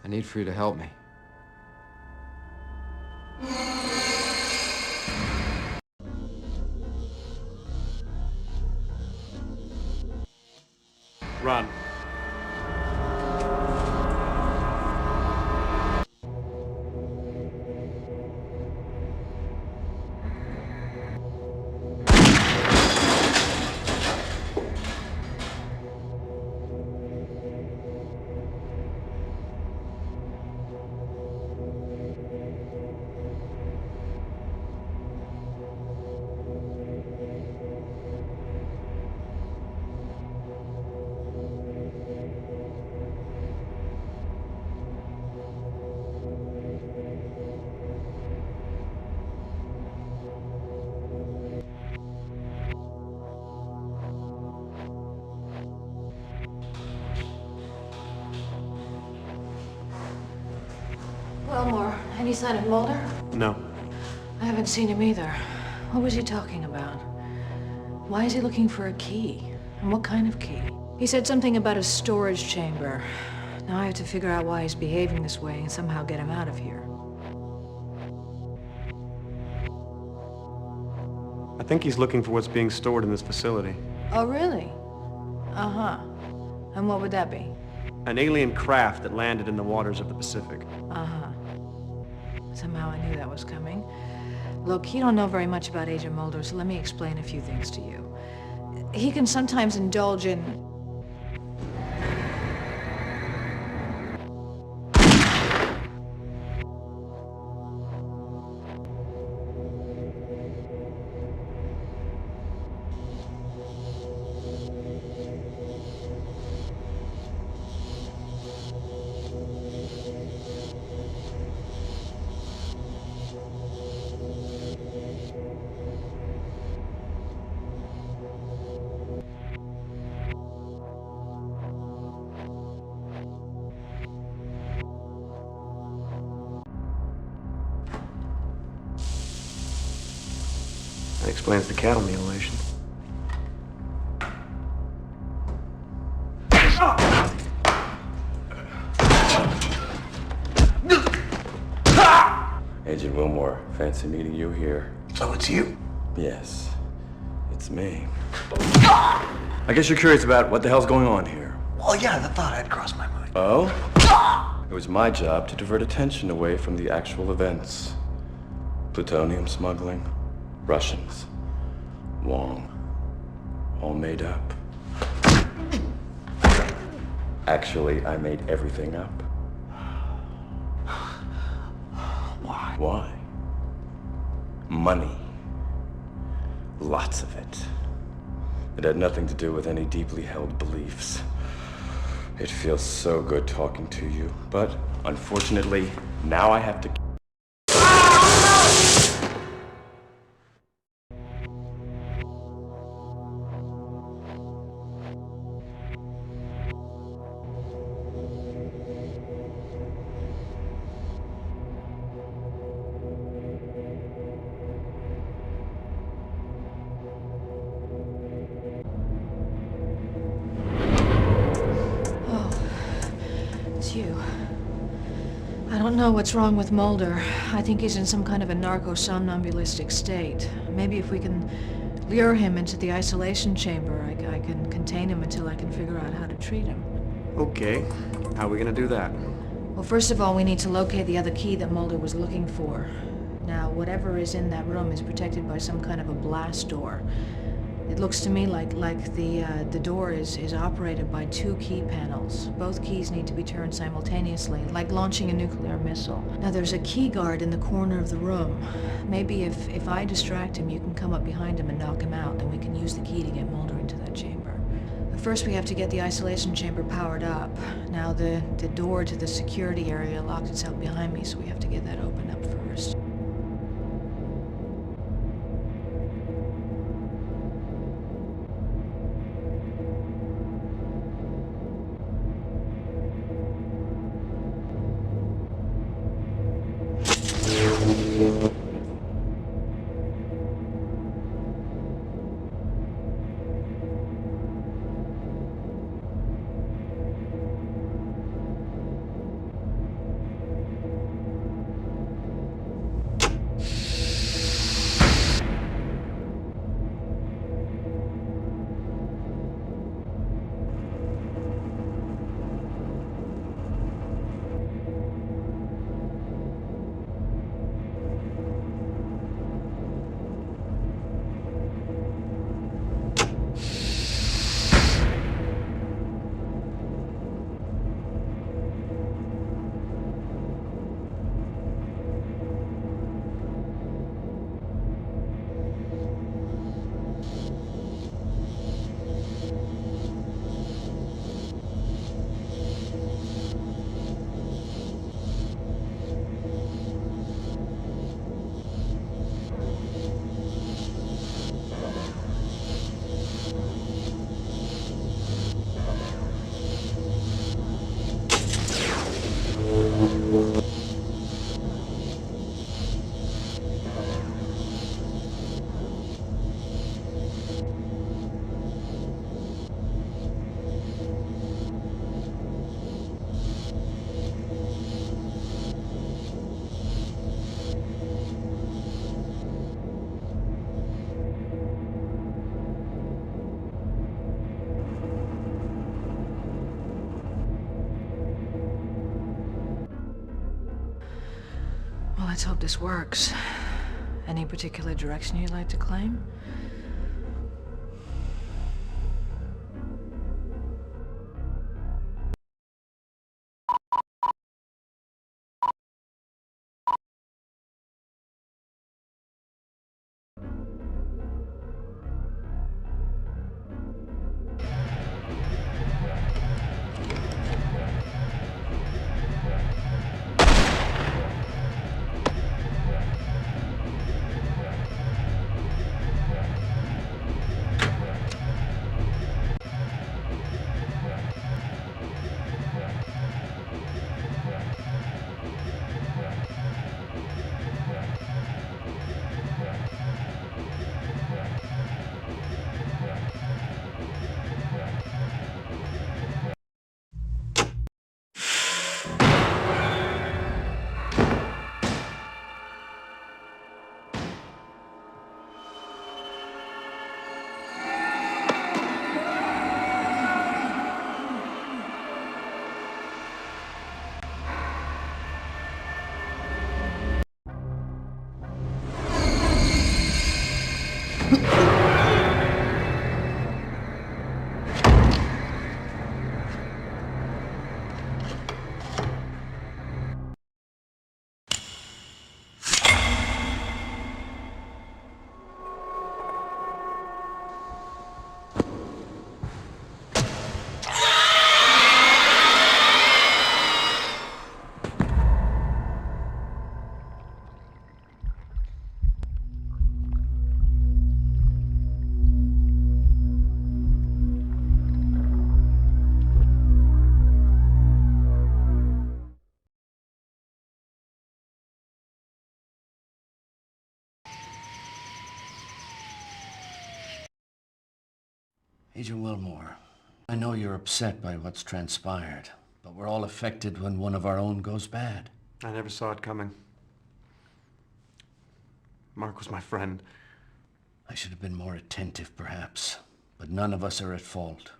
I need for you to help me. Run. Wilmore, any sign of Mulder? No. I haven't seen him either. What was he talking about? Why is he looking for a key? And what kind of key? He said something about a storage chamber. Now I have to figure out why he's behaving this way and somehow get him out of here. I think he's looking for what's being stored in this facility. Oh, really? Uh-huh. And what would that be? An alien craft that landed in the waters of the Pacific. Uh-huh. Somehow I knew that was coming. Look, you don't know very much about Agent Mulder, so let me explain a few things to you. He can sometimes indulge in... That explains the cattle mutilation. Agent Wilmore, fancy meeting you here. So it's you? Yes, it's me. I guess you're curious about what the hell's going on here. Well, yeah, the thought had crossed my mind. Oh? It was my job to divert attention away from the actual events. Plutonium smuggling, Russians, Wong, all made up. Actually, I made everything up. Why? Why? Money. Lots of it. It had nothing to do with any deeply held beliefs. It feels so good talking to you, but unfortunately, now I have to... You. I don't know what's wrong with Mulder. I think he's in some kind of a narco-somnambulistic state. Maybe if we can lure him into the isolation chamber, I can contain him until I can figure out how to treat him. Okay. How are we gonna do that? Well, first of all, we need to locate the other key that Mulder was looking for. Now, whatever is in that room is protected by some kind of a blast door. It looks to me like the door is operated by 2 key panels. Both keys need to be turned simultaneously, like launching a nuclear missile. Now there's a key guard in the corner of the room. Maybe if I distract him, you can come up behind him and knock him out, then we can use the key to get Mulder into that chamber. But first we have to get the isolation chamber powered up. Now the door to the security area locked itself behind me, so we have to get that opened up first. Well, let's hope this works. Any particular direction you'd like to claim? Agent Wilmore, I know you're upset by what's transpired, but we're all affected when one of our own goes bad. I never saw it coming. Mark was my friend. I should have been more attentive, perhaps, but none of us are at fault.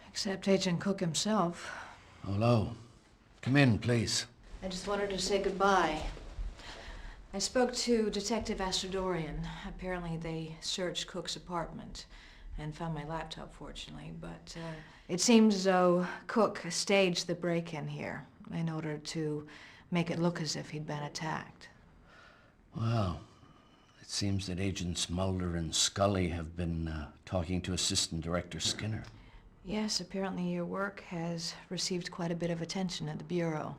Except Agent Cook himself. Hello. Come in, please. I just wanted to say goodbye. I spoke to Detective Astradorian. Apparently they searched Cook's apartment and found my laptop, fortunately, but it seems as though Cook staged the break-in here in order to make it look as if he'd been attacked. Well, it seems that Agents Mulder and Scully have been talking to Assistant Director Skinner. Yes, apparently your work has received quite a bit of attention at the Bureau.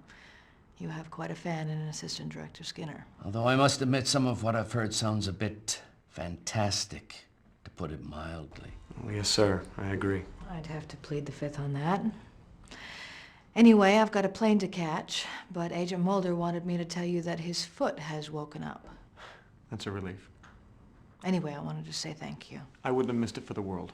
You have quite a fan in Assistant Director Skinner. Although I must admit some of what I've heard sounds a bit fantastic, to put it mildly. Well, yes, sir. I agree. I'd have to plead the fifth on that. Anyway, I've got a plane to catch, but Agent Mulder wanted me to tell you that his foot has woken up. That's a relief. Anyway, I wanted to say thank you. I wouldn't have missed it for the world.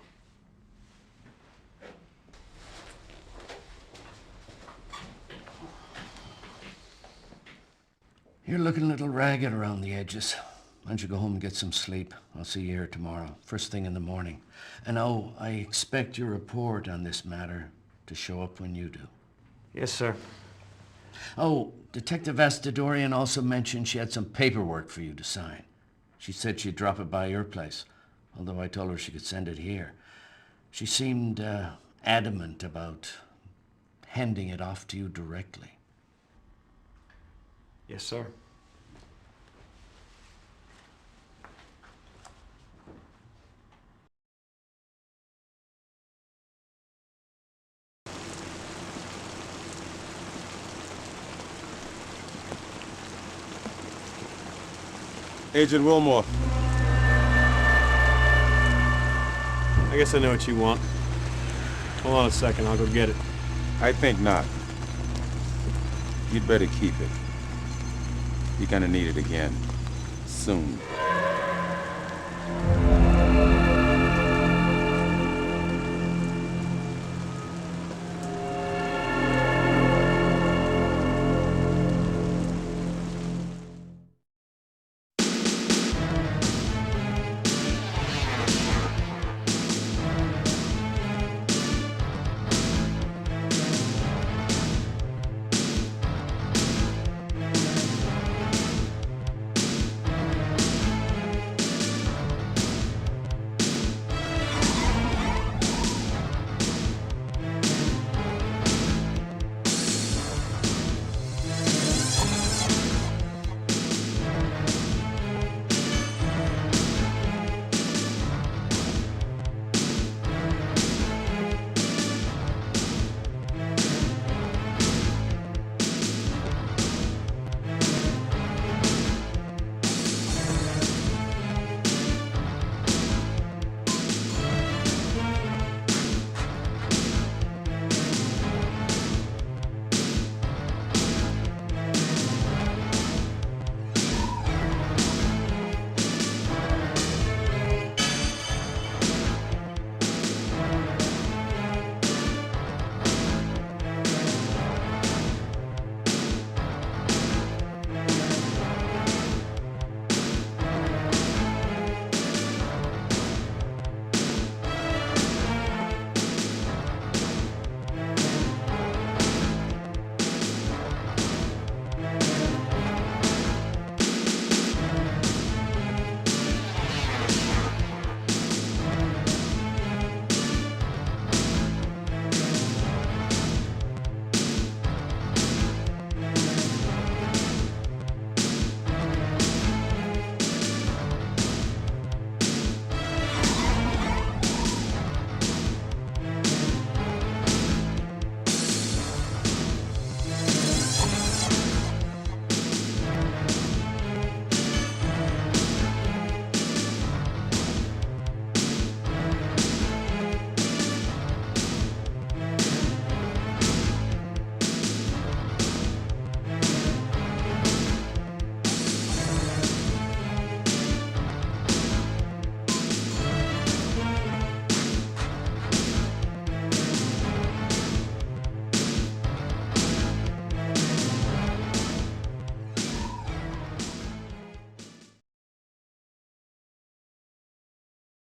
You're looking a little ragged around the edges. Why don't you go home and get some sleep? I'll see you here tomorrow, first thing in the morning. And oh, I expect your report on this matter to show up when you do. Yes, sir. Oh, Detective Astradorian also mentioned she had some paperwork for you to sign. She said she'd drop it by your place, although I told her she could send it here. She seemed adamant about handing it off to you directly. Yes, sir. Agent Wilmore. I guess I know what you want. Hold on a second, I'll go get it. I think not. You'd better keep it. You're gonna need it again. Soon.